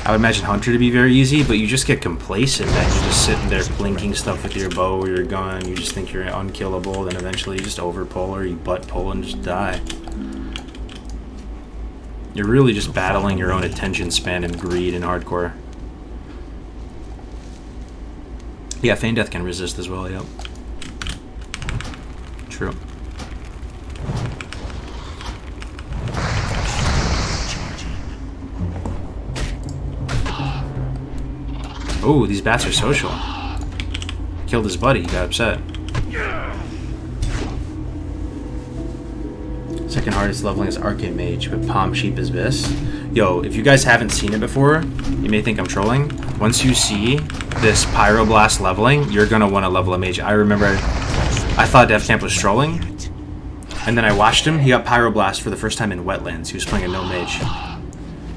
I would imagine hunter to be very easy, but you just get complacent that you're just sitting there blinking stuff with your bow or your gun. You just think you're unkillable, then eventually you just overpull or you butt pull and just die. You're really just battling your own attention span and greed in hardcore. Yeah, Feign Death can resist as well, yep. True. Oh, these bats are social. Killed his buddy, he got upset. Second hardest leveling is Arcane Mage, but Palm Sheep is this. Yo, if you guys haven't seen it before, you may think I'm trolling. Once you see this Pyroblast leveling, you're gonna want to level a mage. I remember I thought Death Camp was trolling, and then I watched him. He got Pyroblast for the first time in Wetlands. He was playing a no mage.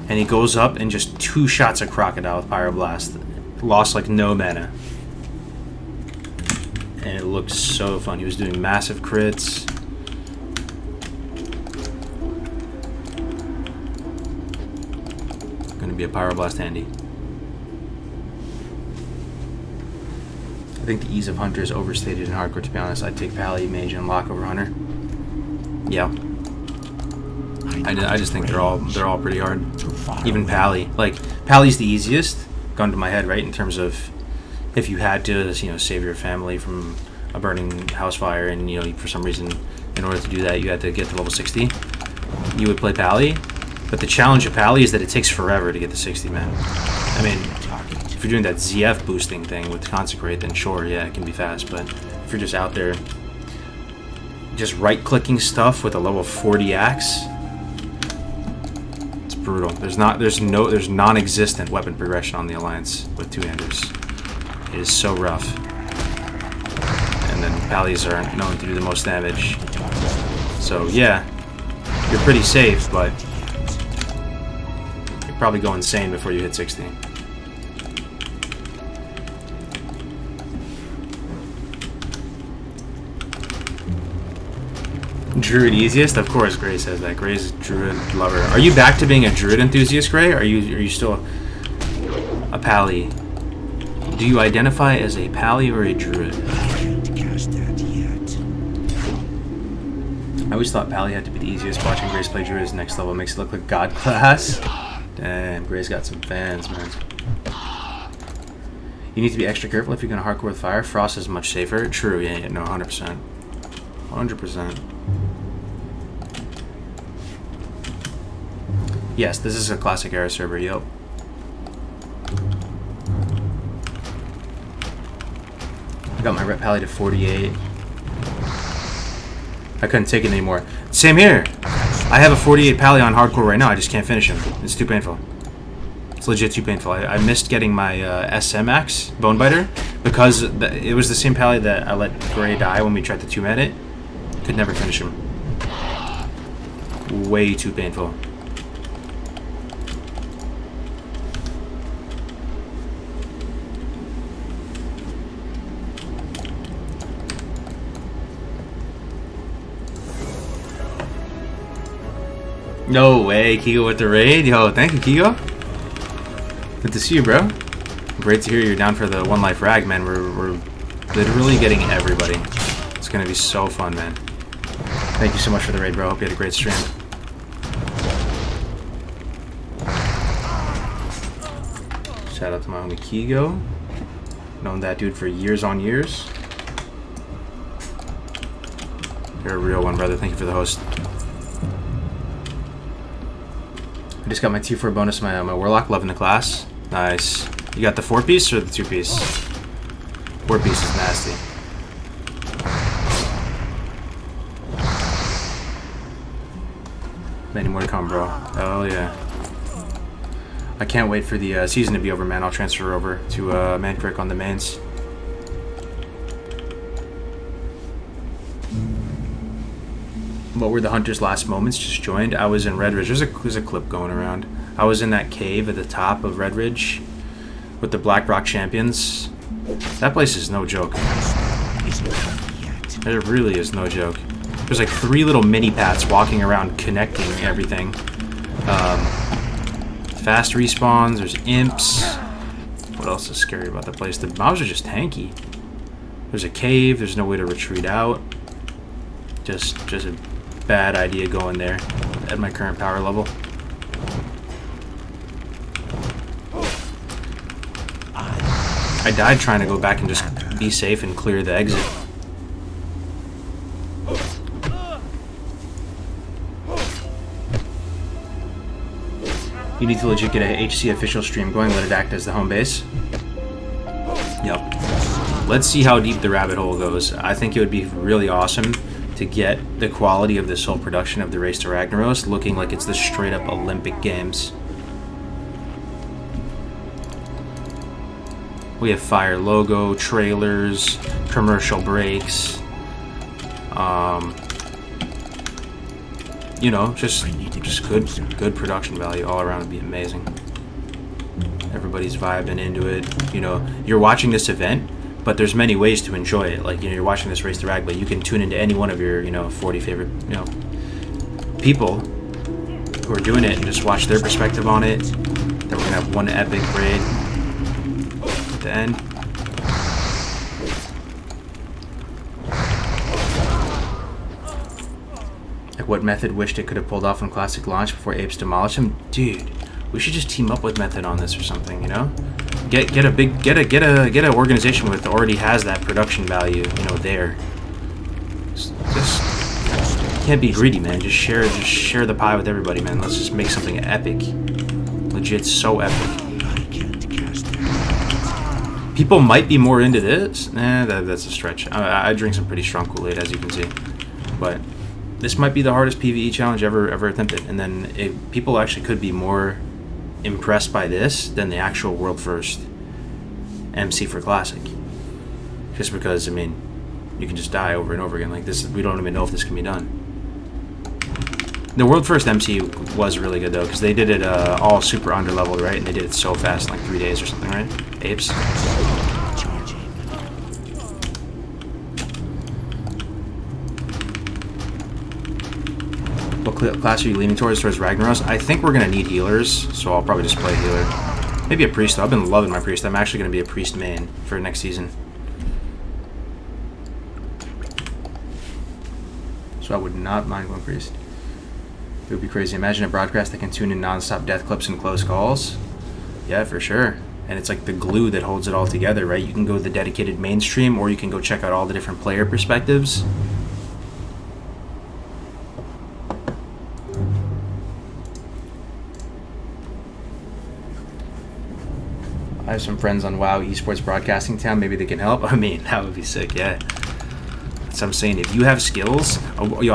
And he goes up and just 2 shots of Crocodile with Pyroblast. Lost like no mana. And it looked so fun. He was doing massive crits. Gonna be a Pyroblast handy. I think the ease of Hunter is overstated in hardcore, to be honest. I'd take Pally, Mage, and Lock over Hunter. Yeah. I just think they're all pretty hard. Even Pally. Like, Pally's the easiest, gun to my head, right? In terms of if you had to, you know, save your family from a burning house fire and, you know, for some reason, in order to do that, you had to get to level 60, you would play Pally. But the challenge of Pally is that it takes forever to get to 60, man. I mean, if you're doing that ZF boosting thing with Consecrate, then sure, yeah, it can be fast. But if you're just out there just right-clicking stuff with a level 40 axe, brutal. There's non-existent weapon progression on the Alliance with two-handers. It is so rough. And then pallies are known to do the most damage. So yeah, you're pretty safe, but you'll probably go insane before you hit 60. Druid easiest? Of course, Gray says that. Gray's a Druid lover. Are you back to being a Druid enthusiast, Gray? Are you still a Pally? Do you identify as a Pally or a Druid? I always thought Pally had to be the easiest. Watching Gray's play Druid is next level. Makes it look like God class. Damn, Gray's got some fans, man. You need to be extra careful if you're going to hardcore with fire. Frost is much safer. True, yeah, no, 100%. 100%. Yes, this is a classic era server, yup. I got my rep pally to 48. I couldn't take it anymore. Same here! I have a 48 pally on hardcore right now, I just can't finish him. It's too painful. It's legit too painful. I missed getting my SMX, Bonebiter, because it was the same pally that I let Gray die when we tried to 2-man it. Could never finish him. Way too painful. No way, Kigo with the raid. Yo, thank you, Kigo. Good to see you, bro. Great to hear you're down for the One Life Rag, man. We're literally getting everybody. It's gonna be so fun, man. Thank you so much for the raid, bro. Hope you had a great stream. Shout out to my homie Kigo. Known that dude for years on years. You're a real one, brother. Thank you for the host. I just got my tier 4 bonus, my Warlock, loving the class. Nice. You got the 4-piece or the 2-piece? 4-piece is nasty. Many more to come, bro. Oh yeah. I can't wait for the season to be over, man. I'll transfer over to Mankrik on the mains. What were the Hunter's last moments? Just joined. I was in Red Ridge. There's a clip going around. I was in that cave at the top of Red Ridge with the Black Rock Champions. That place is no joke. It really is no joke. There's like 3 little mini paths walking around connecting everything. Fast respawns. There's imps. What else is scary about the place? The mobs are just tanky. There's a cave. There's no way to retreat out. Just a bad idea going there at my current power level. I died trying to go back and just be safe and clear the exit. You need to legit get a HC official stream going, let it act as the home base. Yep. Let's see how deep the rabbit hole goes. I think it would be really awesome to get the quality of this whole production of the Race to Ragnaros looking like it's the straight up Olympic Games. We have fire logo, trailers, commercial breaks, you know, just good production value all around. Would be amazing. Everybody's vibing into it. You know, you're watching this event, but there's many ways to enjoy it. Like, you know, you're watching this Race to Rag, but you can tune into any one of your, 40 favorite, people who are doing it and just watch their perspective on it. Then we're gonna have one epic raid at the end. Like, what Method wished it could have pulled off on Classic launch before Apes demolished him? Dude, we should just team up with Method on this or something, you know? Get an organization that already has that production value, there. Just can't be greedy, man. Just share the pie with everybody, man. Let's just make something epic. Legit, so epic. People might be more into this. That's a stretch. I drink some pretty strong Kool-Aid, as you can see, but this might be the hardest PvE challenge ever attempted, and then people actually could be more impressed by this than the actual world first MC for Classic. Just because, I mean, you can just die over and over again like this. We don't even know if this can be done. The world first MC was really good though, because they did it all super underleveled, right? And they did it so fast, in like 3 days or something, right? Apes. What class are you leaning towards Ragnaros? I think we're gonna need healers, so I'll probably just play healer. Maybe a priest though. I've been loving my priest. I'm actually gonna be a priest main for next season. So I would not mind going priest. It would be crazy. Imagine a broadcast that can tune in non-stop death clips and close calls. Yeah, for sure. And it's like the glue that holds it all together, right? You can go the dedicated mainstream, or you can go check out all the different player perspectives. I have some friends on WoW Esports Broadcasting Town. Maybe they can help. I mean, that would be sick, yeah. So I'm saying, if you have skills, we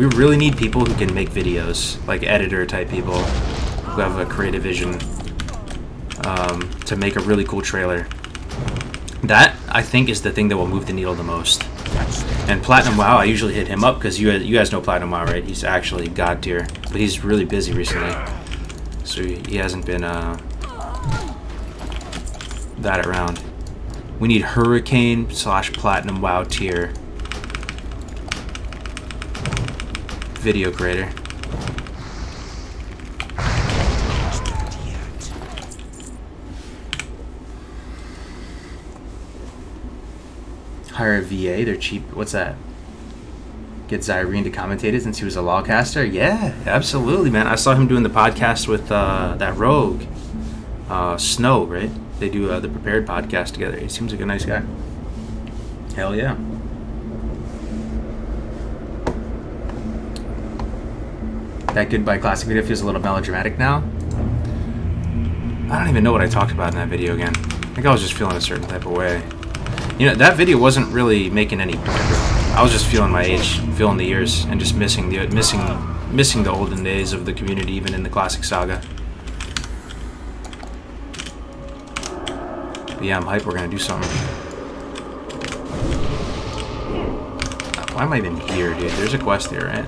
really need people who can make videos, like editor type people who have a creative vision to make a really cool trailer. That, I think, is the thing that will move the needle the most. And Platinum WoW, I usually hit him up because you guys know Platinum WoW, right? He's actually god tier, but he's really busy recently, so he hasn't been that around. We need Hurricane / Platinum WoW tier video creator. Hire a VA, they're cheap. What's that? Get Zyrene to commentate it since he was a lawcaster? Yeah, absolutely, man. I saw him doing the podcast with that rogue, Snow, right? They do the Prepared podcast together. He seems like a nice guy. Hell yeah. That Goodbye Classic video feels a little melodramatic now. I don't even know what I talked about in that video again. I think I was just feeling a certain type of way. You know, that video wasn't really making any point. I was just feeling my age, feeling the years, and just missing the olden days of the community, even in the Classic Saga. But yeah, I'm hyped. We're gonna do something. Why am I even here, dude? There's a quest here, right?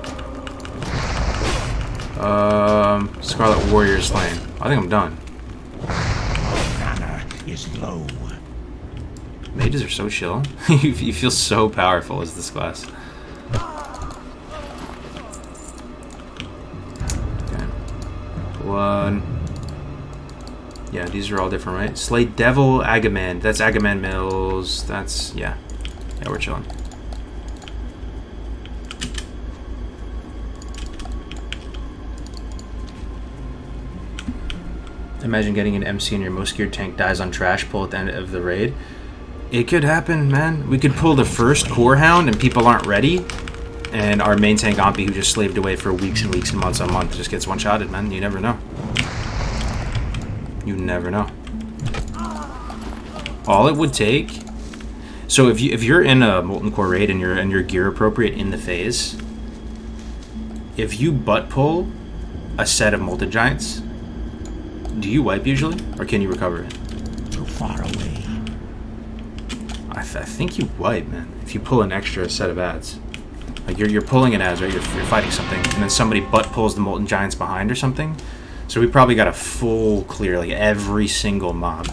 Scarlet Warrior slain. I think I'm done. Mana is low. Mages are so chill. You feel so powerful as this class. Okay. One. Yeah, these are all different, right? Slay Devil Agaman. That's Agaman Mills. That's, yeah. Yeah, we're chilling. Imagine getting an MC and your most geared tank dies on trash pull at the end of the raid. It could happen, man. We could pull the first core hound and people aren't ready, and our main tank Ompi, who just slaved away for weeks and weeks and months on month, just gets one-shotted, man. You never know. You never know. All it would take. So if you're in a Molten Core raid and you're gear appropriate in the phase, if you butt pull a set of Molten Giants, do you wipe usually, or can you recover it? Too far away. I think you wipe, man. If you pull an extra set of ads, like you're pulling an ads, right? You're fighting something, and then somebody butt pulls the Molten Giants behind or something. So we probably got a full clear, like every single mob.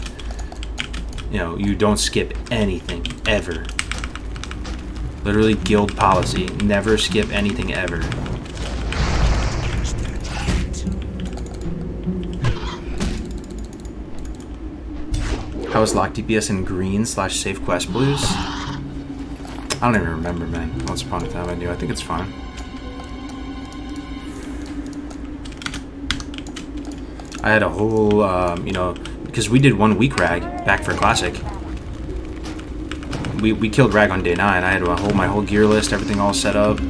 You know, you don't skip anything ever. Literally guild policy: never skip anything ever. How was lock DPS in green / safe quest blues? I don't even remember, man. Once upon a time I knew. I think it's fine. I had a whole, you know, because we did 1 week rag back for Classic. We killed rag on day 9. I had my whole gear list, everything all set up.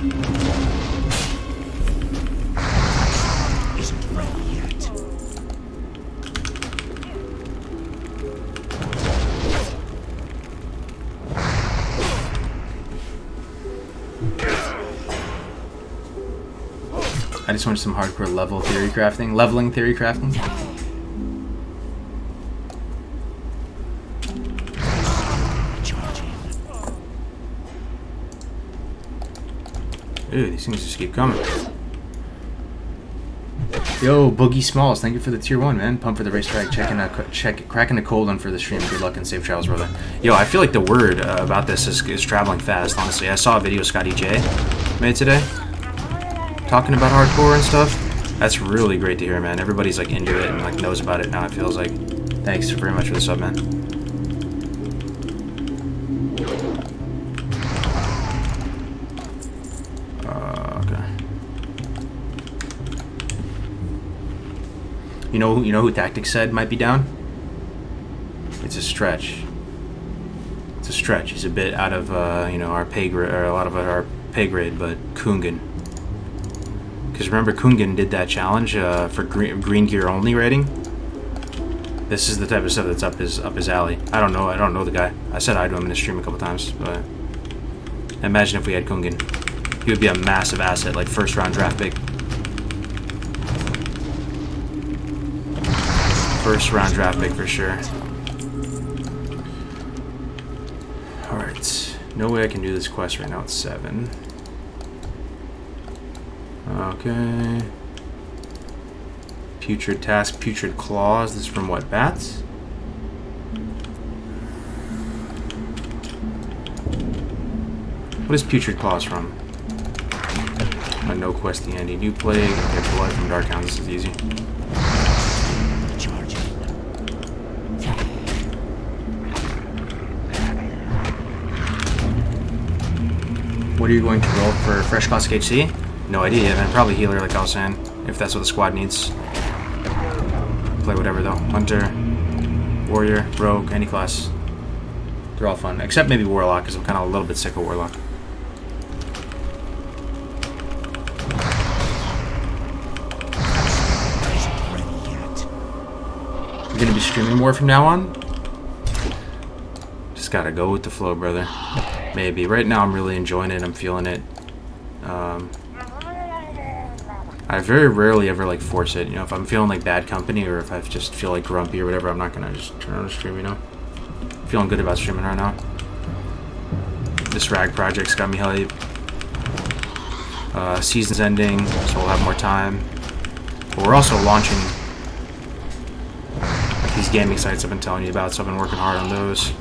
just want some hardcore leveling theory crafting. Ooh, these things just keep coming. Yo, Boogie Smalls, thank you for the tier 1, man. Pump for the racetrack, cracking a cold one for the stream. Good luck and safe travels, brother. Yo, I feel like the word about this is traveling fast, honestly. I saw a video Scotty J made today, talking about hardcore and stuff. That's really great to hear, man. Everybody's like into it and like knows about it now, it feels like. Thanks very much for the sub, man. You know who Tactics said might be down? It's a stretch. It's a stretch. He's a bit out of our pay grade, or a lot of our pay grade, but Kungan. Because remember, Kungan did that challenge for green gear only rating. This is the type of stuff that's up his alley. I don't know the guy. I said hi to him in the stream a couple times, but imagine if we had Kungan. He would be a massive asset, like first round draft pick. First round draft pick for sure. Alright. No way I can do this quest right now. It's 7. Okay. Putrid task, putrid claws. This is from what? Bats? What is putrid claws from? No questing handy. New plague. Okay, blood from Dark Hound. This is easy. What are you going to roll for Fresh Classic HC? No idea, man. Probably healer, like I was saying, if that's what the squad needs. Play whatever, though. Hunter, Warrior, Rogue, any class. They're all fun. Except maybe Warlock, because I'm kind of a little bit sick of Warlock. You're going to be streaming more from now on? Just gotta go with the flow, brother. Maybe. Right now I'm really enjoying it. I'm feeling it. I very rarely ever like force it. You know, if I'm feeling like bad company or if I just feel like grumpy or whatever, I'm not gonna just turn on the stream, you know? Feeling good about streaming right now. This rag project's got me hype. Season's ending, so we'll have more time. But we're also launching these gaming sites I've been telling you about, so I've been working hard on those.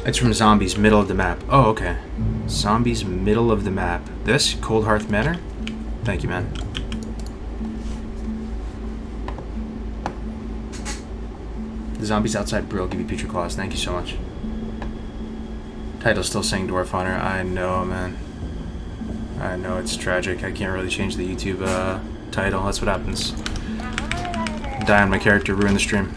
It's from Zombies, middle of the map. Oh, okay. Zombies, middle of the map. This? Cold Hearth Manor? Thank you, man. The zombies outside Brill give you putrid claws. Thank you so much. Title's still saying Dwarf Hunter. I know, man. I know, it's tragic. I can't really change the YouTube title. That's what happens. Die on my character, ruin the stream.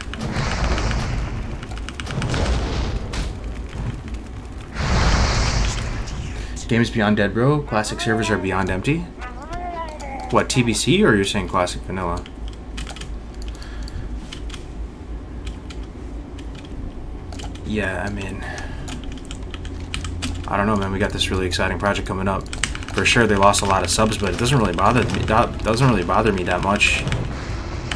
Game is beyond dead, bro. Classic servers are beyond empty. What, TBC, or you're saying classic vanilla? Yeah, I mean, I don't know, man. We got this really exciting project coming up. For sure, they lost a lot of subs, but it doesn't really bother me. That doesn't really bother me that much.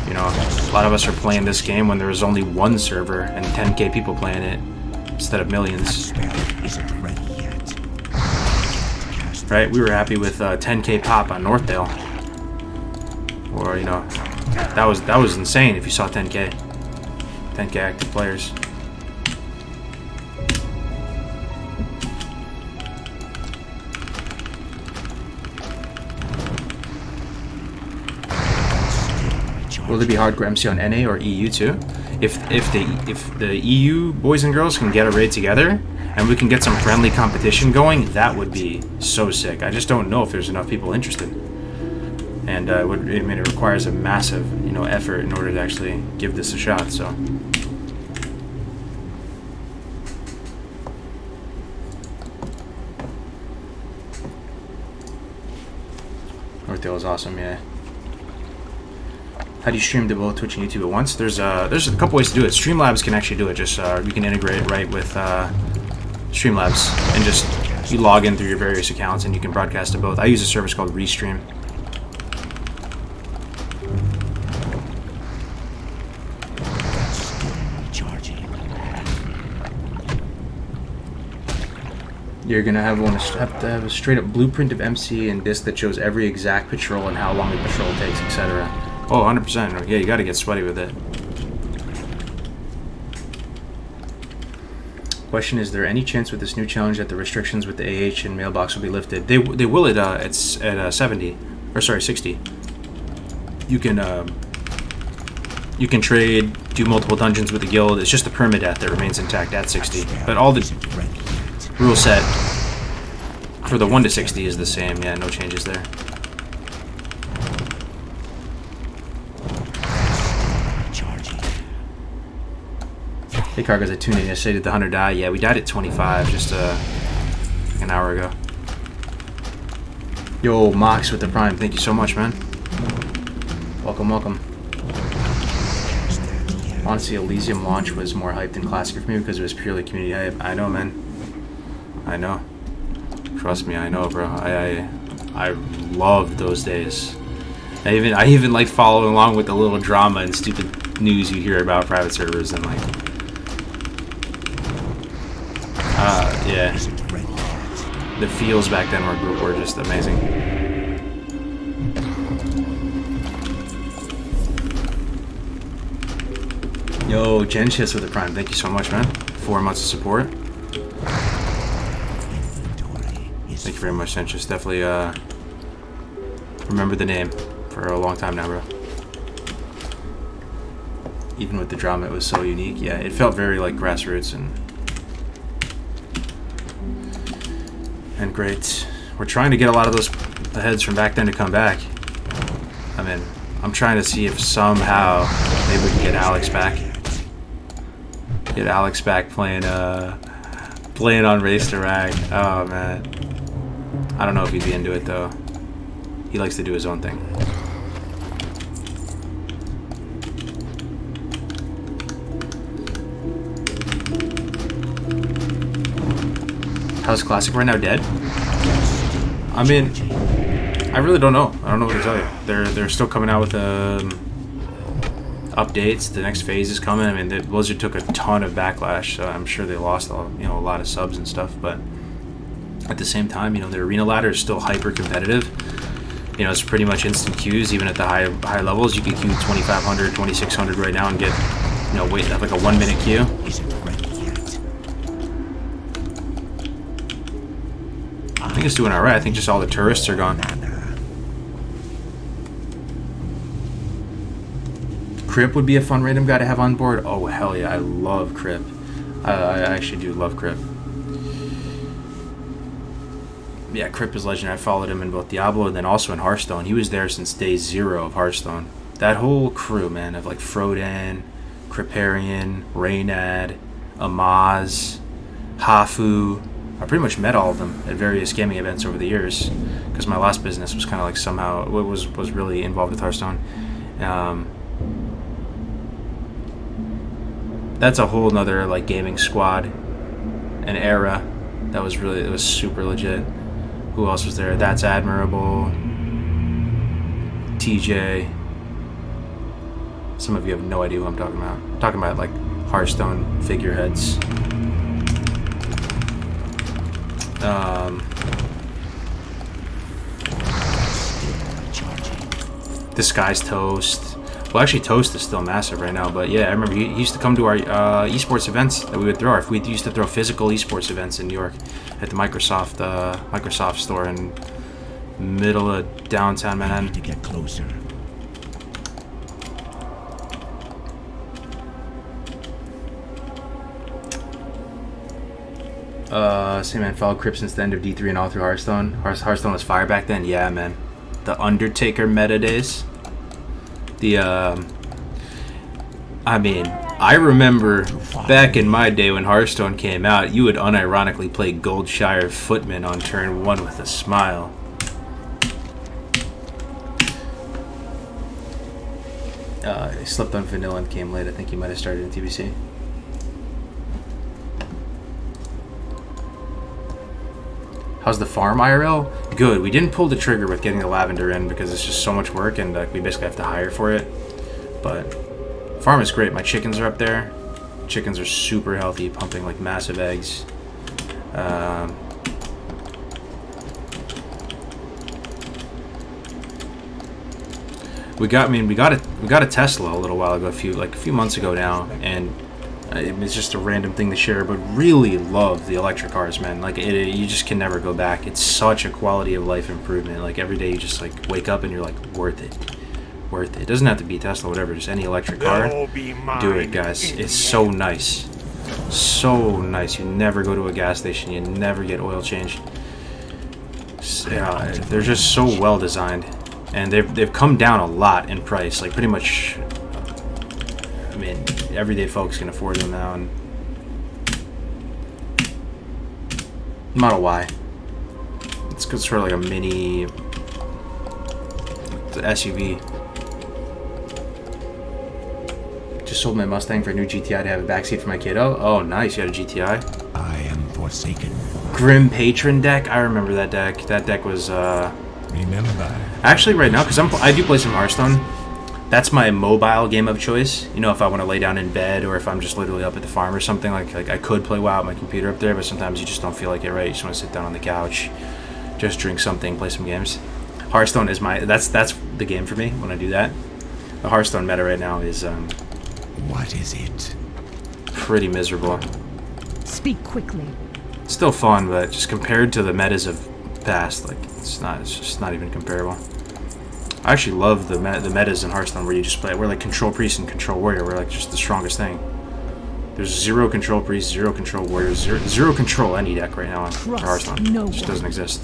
You know, a lot of us are playing this game when there was only one server and 10k people playing it instead of millions. Right? We were happy with 10k pop on Northdale. Or, you know, that was insane if you saw 10k. 10k active players. Will there be hardcore MC on NA or EU too? If the EU boys and girls can get a raid together and we can get some friendly competition going, that would be so sick. I just don't know if there's enough people interested, and it requires a massive, you know, effort in order to actually give this a shot. So. Northdale is awesome, yeah. How do you stream to both Twitch and YouTube at once? There's a couple ways to do it. Streamlabs can actually do it. Just you can integrate right with Streamlabs, and just you log in through your various accounts and you can broadcast to both. I use a service called Restream. You're gonna have to have a straight up blueprint of MC and disc that shows every exact patrol and how long the patrol takes, etc. Oh, 100%. Yeah, you gotta get sweaty with it. Question: is there any chance with this new challenge that the restrictions with the AH and mailbox will be lifted? They will at 70, or sorry, 60. You can trade, do multiple dungeons with the guild. It's just the permadeath that remains intact at 60. But all the rule set for the 1 to 60 is the same. Yeah, no changes there. Hey Cargos, I tuned in yesterday. Did the hunter die? Yeah, we died at 25 just an hour ago. Yo, Mox with the prime. Thank you so much, man. Welcome, welcome. Honestly, Elysium launch was more hype than Classic for me because it was purely community hype. I know, man. I know. Trust me, I know, bro. I loved those days. I even like following along with the little drama and stupid news you hear about private servers and like. Yeah. The feels back then were just amazing. Yo, Genshis with the prime. Thank you so much, man. 4 months of support. Thank you very much, Genshis. Definitely remember the name for a long time now, bro. Even with the drama, it was so unique. Yeah, it felt very like grassroots and great. We're trying to get a lot of those heads from back then to come back. I mean, I'm trying to see if somehow maybe we can get Alex back. Get Alex back playing on Race to Rag. Oh man, I don't know if he'd be into it though. He likes to do his own thing. How's Classic right now? Dead? I mean, I really don't know. I don't know what to tell you. They're still coming out with updates. The next phase is coming. I mean, Blizzard took a ton of backlash, so I'm sure they lost a lot of subs and stuff. But at the same time, the arena ladder is still hyper competitive. It's pretty much instant queues. Even at the high levels, you can queue 2,500, 2,600 right now and get wait have like a 1 minute queue. I think it's doing alright. I think just all the tourists are gone. Crip would be a fun random guy to have on board. Oh, hell yeah. I love Crip. I actually do love Crip. Yeah, Crip is legendary. I followed him in both Diablo and then also in Hearthstone. He was there since day 0 of Hearthstone. That whole crew, man, of like Frodan, Criparian, Reynad, Amaz, Hafu. I pretty much met all of them at various gaming events over the years because my last business was kind of like somehow was really involved with Hearthstone. That's a whole nother like gaming squad, an era that was super legit. Who else was there? That's Admirable, TJ. Some of you have no idea who I'm talking about. I'm talking about like Hearthstone figureheads. Disguised Toast. Well, actually, Toast is still massive right now, but yeah, I remember he used to come to our esports events that we would throw. We used to throw physical esports events in New York at the Microsoft store in middle of downtown Manhattan. To get closer. Same man, followed Crip since the end of D3 and all through Hearthstone. Hearthstone was fire back then? Yeah, man. The Undertaker meta days. I mean, I remember back in my day when Hearthstone came out, you would unironically play Goldshire Footman on turn 1 with a smile. He slept on vanilla and came late. I think he might have started in TBC. How's the farm IRL? Good. We didn't pull the trigger with getting the lavender in because it's just so much work and we basically have to hire for it. But farm is great. My chickens are up there. Chickens are super healthy, pumping like massive eggs. We got a Tesla a little while ago, a few months ago now, and it's just a random thing to share. But really love the electric cars, man. Like you just can never go back. It's such a quality of life improvement. Like every day you just like wake up and you're like worth it. It doesn't have to be Tesla, whatever. Just any electric car. Do it, guys. It's so nice. So nice. You never go to a gas station. You never get oil changed. They're just so well designed, and they've come down a lot in price. Like pretty much, I mean, everyday folks can afford them now. And Model Y. It's sort of like a mini SUV. Just sold my Mustang for a new GTI to have a backseat for my kiddo. Oh, nice. You got a GTI? I am forsaken. Grim Patron deck. I remember that deck. That deck was, Remember. actually, right now, because I do play some Hearthstone. That's my mobile game of choice. You know, if I want to lay down in bed or if I'm just literally up at the farm or something, like I could play WoW on my computer up there, but sometimes you just don't feel like it, right? You just want to sit down on the couch, just drink something, play some games. Hearthstone is that's the game for me when I do that. The Hearthstone meta right now is What is it? pretty miserable. Speak quickly. It's still fun, but just compared to the metas of past, like it's just not even comparable. I actually love the metas in Hearthstone where you just play, we're like control priest and control warrior, we're like just the strongest thing. There's 0 control priest, 0 control warrior, zero control any deck right now for Hearthstone. No It just one. doesn't exist.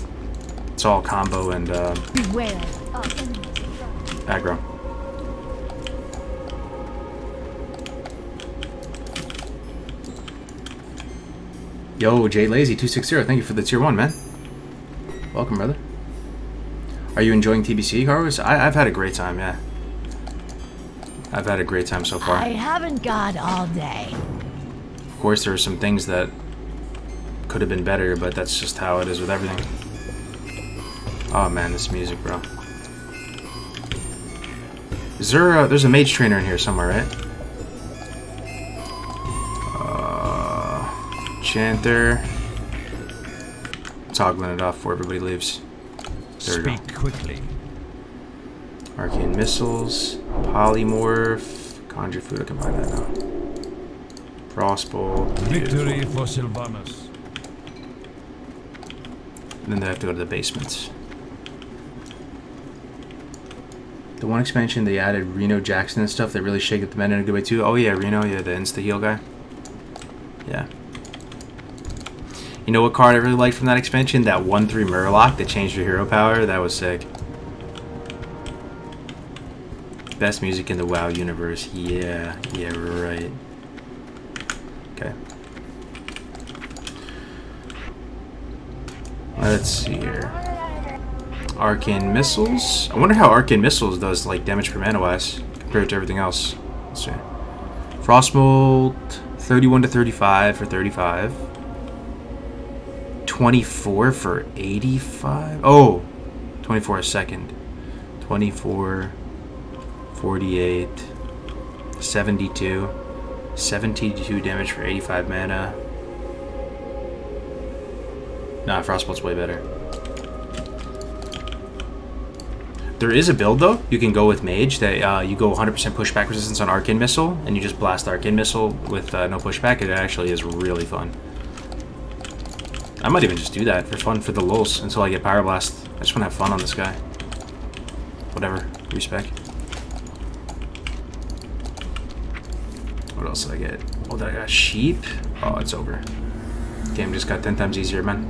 It's all combo and Beware. aggro. Yo, Jay Lazy 260, thank you for the tier 1, man. Welcome, brother. Are you enjoying TBC, Carlos? I've had a great time, yeah. I've had a great time so far. I haven't got all day. Of course, there are some things that could have been better, but that's just how it is with everything. Oh man, this music, bro. Is there there's a mage trainer in here somewhere, right? Chanter. Toggling it off before everybody leaves. There we go. Speak quickly. Arcane missiles, polymorph, conjure food. I can buy that now. Frostbolt. Victory for Sylvanas. And then they have to go to the basements. The one expansion they added Reno Jackson and stuff that really shake up the meta in a good way too. Oh yeah, Reno, yeah, the insta heal guy. Yeah. You know what card I really liked from that expansion? That 1/3 Murloc that changed your hero power. That was sick. Best music in the WoW universe. Yeah, right. Okay. Let's see here. Arcane missiles. I wonder how Arcane missiles does like damage per mana wise compared to everything else. Let's see. Frostbolt 31 to 35 for 35. 24 for 85. Oh, 24 a second. 24, 48, 72, 72 damage for 85 mana. Nah, Frostbolt's way better. There is a build though. You can go with Mage that you go 100% pushback resistance on Arcane Missile, and you just blast Arcane Missile with no pushback. It actually is really fun. I might even just do that for fun, for the lulz, until I get Power Blast. I just want to have fun on this guy. Whatever. Respec. What else did I get? Oh, did I got Sheep? Oh, it's over. Game just got 10 times easier, man.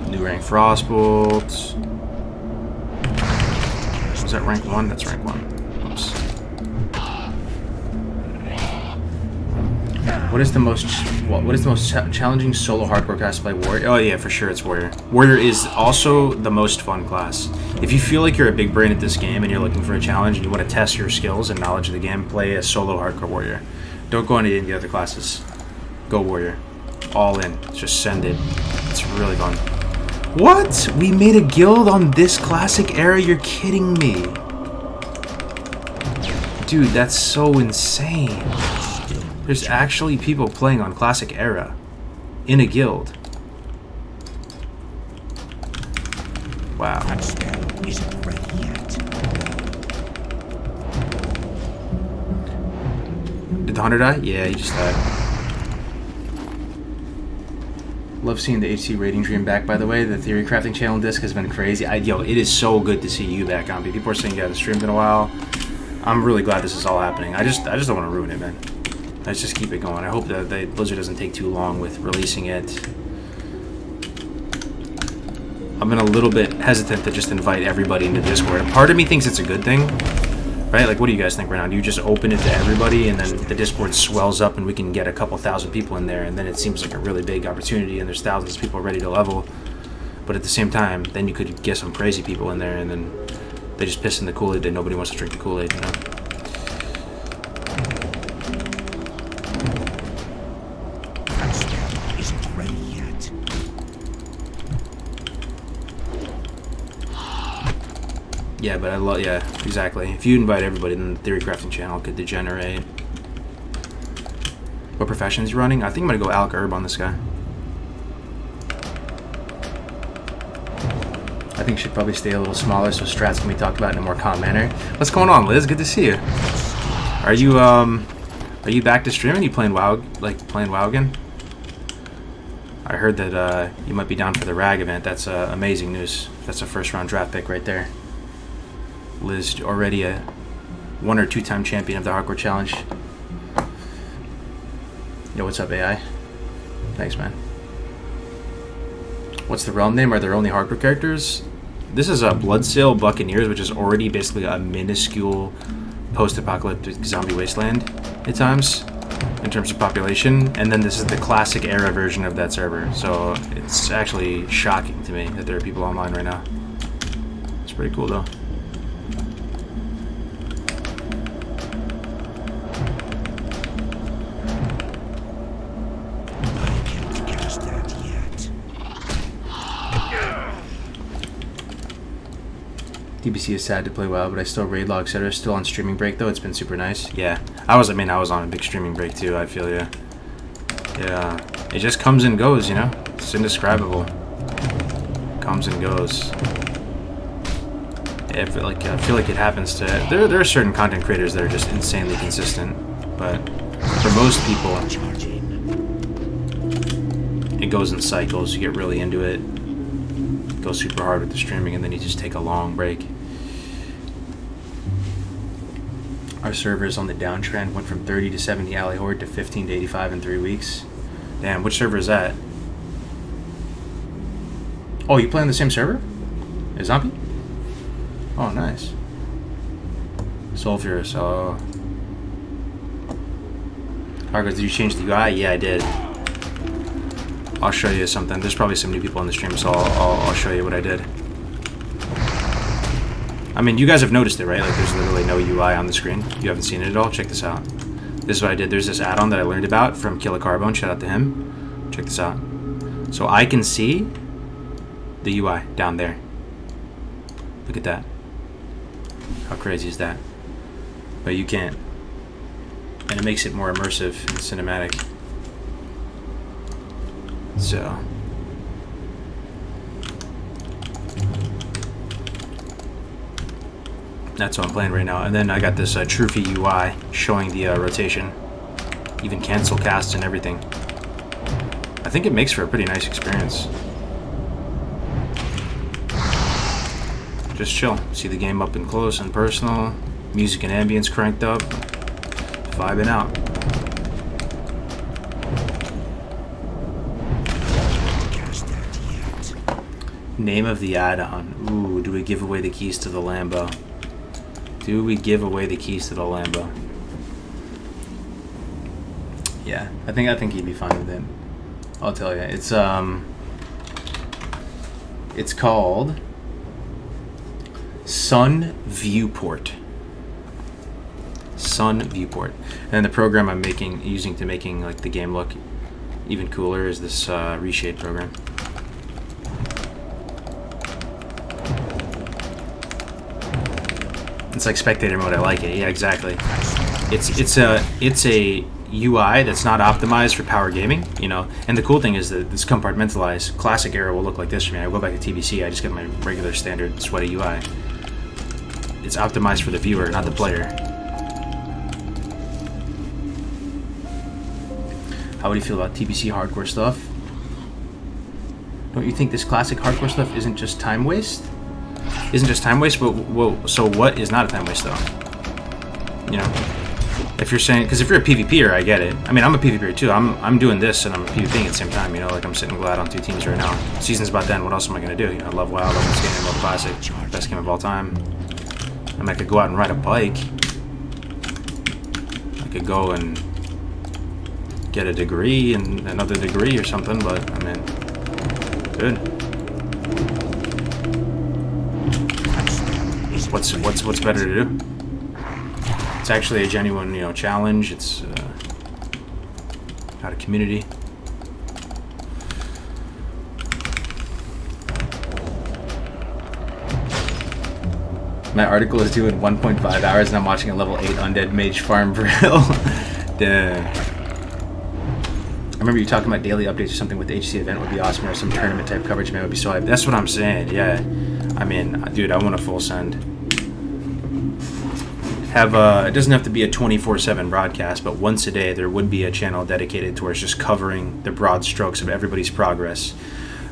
New rank Frostbolt. Was that rank 1? That's rank 1. Oops. What is the most challenging solo hardcore class to play? Warrior? Oh yeah, for sure it's Warrior. Warrior is also the most fun class. If you feel like you're a big brain at this game and you're looking for a challenge and you want to test your skills and knowledge of the game, play a solo hardcore Warrior. Don't go into any of the other classes. Go Warrior. All in. Just send it. It's really fun. What? We made a guild on this classic era? You're kidding me. Dude, that's so insane. There's actually people playing on classic era in a guild. Wow. That spell isn't ready yet. Did the hunter die? Yeah, he just died. Love seeing the HC rating dream back, by the way. The theory crafting channel disc has been crazy. Yo, it is so good to see you back on. People are saying you haven't streamed in a while. I'm really glad this is all happening. I just don't want to ruin it, man. Let's just keep it going. I hope that Blizzard doesn't take too long with releasing it. I'm a little bit hesitant to just invite everybody into Discord. Part of me thinks it's a good thing, right? Like, what do you guys think right now? Do you just open it to everybody and then the Discord swells up and we can get a couple thousand people in there and then it seems like a really big opportunity and there's thousands of people ready to level. But at the same time, then you could get some crazy people in there and then they just piss in the Kool-Aid that nobody wants to drink the Kool-Aid, you know? That spell isn't ready yet. Yeah, but yeah, exactly. If you invite everybody, then the theory crafting channel could degenerate. What profession is he running? I think I'm gonna go Alec Herb on this guy. I think should probably stay a little smaller so strats can be talked about in a more calm manner. What's going on, Liz? Good to see you. Are you back to streaming? You playing WoW, playing WoW again? I heard that you might be down for the RAG event. That's amazing news. That's a first round draft pick right there. Liz already a 1 or 2 time champion of the Hardcore Challenge. Yo, what's up, AI? Thanks, man. What's the realm name? Are there only hardcore characters? This is a Bloodsail Buccaneers, which is already basically a minuscule post-apocalyptic zombie wasteland at times in terms of population. And then this is the classic era version of that server. So it's actually shocking to me that there are people online right now. It's pretty cool though. DBC is sad to play WoW, but I still raid log, etc. Still on streaming break though. It's been super nice. Yeah, I was on a big streaming break too. I feel you. Yeah, it just comes and goes, you know. It's indescribable. Comes and goes. Yeah, I feel like it happens to. There are certain content creators that are just insanely consistent, but for most people, it goes in cycles. You get really into it. Go super hard with the streaming and then you just take a long break. Our servers on the downtrend went from 30 to 70 Alley Horde to 15 to 85 in 3 weeks. Damn, which server is that? Oh, you play on the same server as Zombie? Oh, nice. Sulfurous, oh. Argos, did you change the UI? Yeah, I did. I'll show you something. There's probably some new people on the stream, so I'll show you what I did. I mean, you guys have noticed it, right? Like, there's literally no UI on the screen. You haven't seen it at all? Check this out. This is what I did. There's this add-on that I learned about from Killa Carbone. Shout out to him. Check this out. So I can see the UI down there. Look at that. How crazy is that? But you can't. And it makes it more immersive and cinematic. So that's what I'm playing right now. And then I got this Truffy UI showing the rotation, even cancel casts and everything. I think it makes for a pretty nice experience. Just chill. See the game up and close and personal. Music and ambience cranked up. Vibing out. Name of the add-on. Ooh, do we give away the keys to the Lambo? Do we give away the keys to the Lambo? Yeah, I think he'd be fine with it. I'll tell you. It's called Sun Viewport. Sun Viewport. And the program I'm using to making like the game look even cooler is this reshade program. It's like spectator mode. I like it. Yeah, exactly. It's a UI that's not optimized for power gaming, you know. And the cool thing is that it's compartmentalized. Classic era will look like this for me. I go back to TBC. I just get my regular standard sweaty UI. It's optimized for the viewer, not the player. How would you feel about TBC hardcore stuff? Don't you think this classic hardcore stuff isn't just time waste? Isn't just time waste, but well, so what is not a time waste though? You know, if you're saying, because if you're a PvPer, I get it. I mean, I'm a PvPer too. I'm doing this and I'm PvPing at the same time. You know, like I'm sitting glad on 2 teams right now. Season's about done. What else am I gonna do? You know, I love WoW, I love this game, I love Classic, best game of all time. I mean, I could go out and ride a bike. I could go and get a degree and another degree or something, but I mean, good. What's better to do? It's actually a genuine, you know, challenge. It's got a community. My article is due in 1.5 hours, and I'm watching a level 8 undead mage farm for real. Damn. I remember you talking about daily updates or something with the HC event would be awesome, or some tournament type coverage, man, would be so hype. That's what I'm saying. Yeah. I mean, dude, I want a full send. It doesn't have to be a 24/7 broadcast, but once a day there would be a channel dedicated towards just covering the broad strokes of everybody's progress.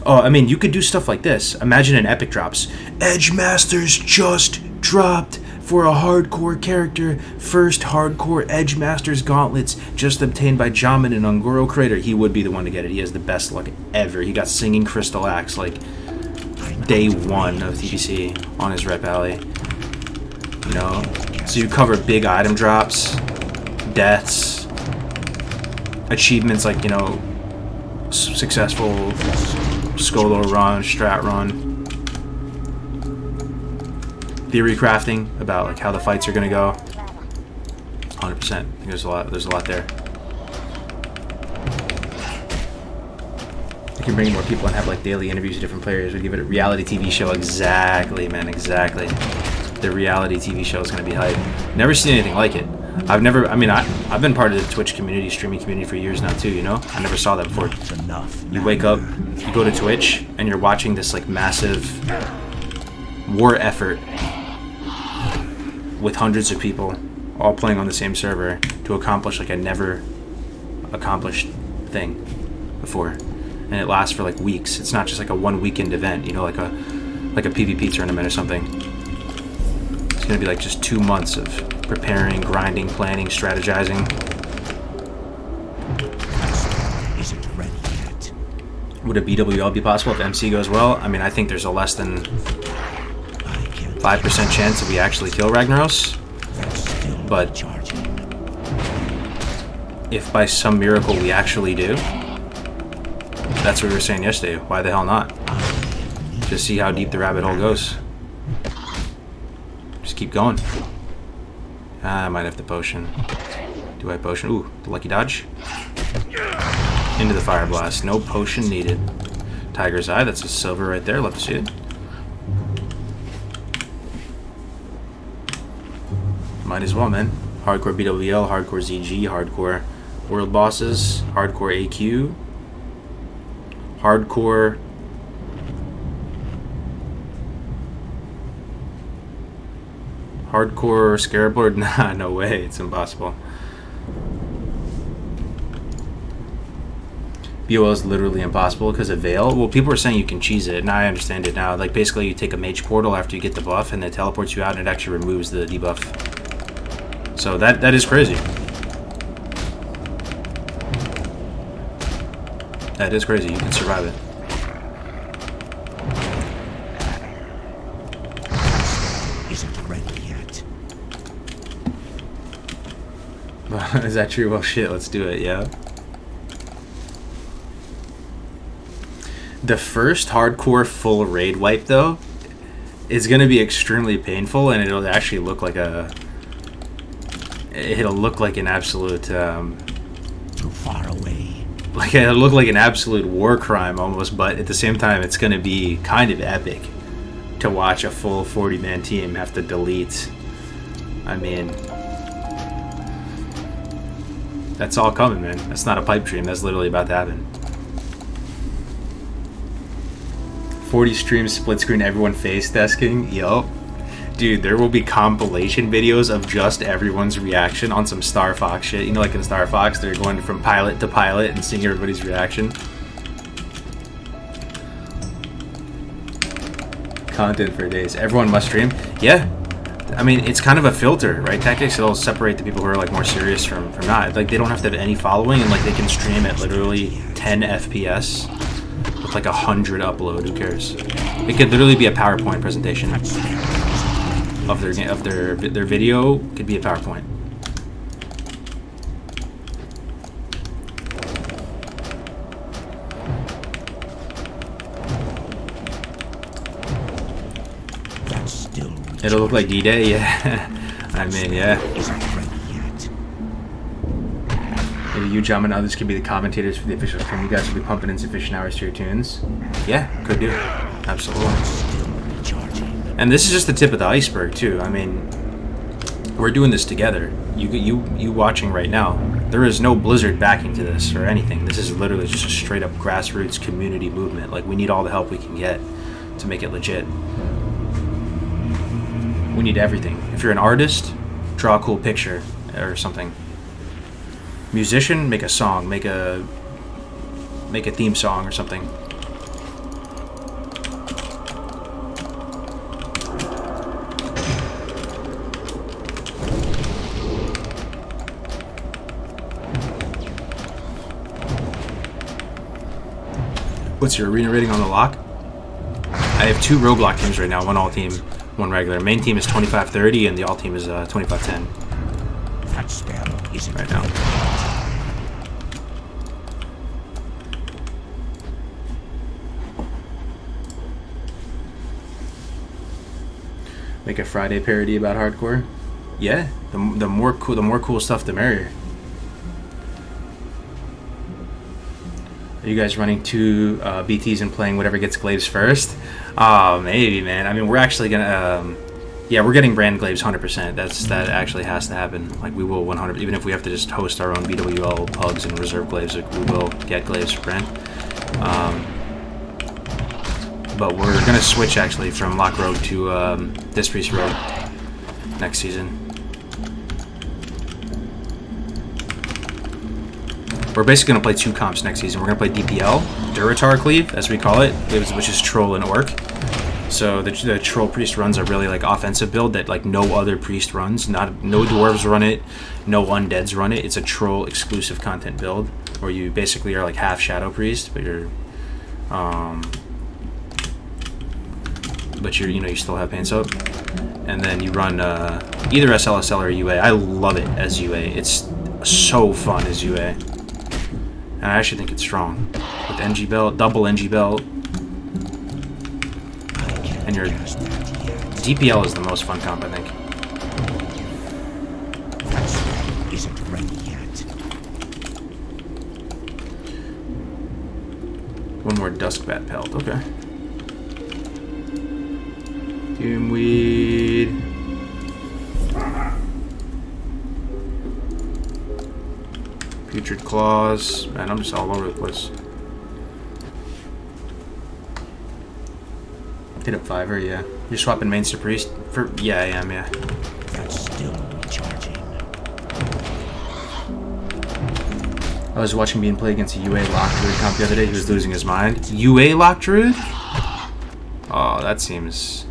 Oh, I mean, you could do stuff like this. Imagine an epic drops. Edge Masters just dropped for a hardcore character. First hardcore Edge Masters gauntlets just obtained by Jamin and Ungoro Crater. He would be the one to get it. He has the best luck ever. He got Singing Crystal Axe like day 1 of TBC on his rep alley. You know? So you cover big item drops, deaths, achievements like, you know, successful Skolo run, strat run, theory crafting about like how the fights are gonna go. 100%. I think there's a lot there. You can bring in more people and have like daily interviews with different players. We give it a reality TV show. Exactly, man, exactly. The reality TV show is going to be hype. Never seen anything like it. I've been part of the Twitch community, streaming community for years now too, you know? I never saw that before. You wake up, you go to Twitch, and you're watching this like massive war effort with hundreds of people all playing on the same server to accomplish like a never accomplished thing before. And it lasts for like weeks. It's not just like a 1 weekend event, you know, like a PvP tournament or something. It's gonna be like just 2 months of preparing, grinding, planning, strategizing. Isn't ready yet. Would a BWL be possible if MC goes well? I mean, I think there's a less than 5% chance that we actually kill Ragnaros. But if by some miracle we actually do, that's what we were saying yesterday. Why the hell not? Just see how deep the rabbit hole goes. Just keep going. I might have to potion. Do I potion? Ooh, the lucky dodge. Into the fire blast. No potion needed. Tiger's Eye, that's a silver right there. Love to see it. Might as well, man. Hardcore BWL, hardcore ZG, hardcore world bosses, hardcore AQ, hardcore scarab board. Nah, no way, it's impossible. BOL is literally impossible because of Veil. Well, people are saying you can cheese it, and I understand it now. Like, basically, you take a mage portal after you get the buff, and it teleports you out, and it actually removes the debuff. So that is crazy. That is crazy. You can survive it. Isn't ready yet. Is that true? Well, shit. Let's do it. Yeah. The first hardcore full raid wipe, though, is going to be extremely painful, and it'll actually look like it'll look like an absolute, Too far away. like it'll look like an absolute war crime almost, but at the same time, it's going to be kind of epic to watch a full 40-man team have to delete. I mean, that's all coming, man. That's not a pipe dream. That's literally about to happen. 40 streams, split screen, everyone face desking. Yup. Dude, there will be compilation videos of just everyone's reaction on some Star Fox shit. You know, like in Star Fox, they're going from pilot to pilot and seeing everybody's reaction. Content for days. Everyone must stream. Yeah. I mean, it's kind of a filter, right? Tactics, it'll separate the people who are like more serious from not. Like, they don't have to have any following, and like they can stream at literally 10 FPS with like 100 upload. Who cares? It could literally be a PowerPoint presentation of their video. Could be a PowerPoint. That's still It'll look like D-Day, yeah. I mean, yeah. isn't ready yet. Maybe you, Jum, and others could be the commentators for the official stream. You guys will be pumping insufficient hours to your tunes. Yeah, could do. Absolutely. Still recharging. And this is just the tip of the iceberg, too. I mean, we're doing this together. You watching right now. There is no Blizzard backing to this or anything. This is literally just a straight-up grassroots community movement. Like, we need all the help we can get to make it legit. We need everything. If you're an artist, draw a cool picture or something. Musician, make a song, make a theme song or something. What's your arena rating on the lock? I have 2 roguelike teams right now, 1 all team, 1 regular. Main team is 25-30 and the all team is 25-10 That spell isn't right now. Make a Friday parody about hardcore? Yeah, the more cool stuff, the merrier. Are you guys running 2 BTs and playing whatever gets glaives first? Oh, maybe, man. I mean, we're actually gonna, yeah, we're getting brand glaives 100%. That actually has to happen. Like, we will 100, even if we have to just host our own BWL pugs and reserve glaives, like, we will get glaives for brand. But we're gonna switch actually from Lock Rogue to this Priest Rogue next season. We're basically going to play 2 comps next season. We're going to play DPL, Duratar Cleave, as we call it, which is Troll and Orc. So the Troll Priest runs are really like offensive build that like no other Priest runs. No Dwarves run it, no Undeads run it. It's a Troll exclusive content build where you basically are like half Shadow Priest, but you're you still have Pain Soap. And then you run either SLSL or UA. I love it as UA. It's so fun as UA. And I actually think it's strong. With NG belt, double NG belt. And your DPL is the most fun comp, I think. That spell isn't ready yet. 1 more Duskbat pelt, okay. Doomweed. Putrid Claws. Man, I'm just all over the place. Hit up Fiverr, yeah. You're swapping mains to Priest? Yeah, I am, yeah. That's still recharging. I was watching Bean play against a UA Lock Druid comp the other day. He was losing his mind. UA Lock Druid? Oh, that seems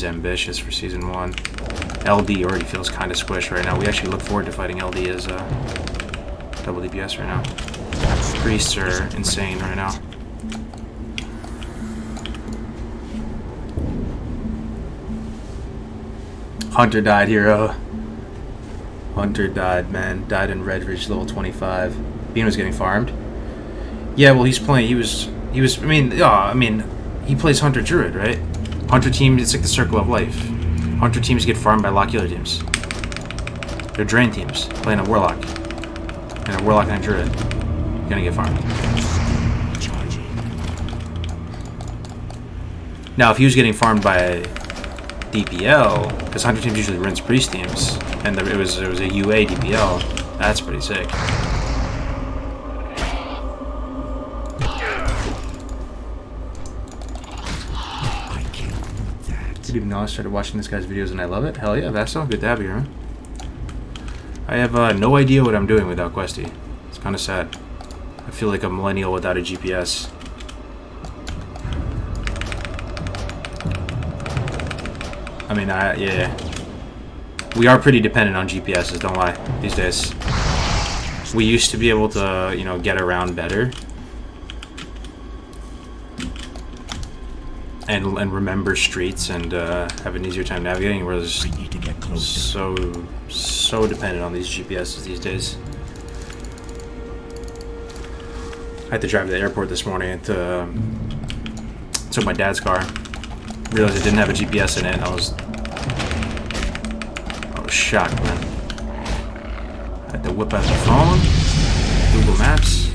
ambitious for Season 1. LD already feels kind of squished right now. We actually look forward to fighting LD as double DPS right now. Priests are insane right now. Hunter died, hero. Hunter died, man. Died in Redridge, level 25. Bean was getting farmed. Yeah, well, he's playing. He was. I mean, yeah. I mean, he plays Hunter Druid, right? Hunter teams. It's like the circle of life. Hunter teams get farmed by Lock Healer teams. They're Drain teams playing a Warlock, and a Warlock and a Druid. You're gonna get farmed. Now, if he was getting farmed by DPL, because Hunter teams usually rinse Priest teams, and it was a UA DPL. That's pretty sick. Didn't even know I started watching this guy's videos and I love it. Hell yeah, Vassal. Good to have you here, man. I have no idea what I'm doing without Questy. It's kind of sad. I feel like a millennial without a GPS. I mean, yeah. We are pretty dependent on GPSs, don't lie, these days. We used to be able to, you know, get around better. And remember streets and have an easier time navigating. We're just so dependent on these GPSs these days. I had to drive to the airport this morning and took my dad's car. Realized it didn't have a GPS in it, and I was shocked, man. I had to whip out the phone, Google Maps.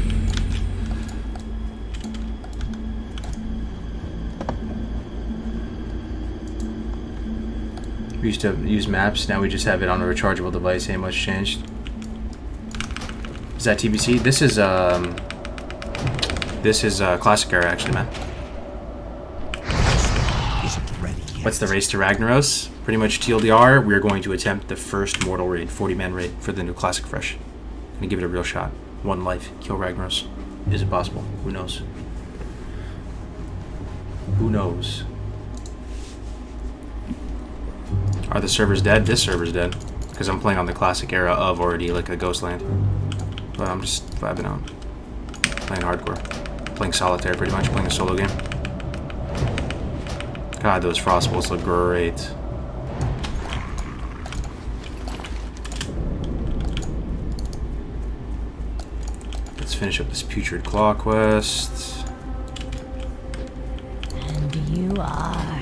We used to use maps, now we just have it on a rechargeable device. Ain't much changed. Is that TBC? This is Classic Era, actually, man. What's the race to Ragnaros? Pretty much TLDR, we're going to attempt the first mortal raid, 40-man raid, for the new Classic Fresh. Gonna give it a real shot. One life, kill Ragnaros. Is it possible? Who knows? Who knows? Are the servers dead? This server's dead. Because I'm playing on the Classic Era of already, like a Ghostland. But I'm just vibing out. Playing hardcore. Playing solitaire, pretty much. Playing a solo game. God, those frostbolts look great. Let's finish up this Putrid Claw quest. And you are...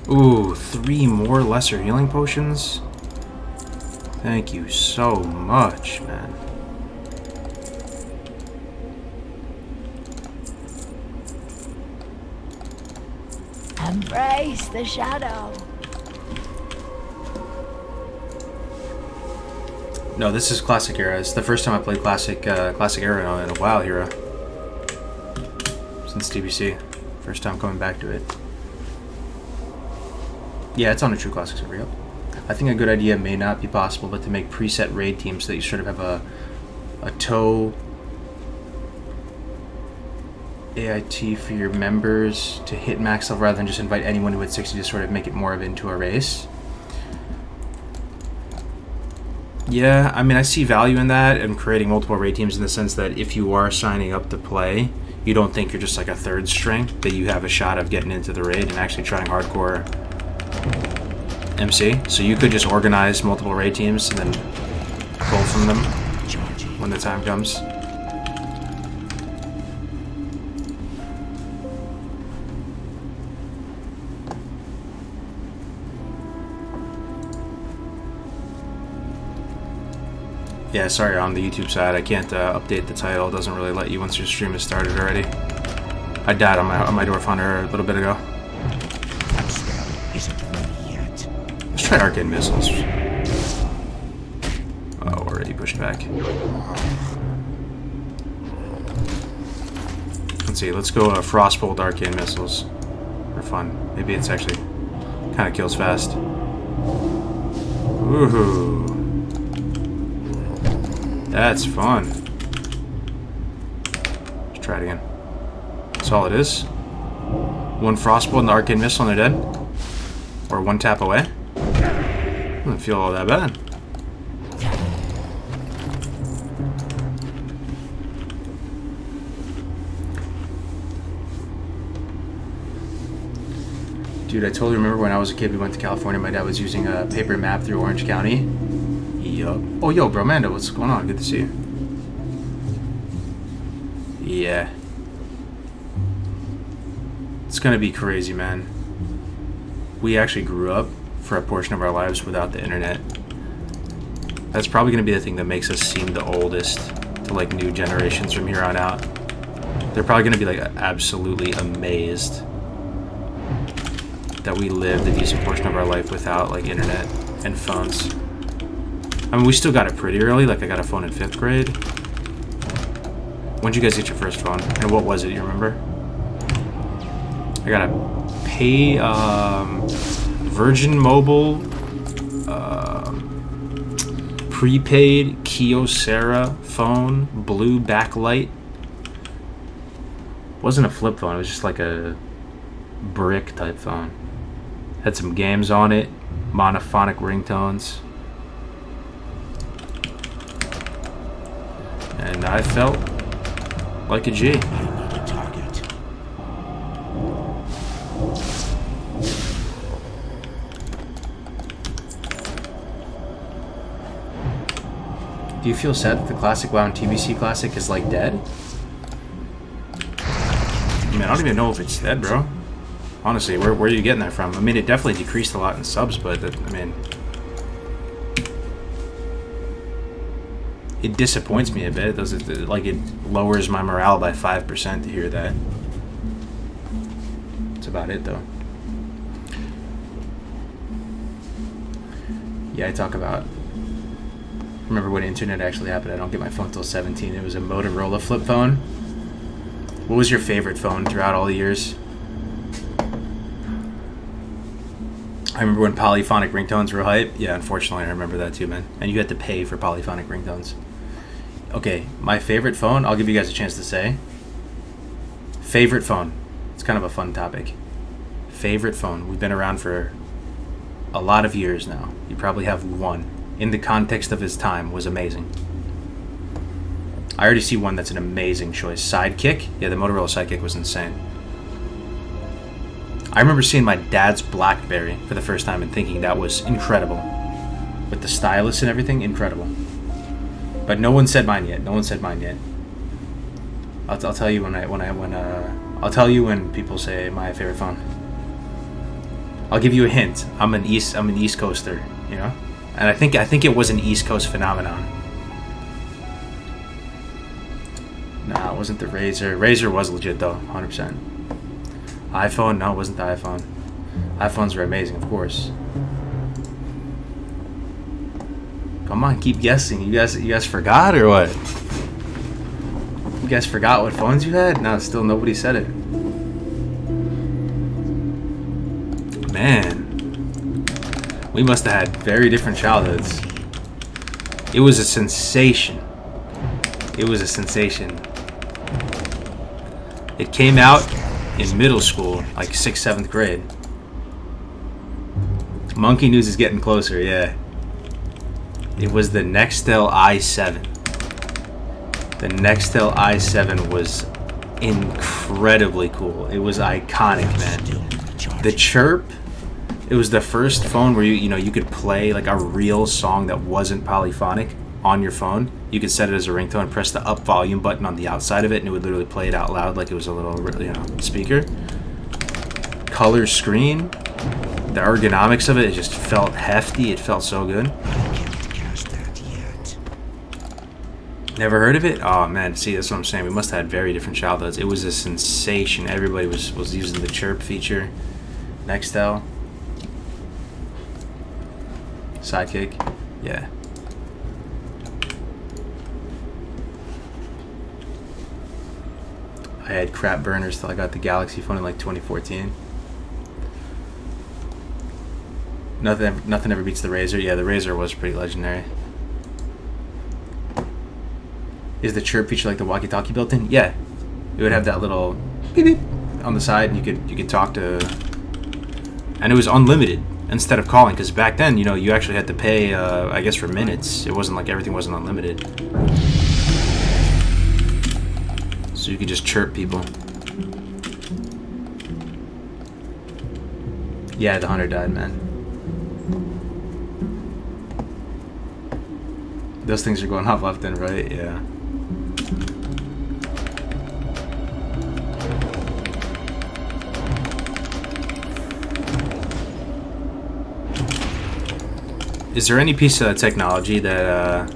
Ooh, 3 more lesser healing potions? Thank you so much, man. Embrace the shadow. No, this is Classic Era. It's the first time I played Classic Era in a while here. Since TBC. First time coming back to it. Yeah, it's on a true Classic server, yep. I think a good idea may not be possible, but to make preset raid teams so that you sort of have a toe AIT for your members to hit max level rather than just invite anyone who hit 60 to sort of make it more of into a race. Yeah, I mean, I see value in that and creating multiple raid teams in the sense that if you are signing up to play, you don't think you're just like a third string, that you have a shot of getting into the raid and actually trying hardcore MC. So you could just organize multiple raid teams and then pull from them when the time comes. Yeah, sorry, on the YouTube side, I can't update the title. It doesn't really let you once your stream has started already. I died on my Dwarf Hunter a little bit ago. Let's try Arcane Missiles. Oh, already pushed back. Let's see, let's go Frostbolt Arcane Missiles. For fun. Maybe it's actually kind of kills fast. Woohoo. That's fun. Let's try it again. That's all it is. 1 Frostbolt and the Arcane Missile and they're dead. Or 1 tap away. Doesn't feel all that bad. Dude, I totally remember when I was a kid, we went to California, my dad was using a paper map through Orange County. Yup. Oh, yo, bro, Mando, what's going on? Good to see you. Yeah. It's gonna be crazy, man. We actually grew up for a portion of our lives without the internet. That's probably gonna be the thing that makes us seem the oldest to like new generations from here on out. They're probably gonna be like absolutely amazed that we lived a decent portion of our life without like internet and phones. I mean, we still got it pretty early. Like I got a phone in 5th grade. When did you guys get your first phone? And what was it? You remember? I got a pay Virgin Mobile prepaid Kyocera phone, blue backlight. Wasn't a flip phone. It was just like a brick type phone. Had some games on it, monophonic ringtones, and I felt like a G. I need a target. Do you feel sad that the Classic WoW and TBC Classic is like dead? I mean, I don't even know if it's dead, bro. Honestly, where are you getting that from? I mean, it definitely decreased a lot in subs, but I mean, it disappoints me a bit. Does it? Like, it lowers my morale by 5% to hear that. That's about it, though. Yeah, I talk about. Remember when internet actually happened? I don't get my phone till 17. It was a Motorola flip phone. What was your favorite phone throughout all the years? I remember when polyphonic ringtones were hype. Yeah, unfortunately, I remember that too, man. And you had to pay for polyphonic ringtones. Okay, my favorite phone, I'll give you guys a chance to say. Favorite phone. It's kind of a fun topic. Favorite phone. We've been around for a lot of years now. You probably have one. In the context of his time, was amazing. I already see one that's an amazing choice. Sidekick? Yeah, the Motorola Sidekick was insane. I remember seeing my dad's BlackBerry for the first time and thinking that was incredible. With the stylus and everything, incredible. But no one said mine yet. No one said mine yet. I'll tell you I'll tell you when people say my favorite phone. I'll give you a hint. I'm an East Coaster, you know? And I think it was an East Coast phenomenon. Nah, it wasn't the Razr. Razr was legit though, 100%. iPhone? No, it wasn't the iPhone. iPhones were amazing, of course. Come on, keep guessing. You guys forgot or what? You guys forgot what phones you had? No, still nobody said it. Man. We must have had very different childhoods. It was a sensation. It was a sensation. It came out in middle school, like 6th, 7th grade. Monkey News is getting closer, yeah. It was the Nextel i7. The Nextel i7 was incredibly cool. It was iconic, man. The chirp, it was the first phone where you could play like a real song that wasn't polyphonic on your phone. You could set it as a ringtone, press the up volume button on the outside of it, and it would literally play it out loud like it was a little, speaker. Color screen. The ergonomics of it just felt hefty. It felt so good. Never heard of it? Oh man, see, that's what I'm saying. We must have had very different childhoods. It was a sensation. Everybody was using the chirp feature. Nextel. Sidekick. Yeah. I had crap burners till I got the Galaxy phone in like 2014. Nothing ever beats the Razr. Yeah, the Razr was pretty legendary. Is the chirp feature like the walkie-talkie built in? Yeah. It would have that little beep beep on the side, and you could talk to, and it was unlimited instead of calling, because back then, you actually had to pay, I guess, for minutes. It wasn't like everything wasn't unlimited. So you could just chirp people. Yeah, the hunter died, man. Those things are going off left and right, yeah. Is there any piece of technology that,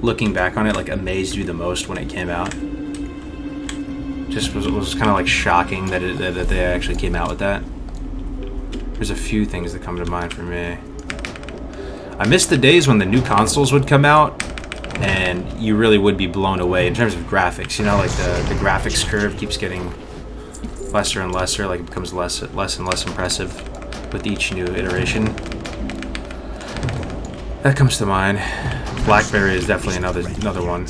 looking back on it, like amazed you the most when it came out? Just was kind of like shocking that that they actually came out with that. There's a few things that come to mind for me. I miss the days when the new consoles would come out and you really would be blown away in terms of graphics. You know, like the graphics curve keeps getting lesser and lesser, like it becomes less and less impressive with each new iteration. That comes to mind. BlackBerry is definitely another one.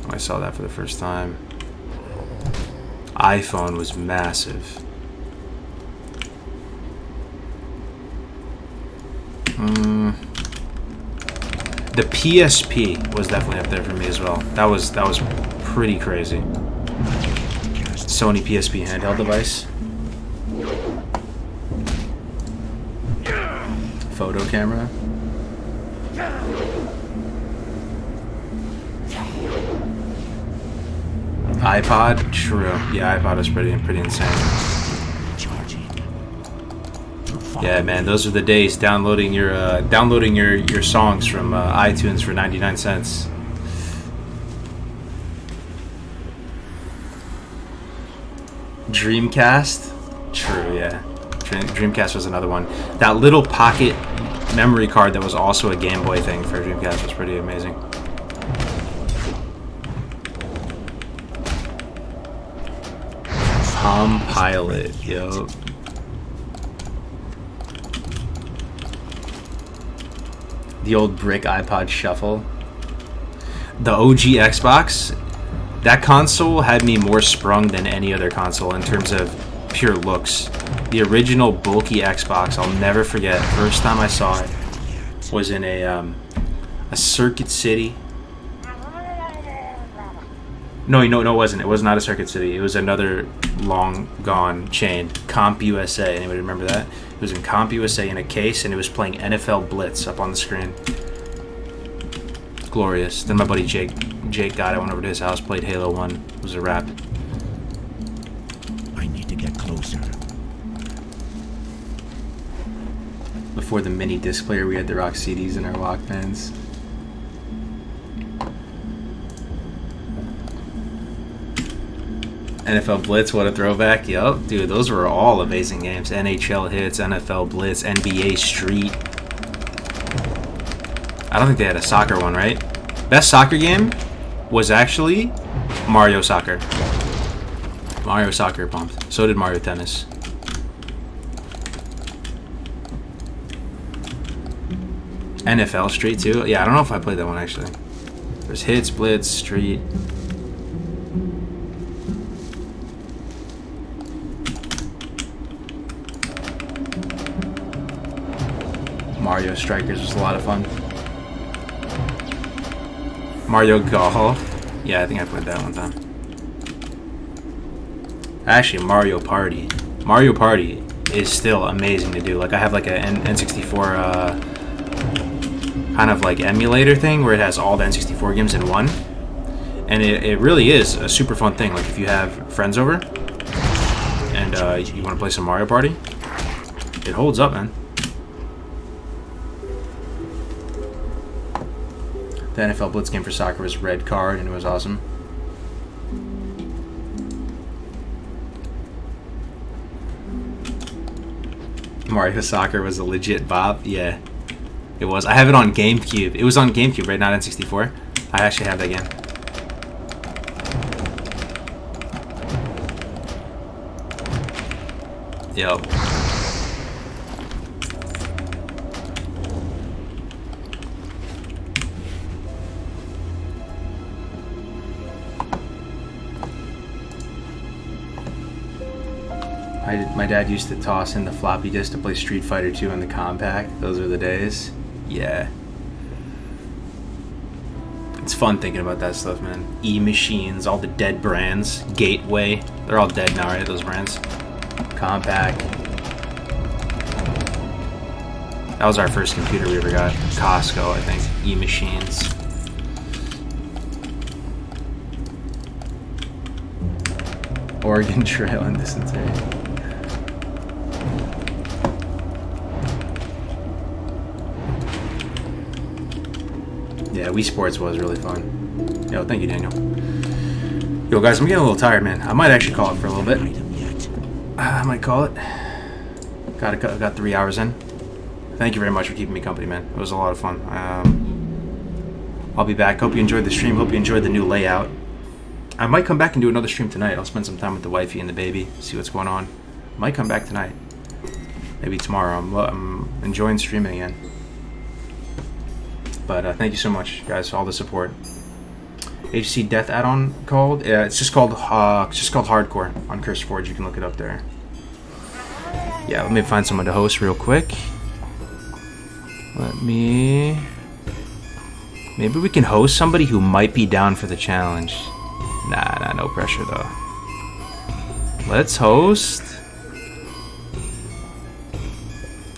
I saw that for the first time. iPhone was massive. The PSP was definitely up there for me as well. That was pretty crazy. Sony PSP handheld device. Photo camera. iPod, true. Yeah, iPod was pretty insane. Yeah, man, those are the days. Downloading your songs from iTunes for 99 cents. Dreamcast, true. Yeah, Dreamcast was another one. That little pocket memory card that was also a Game Boy thing for Dreamcast was pretty amazing. Palm Pilot, yo. The old brick iPod Shuffle. The OG Xbox, that console had me more sprung than any other console in terms of pure looks. The original bulky Xbox, I'll never forget. First time I saw it was in a Circuit City. No, it wasn't. It was not a Circuit City. It was another long gone chain. Comp USA. Anybody remember that? It was in Comp USA in a case, and it was playing NFL Blitz up on the screen. Glorious. Then my buddy Jake got it. Went over to his house, played Halo 1. It was a wrap. I need to get closer. Before the mini disc player, we had the rock CDs in our Walkmans. NFL Blitz, what a throwback. Yup, dude, those were all amazing games. NHL Hits, NFL Blitz, NBA Street. I don't think they had a soccer one, right? Best soccer game was actually Mario Soccer. Mario Soccer pumped. So did Mario Tennis. NFL Street too. Yeah, I don't know if I played that one actually. There's Hits, Blitz, Street. Mario Strikers was a lot of fun. Mario Golf. Yeah, I think I played that one time. Actually, Mario Party. Mario Party is still amazing to do. Like, I have like a N64 kind of like emulator thing where it has all the N64 games in one. And it really is a super fun thing. Like, if you have friends over and you want to play some Mario Party, it holds up, man. The NFL Blitz game for soccer was Red Card, and it was awesome. Mario Soccer was a legit bop. Yeah, it was. I have it on GameCube. It was on GameCube, right? Not N64. I actually have that game. Yo. My dad used to toss in the floppy disk to play Street Fighter 2 on the compact. Those are the days. Yeah. It's fun thinking about that stuff, man. E-Machines, all the dead brands. Gateway. They're all dead now, right? Those brands. Compact. That was our first computer we ever got. Costco, I think. E-Machines. Oregon Trail and Dysentery. Yeah, Wii Sports was really fun. Yo, thank you, Daniel. Yo, guys, I'm getting a little tired, man. I might actually call it for a little bit. I might call it. Got 3 hours in. Thank you very much for keeping me company, man. It was a lot of fun. I'll be back. Hope you enjoyed the stream. Hope you enjoyed the new layout. I might come back and do another stream tonight. I'll spend some time with the wifey and the baby, see what's going on. Might come back tonight. Maybe tomorrow. I'm enjoying streaming again. But thank you so much, guys, for all the support. HC Death add-on called? Yeah, it's just called Hardcore on CurseForge. You can look it up there. Yeah, let me find someone to host real quick. Maybe we can host somebody who might be down for the challenge. Nah, no pressure though. Let's host.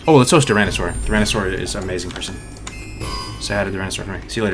Oh, let's host Tyrannosaur. Tyrannosaur is an amazing person. Say hi to Tyrannosaur for me. See you later.